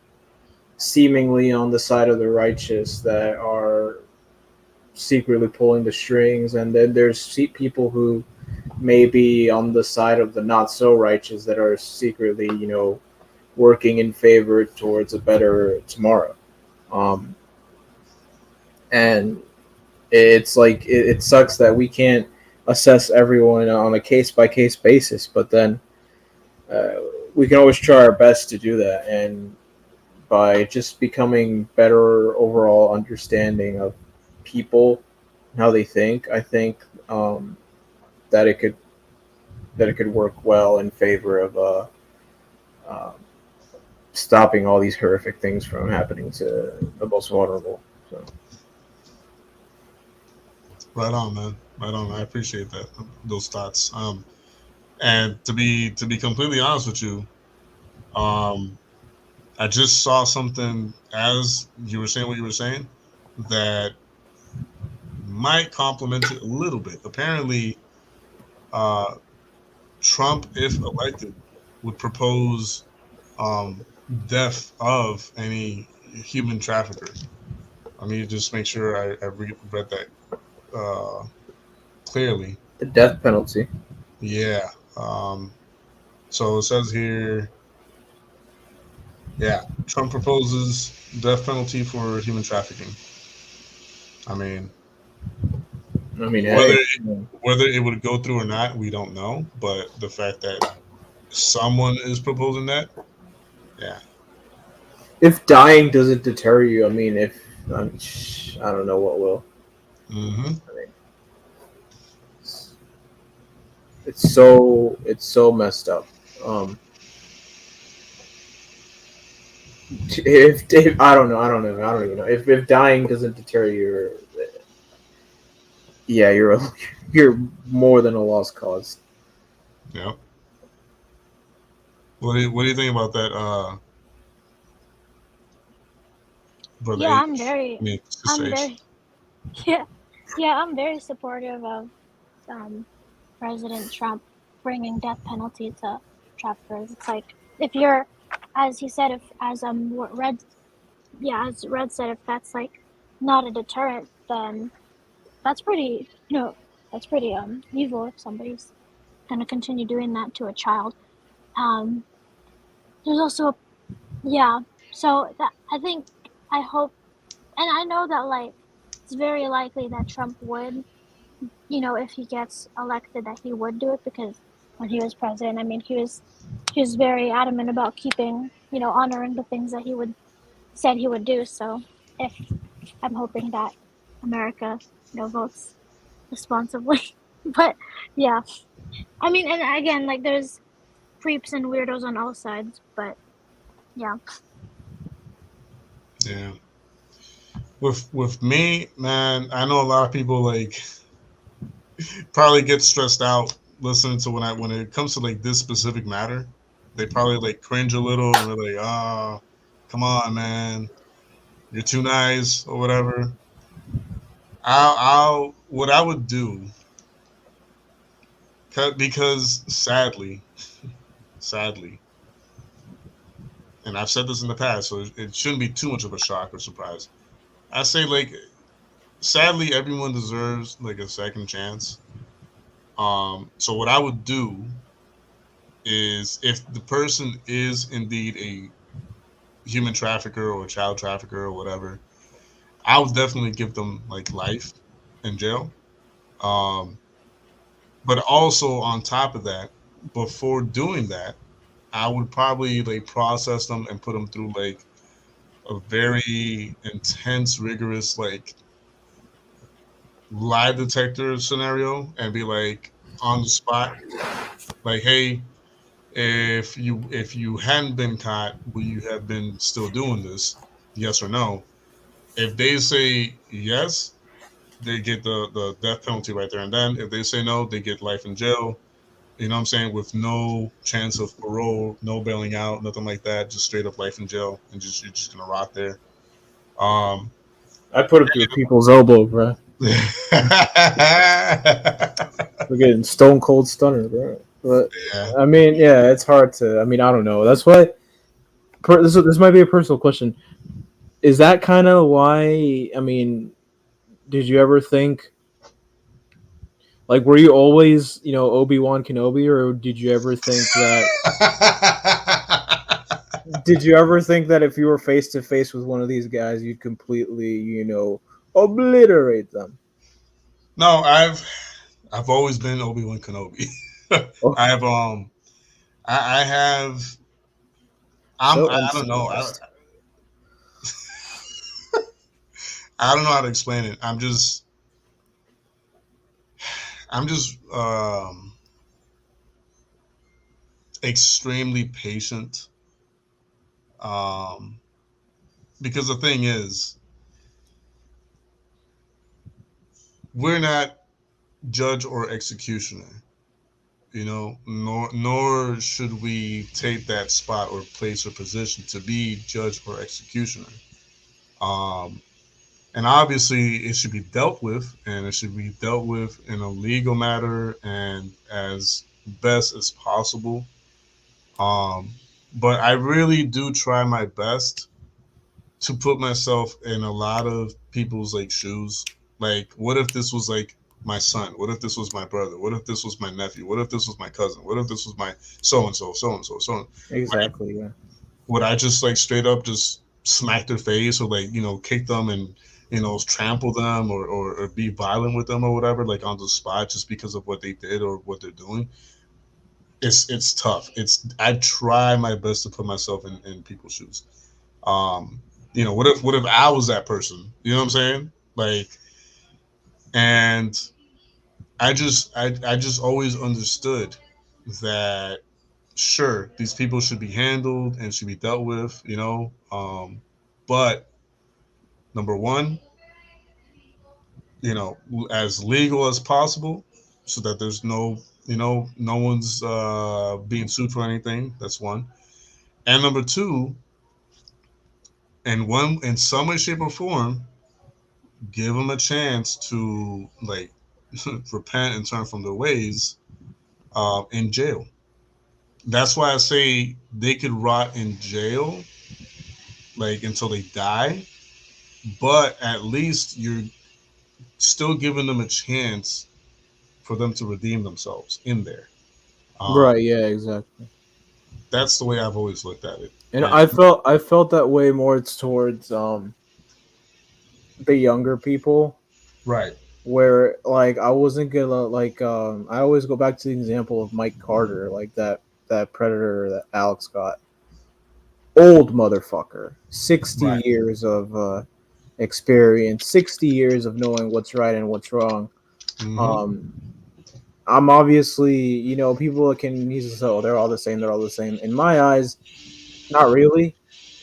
seemingly on the side of the righteous that are secretly pulling the strings, and then there's people who may be on the side of the not so righteous that are secretly working in favor towards a better tomorrow. And it's like it sucks that we can't assess everyone on a case by case basis, but then we can always try our best to do that, and by just becoming better overall understanding of people and how they think, I think that it could work well in favor of stopping all these horrific things from happening to the most vulnerable. So. Right on, man. Right on. I appreciate those thoughts. And to be completely honest with you, I just saw something as you were saying what you were saying that might complement it a little bit. Apparently, Trump, if elected, would propose death of any human trafficker. I need to just make sure I read that clearly. The death penalty. Yeah. So it says here, yeah, Trump proposes death penalty for human trafficking. I mean, whether it would go through or not, we don't know. But the fact that someone is proposing that, yeah. If dying doesn't deter you, I mean, I don't know what will. Mm-hmm. I mean, it's so messed up. If I don't even know if dying doesn't deter you, yeah, you're more than a lost cause. Yeah. What do you think about that, brother? Yeah, H? I'm very supportive of President Trump bringing death penalty to traffickers. It's like if you're, as he said, if as Red, yeah, as Red said, if that's like not a deterrent, then that's pretty, that's pretty evil if somebody's gonna continue doing that to a child. There's also, yeah. So that I hope, and I know that like it's very likely that Trump would, if he gets elected, that he would do it because when he was president, I mean, he was very adamant about keeping, honoring the things that said he would do. So if I'm hoping that America, votes responsibly, but yeah, I mean, and again, like there's creeps and weirdos on all sides, but yeah. Yeah. With me, man, I know a lot of people like probably get stressed out listening to when it comes to like this specific matter. They probably like cringe a little and they're like, "Ah, come on, man, you're too nice" or whatever. What I would do, because sadly, and I've said this in the past, so it shouldn't be too much of a shock or surprise. I say like, sadly, everyone deserves like a second chance. So what I would do is if the person is indeed a human trafficker or child trafficker or whatever, I would definitely give them like life in jail. Um, but also on top of that, before doing that, I would probably like process them and put them through like a very intense, rigorous like lie detector scenario and be like on the spot, like, hey, if you hadn't been caught, would you have been still doing this? Yes or no? If they say yes, they get the death penalty right there and then. If they say no, they get life in jail. You know what I'm saying? With no chance of parole, no bailing out, nothing like that. Just straight up life in jail, and you're just gonna rot there. Um, I put him through people's elbow, bro. We're getting stone cold stunner, bro. But yeah. I mean, yeah, it's hard to. I mean, I don't know. That's why. This might be a personal question. Is that kind of why? I mean, did you ever think? Like, were you always, Obi-Wan Kenobi, or did you ever think that? Did you ever think that if you were face to face with one of these guys, you'd completely, obliterate them? No, I've always been Obi-Wan Kenobi. Oh. I have I have So I don't know. uncivilized. I don't know how to explain it. I'm just extremely patient. Um, because the thing is, we're not judge or executioner, nor should we take that spot or place or position to be judge or executioner. Um, and obviously, it should be dealt with, and it should be dealt with in a legal matter and as best as possible. Um, but I really do try my best to put myself in a lot of people's like shoes. Like, what if this was like my son? What if this was my brother? What if this was my nephew? What if this was my cousin? What if this was my so and so, so and so, so? Exactly. Yeah. Would I just like straight up just smack their face or like kick them and trample them or be violent with them or whatever like on the spot just because of what they did or what they're doing? It's tough. I try my best to put myself in people's shoes. Um, what if I was that person? You know what I'm saying? Like, and I just always understood that sure these people should be handled and should be dealt with, but number one, as legal as possible, so that there's no one's being sued for anything. That's one, and number two, in some way, shape, or form, give them a chance to like repent and turn from their ways in jail. That's why I say they could rot in jail like until they die, but at least you're still giving them a chance for them to redeem themselves in there. Right. Um, Yeah. Exactly. that's the way I've always looked at it. And And I felt that way more towards the younger people, right. where like I wasn't gonna like I always go back to the example of Mike Carter, like that predator that Alex got. Old motherfucker, 60 Right. years of experience, 60 years of knowing what's right and what's wrong. Hmm. Um, I'm obviously, people can use this, oh, they're all the same, they're all the same. In my eyes, not really,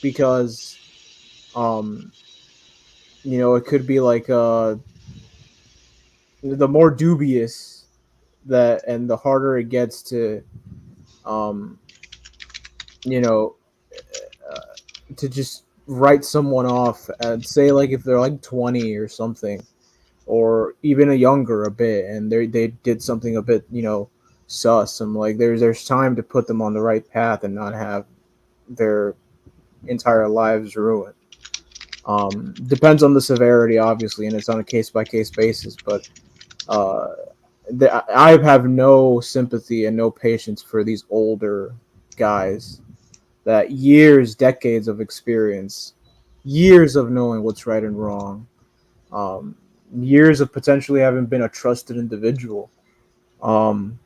because, um, it could be like the more dubious that and the harder it gets to, um, you know, uh, to just write someone off and say, like, if they're like 20 or something, or even a younger a bit, and they did something a bit, sus. I'm like, there's time to put them on the right path and not have their entire lives ruined. Depends on the severity, obviously, and it's on a case by case basis. But uh, I have no sympathy and no patience for these older guys that years, decades of experience, years of knowing what's right and wrong, um, years of potentially having been a trusted individual, um,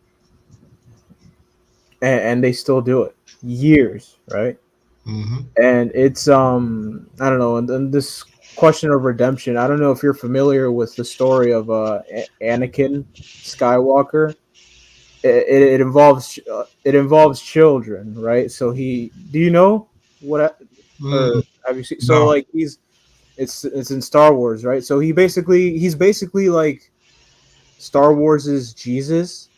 and they still do it. Years, right? Hmm. And it's I don't know, and this question of redemption. I don't know if you're familiar with the story of Anakin Skywalker. It involves children, right? So do you know what Mm, or have you seen? So no. like it's in Star Wars, right? So he's basically like Star Wars' Jesus,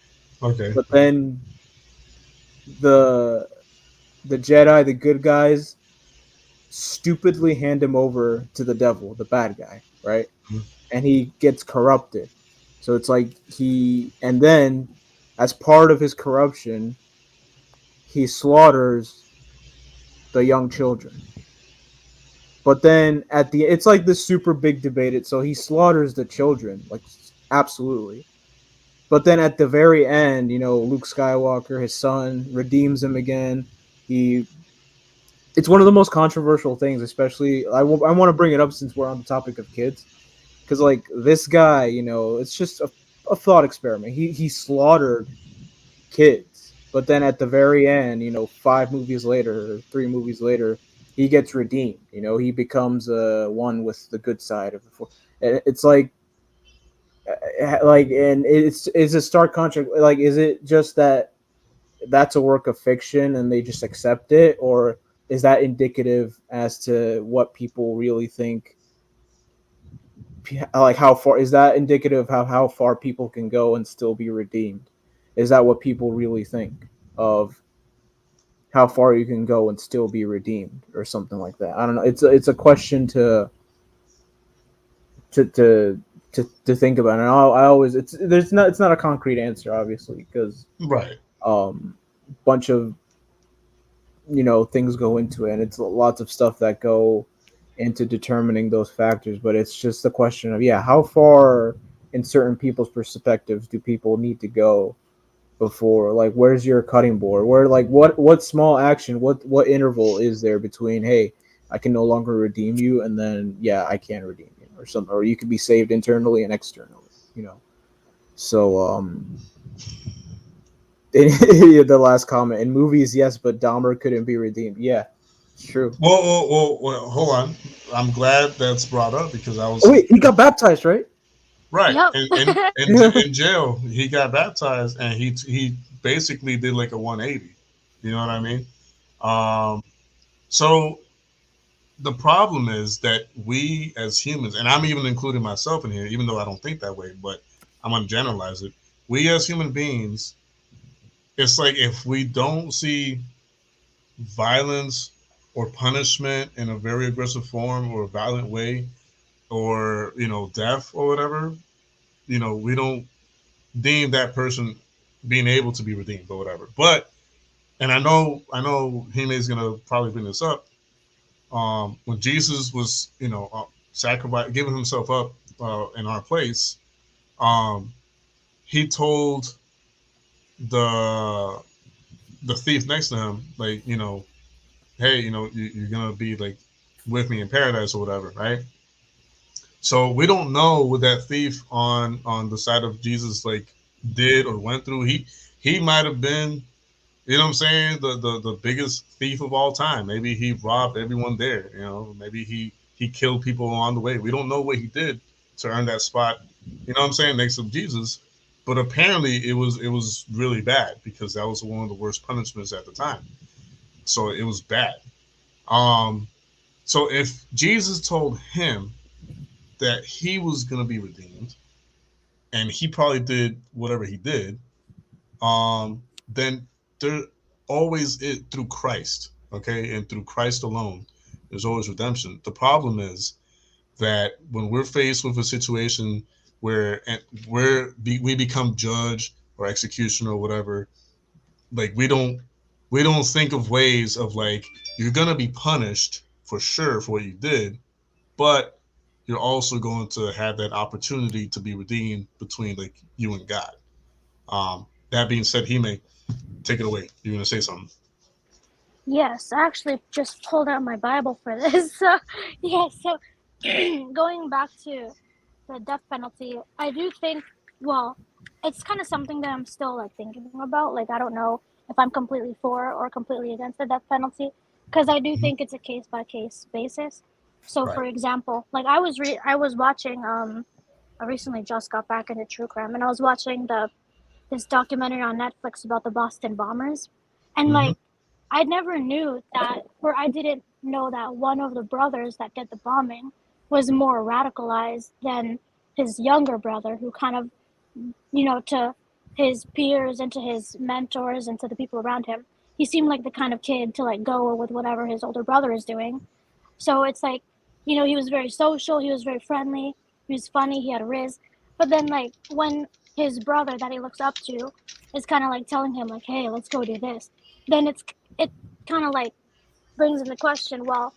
Okay. but then the the Jedi, the good guys, stupidly hand him over to the devil, the bad guy, right? And he gets corrupted. So it's like and then as part of his corruption, he slaughters the young children. But then it's like this super big debate. So he slaughters the children, like absolutely. But then at the very end, Luke Skywalker, his son, redeems him again. He It's one of the most controversial things, especially I want to bring it up since we're on the topic of kids, because like this guy, it's just a thought experiment. He slaughtered kids, but then at the very end, 5 movies later, or 3 movies later, he gets redeemed. He becomes one with the good side of the force. It's and it's a stark contrast. Like, is it just that that's a work of fiction and they just accept it, or is that indicative as to what people really think? Like, how far is that indicative of how far people can go and still be redeemed? Is that what people really think of how far you can go and still be redeemed, or something like that? I don't know. It's a question to to to think about, and I always it's not a concrete answer, obviously, because Right. bunch of things go into it, and it's lots of stuff that go into determining those factors. But it's just the question of, yeah, how far in certain people's perspectives do people need to go before, like, where's your cutting board, where, like, what small action, what interval is there between, hey, I can no longer redeem you, and then, yeah, I can redeem you, or something, or you can be saved internally and externally. So the last comment, in movies, yes, but Dahmer couldn't be redeemed. Yeah, it's true. Well, hold on. I'm glad that's brought up because I Oh was wait, he got baptized, right? right Yep. in jail. He got baptized and he basically did like a 180. You know what I mean? Um, so the problem is that we as humans, and I'm even including myself in here, even though I don't think that way, but I'm gonna generalize it. We as human beings, it's like if we don't see violence or punishment in a very aggressive form or a violent way, or death or whatever, we don't deem that person being able to be redeemed or whatever. But and I know Hime is gonna probably bring this up. When Jesus was, sacrifice, giving himself up in our place, um, he told the thief next to him, like, hey, you're gonna be like with me in paradise or whatever, right? So we don't know what that thief on the side of Jesus like did or went through. He might have been, you know what I'm saying, the biggest thief of all time. Maybe he robbed everyone there. Maybe he killed people along the way. We don't know what he did to earn that spot. You know what I'm saying, next to Jesus. But apparently it was really bad because that was one of the worst punishments at the time. So it was bad. So if Jesus told him that he was going to be redeemed, and he probably did whatever he did, then there always is through Christ, okay, and through Christ alone, there's always redemption. The problem is that when we're faced with a situation where we become judge or executioner or whatever, like we don't think of ways of like, you're gonna be punished for sure for what you did, but you're also going to have that opportunity to be redeemed between like you and God. That being said, he may take it away. You're gonna say something. Yes, I actually just pulled out my Bible for this. So, yeah, so going back to the death penalty, I do think, well, it's kind of something that I'm still like thinking about. Like, I don't know if I'm completely for or completely against the death penalty, because I do think it's a case by case basis. So, for example, like I was watching, I recently just got back into true crime, and I was watching this documentary on Netflix about the Boston bombers, and like I never knew that, or I didn't know that one of the brothers that did the bombing was more radicalized than his younger brother, who kind of, to his peers and to his mentors and to the people around him, he seemed like the kind of kid to like go with whatever his older brother is doing. So it's like, he was very social, he was very friendly, he was funny, he had a riz. But then like when his brother that he looks up to is kind of like telling him like, hey, let's go do this, then it kind of like brings into question, well,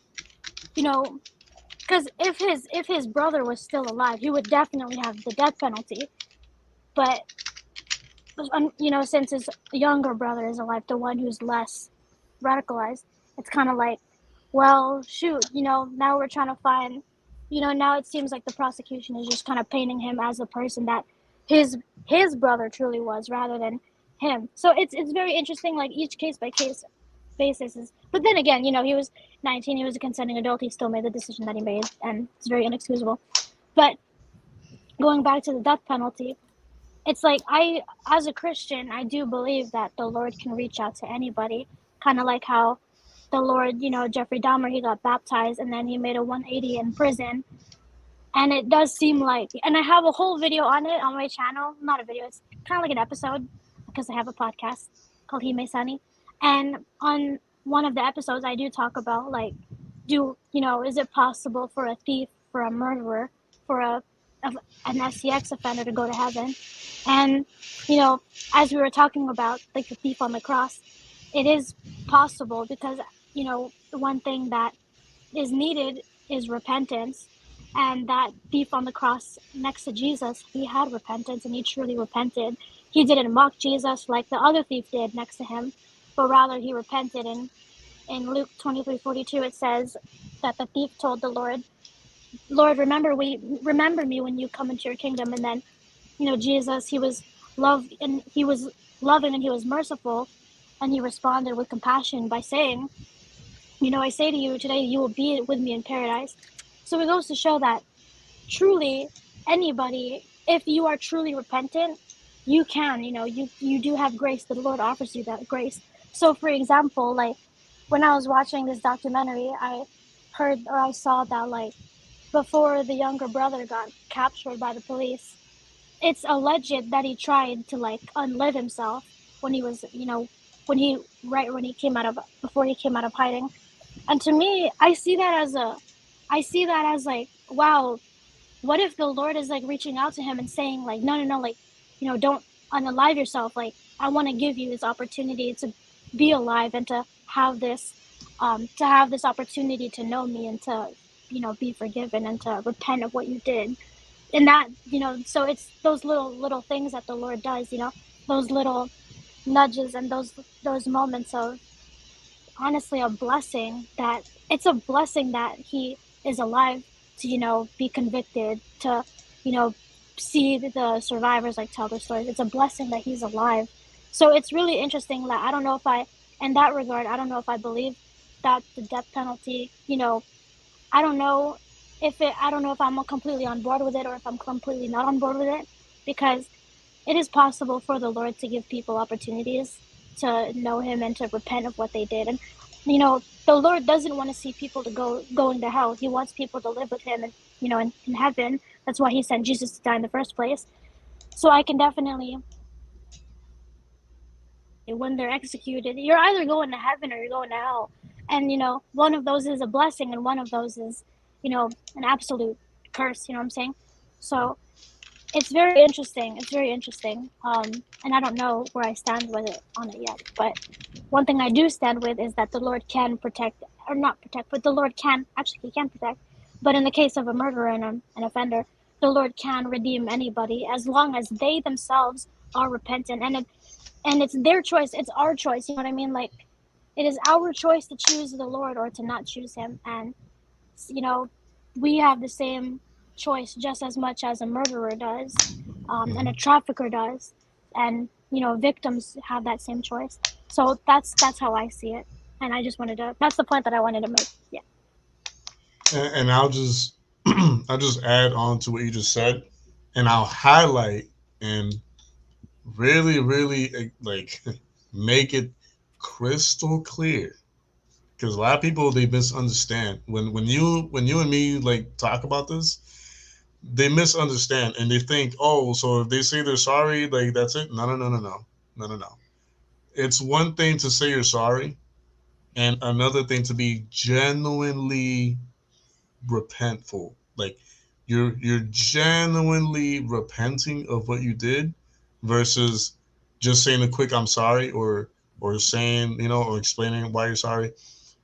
because if his brother was still alive, he would definitely have the death penalty. But since his younger brother is alive, the one who's less radicalized, it's kind of like, well, shoot, now we're trying to find, now it seems like the prosecution is just kind of painting him as a person that his brother truly was, rather than him. So it's very interesting, like each case by case basis is. But then again, he was 19, he was a consenting adult, he still made the decision that he made, and it's very inexcusable. But going back to the death penalty, it's like, as a Christian, I do believe that the Lord can reach out to anybody, kind of like how the Lord, Jeffrey Dahmer, he got baptized and then he made a 180 in prison. And it does seem like, and I have a whole video on it on my channel, not a video, it's kind of like an episode, because I have a podcast called Hime Sunny. And on one of the episodes, I do talk about like, is it possible for a thief, for a murderer, for an SCX offender to go to heaven? And, as we were talking about, like the thief on the cross, it is possible because, the one thing that is needed is repentance. And that thief on the cross next to Jesus, he had repentance and he truly repented. He didn't mock Jesus like the other thief did next to him, but rather he repented. And in Luke 23:42, it says that the thief told the Lord, remember me when you come into your kingdom. And then, Jesus, he was loving and he was merciful, and he responded with compassion by saying, I say to you today, you will be with me in paradise. So it goes to show that truly anybody, if you are truly repentant, you can, you do have grace. The Lord offers you that grace. So for example, like when I was watching this documentary, I heard, or I saw that like before the younger brother got captured by the police, it's alleged that he tried to like unlive himself when he was, before he came out of hiding. And to me, I see that as like, wow, what if the Lord is like reaching out to him and saying like, no, like, don't unalive yourself. Like, I want to give you this opportunity to be alive and to have this opportunity to know me and to, be forgiven and to repent of what you did. And that, so it's those little things that the Lord does, those little nudges and those moments of honestly a blessing, that it's a blessing that he is alive to, be convicted, to, see the survivors like tell their stories. It's a blessing that he's alive. So it's really interesting that I don't know if in that regard, I don't know if I believe that the death penalty, I don't know I don't know if I'm completely on board with it or if I'm completely not on board with it, because it is possible for the Lord to give people opportunities to know him and to repent of what they did. And, the Lord doesn't want to see people to going to hell. He wants people to live with him and, in heaven. That's why he sent Jesus to die in the first place. So I can definitely, when they're executed, you're either going to heaven or you're going to hell. And, one of those is a blessing and one of those is, an absolute curse, you know what I'm saying? So it's very interesting. It's very interesting. And I don't know where I stand with it on it yet. But one thing I do stand with is that the Lord can protect, or not protect, but the Lord can, actually he can protect. But in the case of a murderer and an offender, the Lord can redeem anybody as long as they themselves are repentant. And it's their choice. It's our choice. You know what I mean? Like, it is our choice to choose the Lord or to not choose him. And, we have the same choice just as much as a murderer does, and a trafficker does. And, victims have that same choice. So that's how I see it. And I just that's the point that I wanted to make. Yeah. And I'll just I'll just add on to what you just said, and I'll highlight and really, really like make it crystal clear, because a lot of people, they misunderstand when you and me like talk about this. They misunderstand and they think, oh, so if they say they're sorry, like that's it. No. It's one thing to say you're sorry, and another thing to be genuinely repentful. Like you're genuinely repenting of what you did, versus just saying a quick "I'm sorry" or saying, or explaining why you're sorry.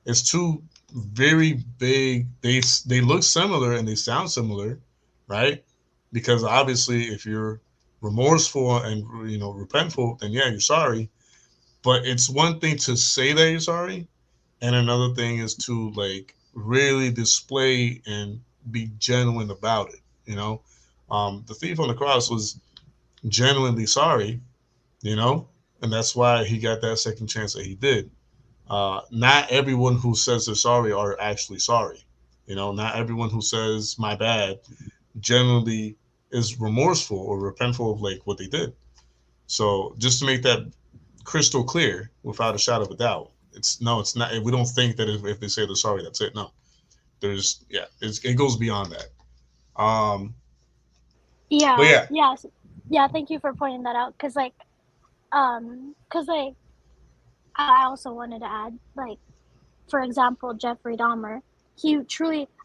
It's two very big. They look similar and they sound similar, right? Because obviously, if you're remorseful and repentful, then yeah, you're sorry. But it's one thing to say that you're sorry, and another thing is to like really display and be genuine about it. The thief on the cross was genuinely sorry, and that's why he got that second chance that he did. Not everyone who says they're sorry are actually sorry. Not everyone who says my bad generally is remorseful or repentful of like what they did. So just to make that crystal clear without a shadow of a doubt, it's not. We don't think that if they say they're sorry, that's it. No, it goes beyond that. Yeah. But yeah, Yeah. Thank you for pointing that out. Cause I also wanted to add, like, for example, Jeffrey Dahmer,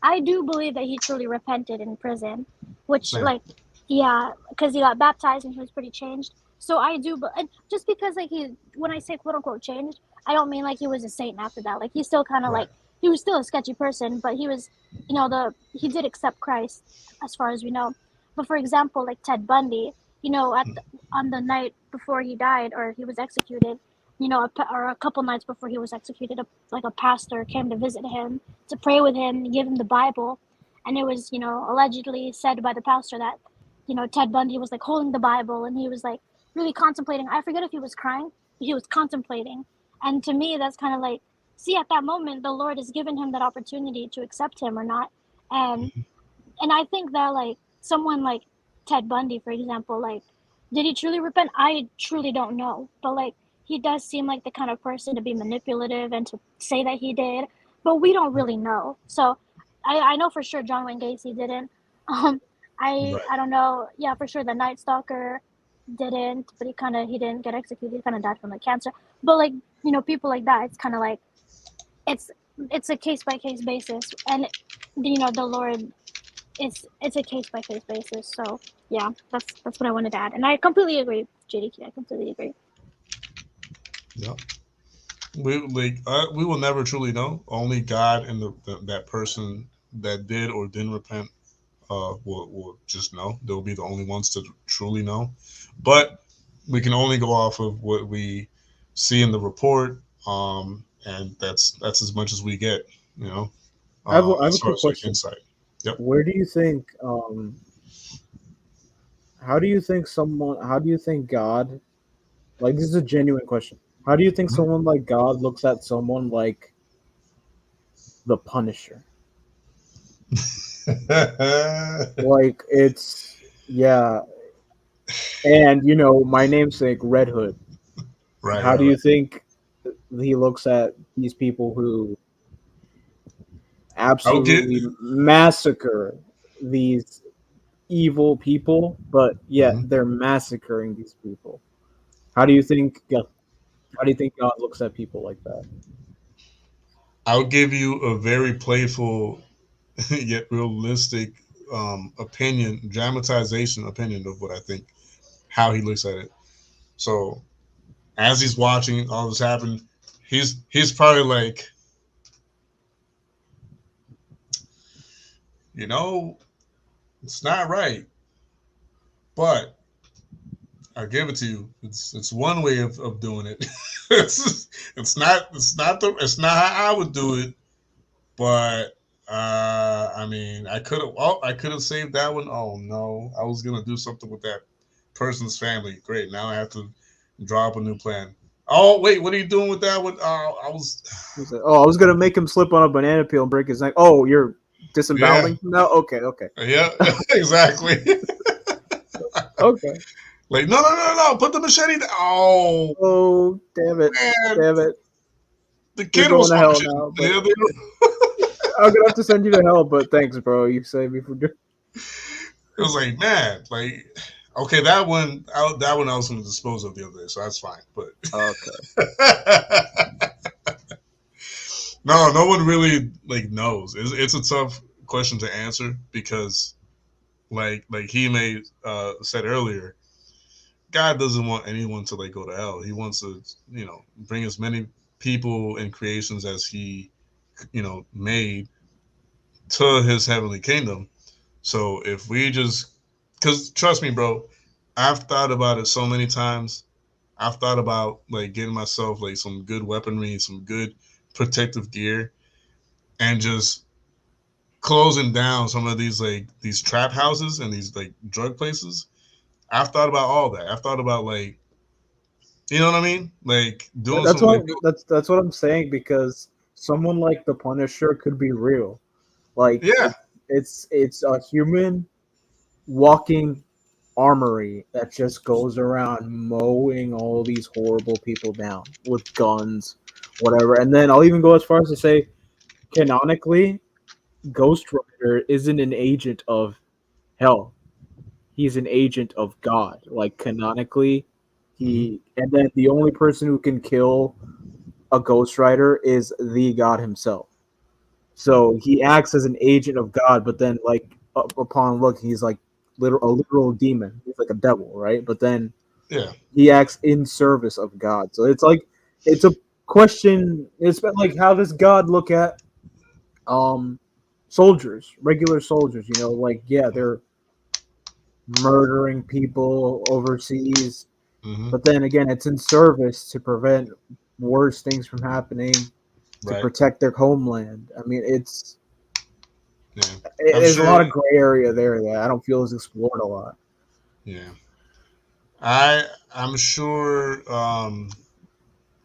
I do believe that he truly repented in prison, which, man. like, yeah, because he got baptized and he was pretty changed. So I do, but just because, like, when I say quote unquote changed, I don't mean like he was a saint after that. Like, he's still kind of Right. like, he was still a sketchy person, but he was, he did accept Christ as far as we know. But for example, like Ted Bundy, on the night before he died or he was executed, or a couple nights before he was executed, a pastor came to visit him, to pray with him, and give him the Bible. And it was, allegedly said by the pastor that, Ted Bundy was like holding the Bible and he was like really contemplating. I forget if he was crying, but he was contemplating. And to me, that's kind of like, see, at that moment, the Lord has given him that opportunity to accept him or not. And I think that, like, someone like Ted Bundy, for example, like, did he truly repent? I truly don't know. But, like, he does seem like the kind of person to be manipulative and to say that he did. But we don't really know. So I know for sure John Wayne Gacy didn't. I don't know. Yeah, for sure the Night Stalker didn't. But he didn't get executed. He kind of died from like cancer. But, like, people like that, it's kind of like, it's a case-by-case basis. And, the Lord, it's a case-by-case basis. So yeah, that's what I wanted to add. And I completely agree, JDK. I completely agree. Yep. We will never truly know. Only God and that person that did or didn't repent will just know. They'll be the only ones to truly know. But we can only go off of what we see in the report, and that's as much as we get. You know, I have a as far quick as like question. insight. Yep. Where do you think? How do you think someone? How do you think God? Like, this is a genuine question. How do you think Mhm. someone like God looks at someone like the Punisher? Like, it's yeah, and my namesake Red Hood. Right, How right, do you right. think he looks at these people who I'll get. absolutely massacre these evil people, but yet Mhm. they're massacring these people? How do you think? How do you think God looks at people like that? I'll give you a very playful yet realistic dramatization opinion of what I think, how he looks at it. So as he's watching all this happen, he's probably like, you know, it's not right, but I'll give it to you. It's one way of doing it. It's not how I would do it, but I mean, I could have saved that one. Oh no, I was gonna do something with that person's family. Great, now I have to draw up a new plan. Oh wait, what are you doing with that one? I was, He said, "Oh, I was gonna make him slip on a banana peel and break his neck." Oh, you're yeah, disemboweling? No, okay, okay, yeah, exactly. okay. Like no, put the machete down. Oh Oh, damn it, man, damn it! the You're kid going was to hell watching. now. But Yeah, I'm gonna have to send you to hell. But thanks, bro. You saved me from doing. it was like, man, like, okay, that one I was going to dispose of the other day, so that's fine. But Okay. no one really like knows. It's a tough question to answer because, like he may said earlier, God doesn't want anyone to like go to hell. He wants to, bring as many people and creations as he, made to his heavenly kingdom. So if we just, because trust me, bro, I've thought about it so many times. I've thought about like getting myself like some good weaponry, some good protective gear, and just closing down some of these trap houses and these like drug places. I've thought about all that. I've thought about like, you know what I mean, like doing That's something what like, that's what I'm saying, because someone like the Punisher could be real. Like yeah, it's a human walking armory that just goes around mowing all these horrible people down with guns, whatever. And then I'll even go as far as to say, canonically, Ghost Rider isn't an agent of hell. He's an agent of God. Like, canonically, hmm, and then the only person who can kill a Ghost Rider is the God himself. So he acts as an agent of God, but then, like, upon look, he's like a literal demon. He's like a devil, right? But then yeah, he acts in service of God. So it's like, it's a question. It's been like, how does God look at um soldiers, regular soldiers? Like, yeah, they're murdering people overseas, hmm, but then again, it's in service to prevent worse things from happening, to right, protect their homeland. I mean, yeah. I'm there's a lot sure, of gray area there that I don't feel is explored a lot. yeah. I'm sure,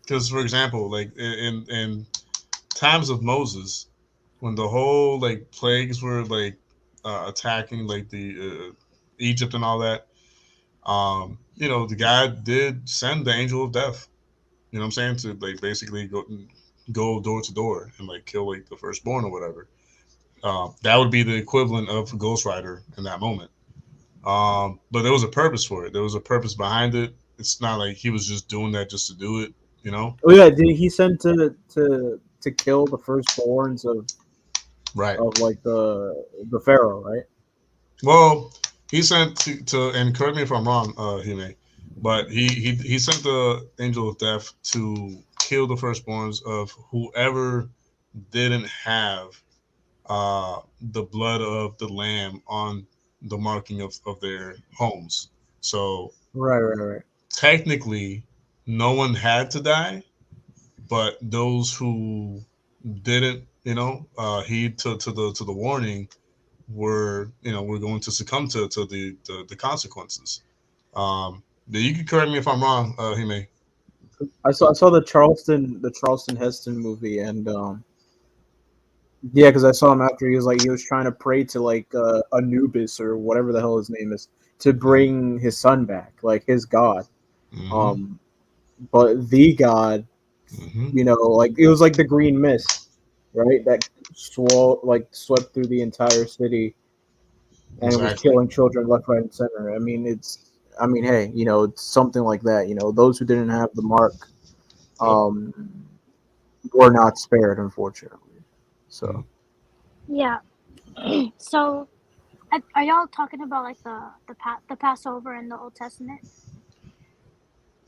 because for example, like in times of Moses, when the whole like plagues were like attacking like the Egypt and all that, the guy did send the angel of death. You know what I'm saying, to like basically go door to door and like kill like the firstborn or whatever. That would be the equivalent of Ghost Rider in that moment. But there was a purpose for it. There was a purpose behind it. It's not like he was just doing that just to do it. You know? Oh yeah, did he send to kill the firstborns Right. of like the pharaoh, right? Well, he sent to and correct me if I'm wrong, Hime. But he sent the angel of death to kill the firstborns of whoever didn't have the blood of the lamb on the marking of their homes. So Right. technically, no one had to die, but those who didn't, heed to the warning were, were going to succumb to the consequences. You can correct me if I'm wrong, Hime. I saw the Charleston Heston movie, and yeah, because I saw him after he was trying to pray to like Anubis or whatever the hell his name is to bring his son back, like his god. Mm-hmm. Um, but the god, Mm-hmm. like it was like the green mist, right? That swept through the entire city and it was Exactly. killing children left, right, and center. Hey, it's something like that. Those who didn't have the mark, Yep. um, were not spared, unfortunately. So. Yeah. So, are y'all talking about like the Passover in the Old Testament?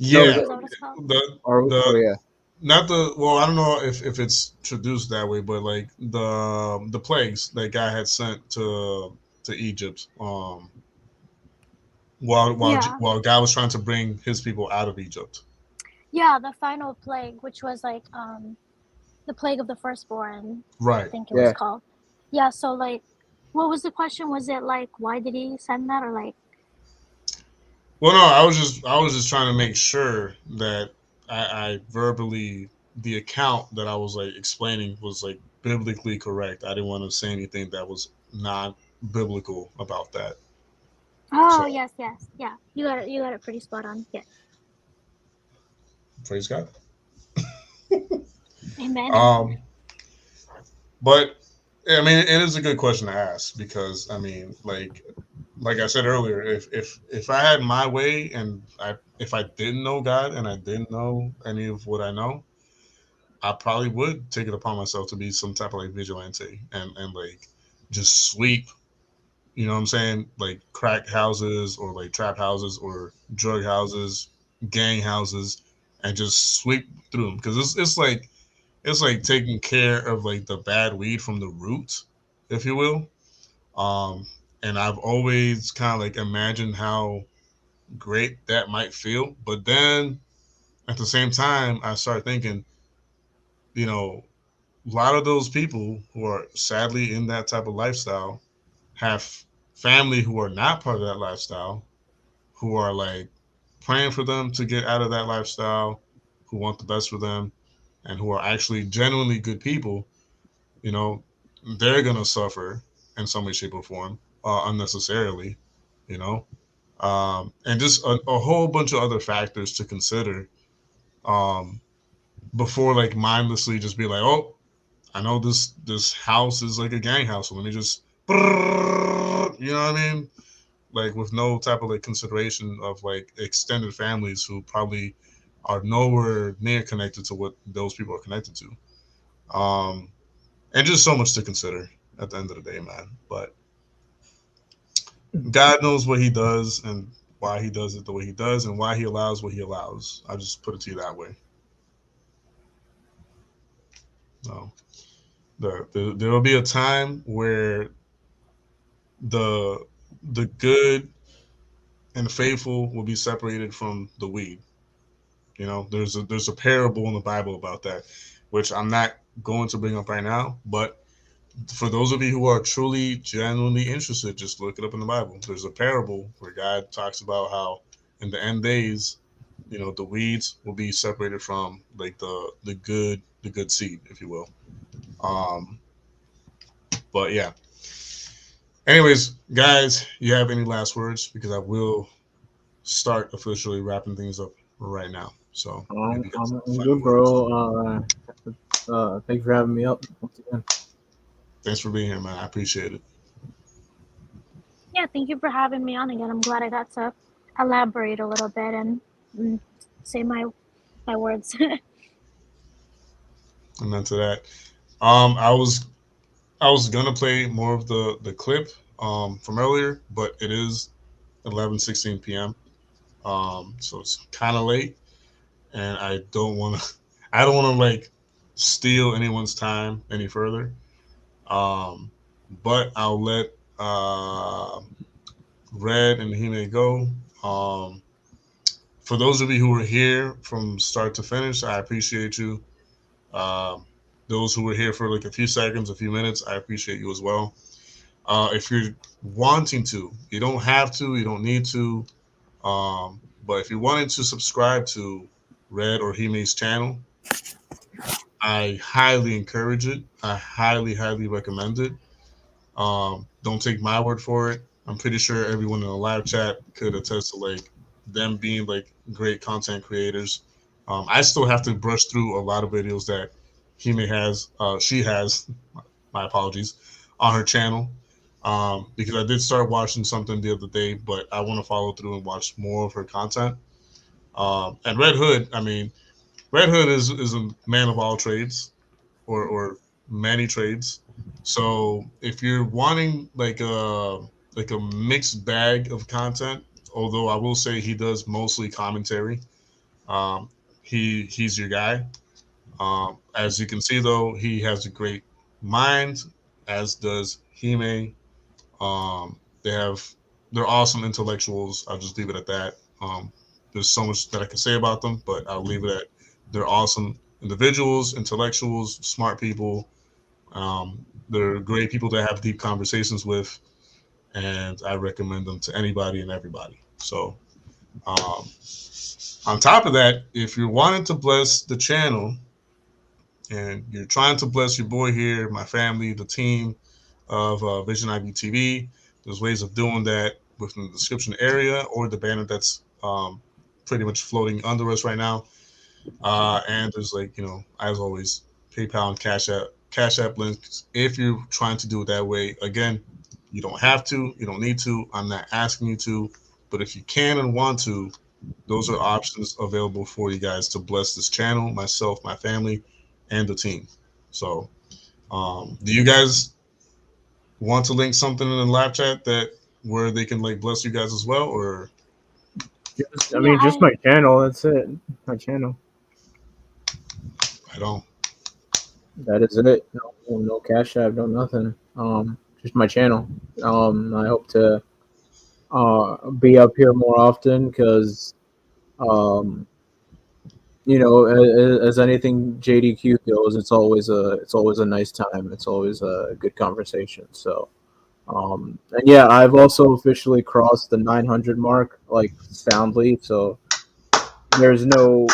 No, Yeah. Is that what it's called? The yeah. not the well, I don't know if it's introduced that way, but like the plagues that God had sent to Egypt, Yeah. while God was trying to bring His people out of Egypt. Yeah, the final plague, which was like the plague of the firstborn, I Right. think it was Yeah. called. Yeah, so like what was the question? Was it like why did he send that, or like Well, no, I was just trying to make sure that I verbally the account that I was like explaining was like biblically correct. I didn't want to say anything that was not biblical about that. oh, So yes, yeah. You got it pretty spot on. Yeah. praise God. Amen. Um, but I mean, it is a good question to ask because I mean, like I said earlier, if I had my way and if I didn't know God and I didn't know any of what I know, I probably would take it upon myself to be some type of like vigilante and like just sweep, you know what I'm saying, like crack houses or like trap houses or drug houses, gang houses, and just sweep through them because it's like taking care of like the bad weed from the roots, if you will. Um, and I've always kind of like imagined how great that might feel, but then at the same time, I start thinking, you know, a lot of those people who are sadly in that type of lifestyle have family who are not part of that lifestyle, who are like praying for them to get out of that lifestyle, who want the best for them, and who are actually genuinely good people. You know, they're gonna suffer in some way, shape, or form unnecessarily. You know, and just a whole bunch of other factors to consider um, before like mindlessly just be like, oh, I know this house is like a gang house, so let me just, you know what I mean? Like with no type of like consideration of like extended families who probably are nowhere near connected to what those people are connected to. And just so much to consider at the end of the day, man. But God knows what He does and why He does it the way He does and why He allows what He allows. I just put it to you that way. So there will be a time where the the good and faithful will be separated from the weed. You know, there's a parable in the Bible about that, which I'm not going to bring up right now. But for those of you who are truly, genuinely interested, just look it up in the Bible. There's a parable where God talks about how in the end days, the weeds will be separated from like the good seed, if you will. Um, but yeah. Anyways, guys, you have any last words? Because I will start officially wrapping things up right now. So if you guys have I'm final good, words, bro. Thanks for having me up once again. thanks for being here, man. I appreciate it. Yeah, thank you for having me on again. I'm glad I got to elaborate a little bit and say my words. Amen to that. I was gonna play more of the clip from earlier, but it is 11:16 p.m. So it's kind of late, and I don't want to. I don't want to like steal anyone's time any further. Um, but I'll let Red and Hime go. Um, for those of you who were here from start to finish, I appreciate you. Um, those who were here for like a few seconds, a few minutes, I appreciate you as well. If you're wanting to, you don't have to, you don't need to, but if you're wanting to subscribe to Red or Hime's channel, I highly encourage it. I highly, highly recommend it. Don't take my word for it. I'm pretty sure everyone in the live chat could attest to like them being like great content creators. I still have to brush through a lot of videos that she has, my apologies, on her channel. Because I did start watching something the other day, but I want to follow through and watch more of her content. And Red Hood, I mean, Red Hood is a man of all trades, or many trades. So if you're wanting like a mixed bag of content, although I will say he does mostly commentary, um, he's your guy. As you can see, though, he has a great mind, as does Hime. They have they're awesome intellectuals. I'll just leave it at that. There's so much that I can say about them, but I'll leave it at they're awesome individuals, intellectuals, smart people. They're great people to have deep conversations with, and I recommend them to anybody and everybody. So, um, on top of that, if you're wanting to bless the channel and you're trying to bless your boy here, my family, the team of Vision IB TV, there's ways of doing that within the description area or the banner that's pretty much floating under us right now. And there's like, as always, PayPal and Cash App links if you're trying to do it that way. Again, you don't have to, you don't need to. I'm not asking you to, but if you can and want to, those are options available for you guys to bless this channel, myself, my family, and the team. So, do you guys want to link something in the live chat that where they can like bless you guys as well, or Just my channel. That's it. My channel. I don't. That is it. No Cash App, no nothing. Just my channel. I hope to be up here more often because, as anything JDQ goes, it's always a nice time. It's always a good conversation. So, and yeah, I've also officially crossed the 900 mark, like soundly. So there's no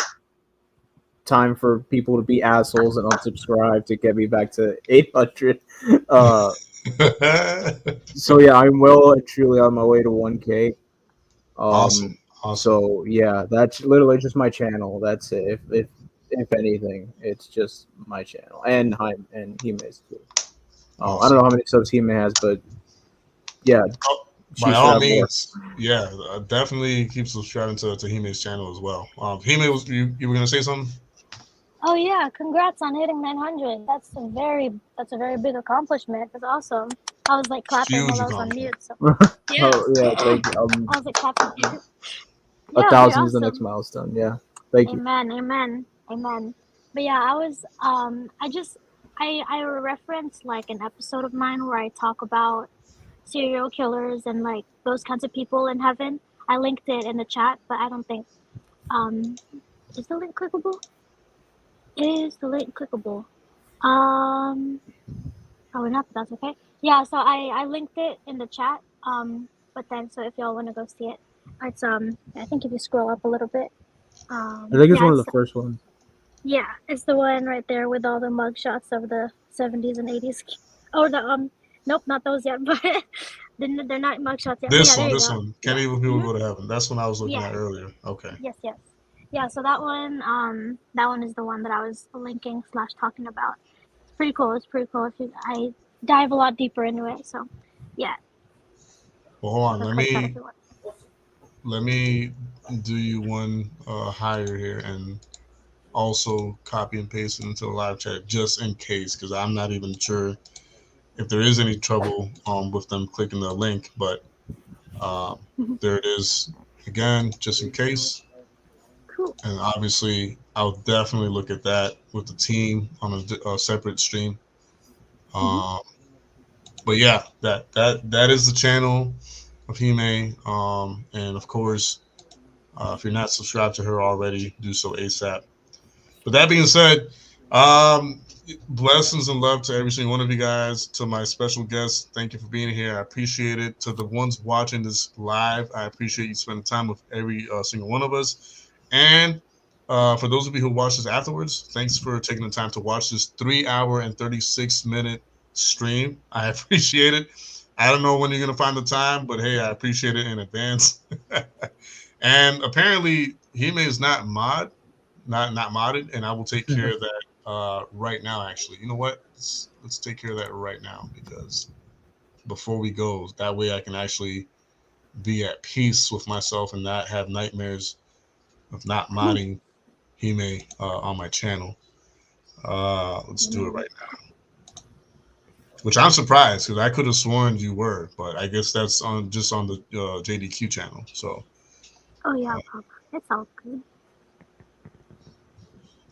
time for people to be assholes and unsubscribe to get me back to 800. So yeah, I'm well and truly on my way to 1K. Awesome. So yeah, that's literally just my channel. That's it. If anything, it's just my channel and Hime's too. I don't know how many subs Hime has, but yeah. By all means, yeah, definitely keep subscribing to Hime's channel as well. Hime, you were gonna say something? Oh yeah, congrats on hitting 900. That's a very big accomplishment. That's awesome. I was like clapping while I was on mute. So yeah, thank you. I was like clapping. Yeah, 1,000 is the next milestone. Yeah, thank you. Amen. But yeah, I referenced like an episode of mine where I talk about serial killers and like those kinds of people in heaven. I linked it in the chat, but I don't think is the link clickable? Is the link clickable? Probably not, but that's okay. Yeah, so I linked it in the chat. But then so if y'all want to go see it, it's I think if you scroll up a little bit. I think it's one of the first ones. Yeah, it's the one right there with all the mugshots of the 70s and 80s. Oh, nope, not those yet, but they're not mugshots yet. This one. Can't even people go to heaven. That's what I was looking at earlier. Okay. Yes. Yeah, so that one is the one that I was linking / talking about. It's pretty cool. I dive a lot deeper into it. So, yeah. Well, hold on. Let me do you one higher here and also copy and paste it into the live chat just in case, because I'm not even sure if there is any trouble with them clicking the link, but there it is. again, just in case. Cool. And obviously, I'll definitely look at that with the team on a separate stream. But yeah, that is the channel of Hime. And of course, if you're not subscribed to her already, do so ASAP. But that being said, blessings and love to every single one of you guys. To my special guests, thank you for being here. I appreciate it. To the ones watching this live, I appreciate you spending time with every single one of us. And for those of you who watch this afterwards, thanks for taking the time to watch this 3-hour and 36-minute stream. I appreciate it. I don't know when you're going to find the time, but hey, I appreciate it in advance. And apparently, Hime is not modded, and I will take care of that right now. Actually, you know what? Let's take care of that right now, because before we go, that way I can actually be at peace with myself and not have nightmares of not modding Hime on my channel. Let's do it right now. Which I'm surprised, because I could have sworn you were, but I guess that's just on the JDQ channel. So. Oh yeah, Papa. It's all good.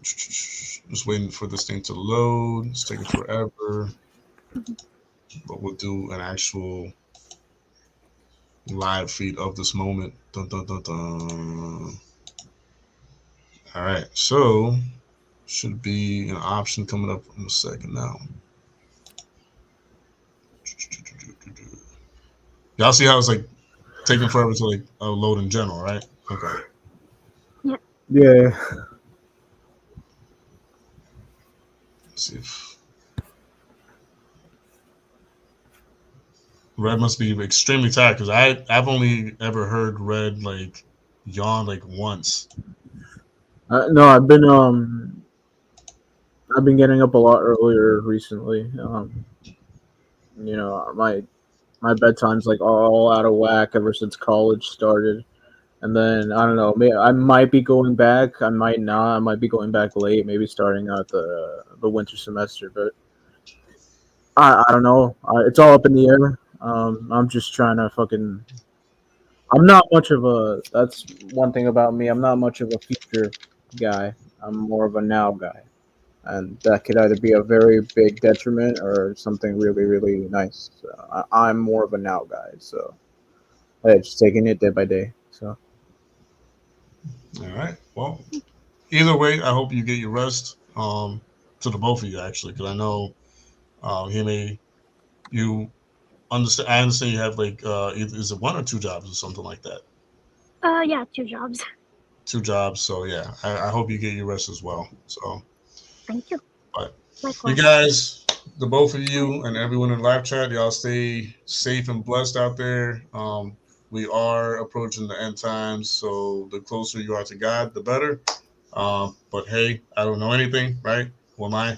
Just waiting for this thing to load. It's taking forever. But we'll do an actual live feed of this moment. Dun, dun, dun, dun. All right, so should be an option coming up in a second now. Y'all see how it's like taking forever to like load in general, right? Okay. Yeah. Yeah. Let's see if Red must be extremely tired, because I've only ever heard Red like yawn like once. No, I've been getting up a lot earlier recently. You know, my bedtime's like all out of whack ever since college started. And then I don't know, I might be going back, I might not. I might be going back late, maybe starting out the winter semester, but I don't know. It's all up in the air. I'm just trying to fucking. I'm not much of a. That's one thing about me. I'm not much of a future guy. I'm more of a now guy, and that could either be a very big detriment or something really, really nice. So I'm more of a now guy. So, hey, just taking it day by day. So. All right. Well, either way, I hope you get your rest. To the both of you actually, because I know, you understand. I understand you have like is it 1 or 2 jobs or something like that? Yeah, 2 jobs. 2 jobs. So yeah, I hope you get your rest as well. So. Thank you. But Likewise. you guys, the both of you and everyone in live chat, y'all stay safe and blessed out there. We are approaching the end times, so the closer you are to God, the better. But hey, I don't know anything, right? Who am I?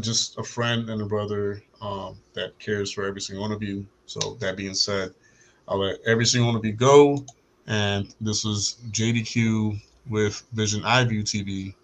Just a friend and a brother that cares for every single one of you. So that being said, I'll let every single one of you go. And this was JDQ with Vision iView TV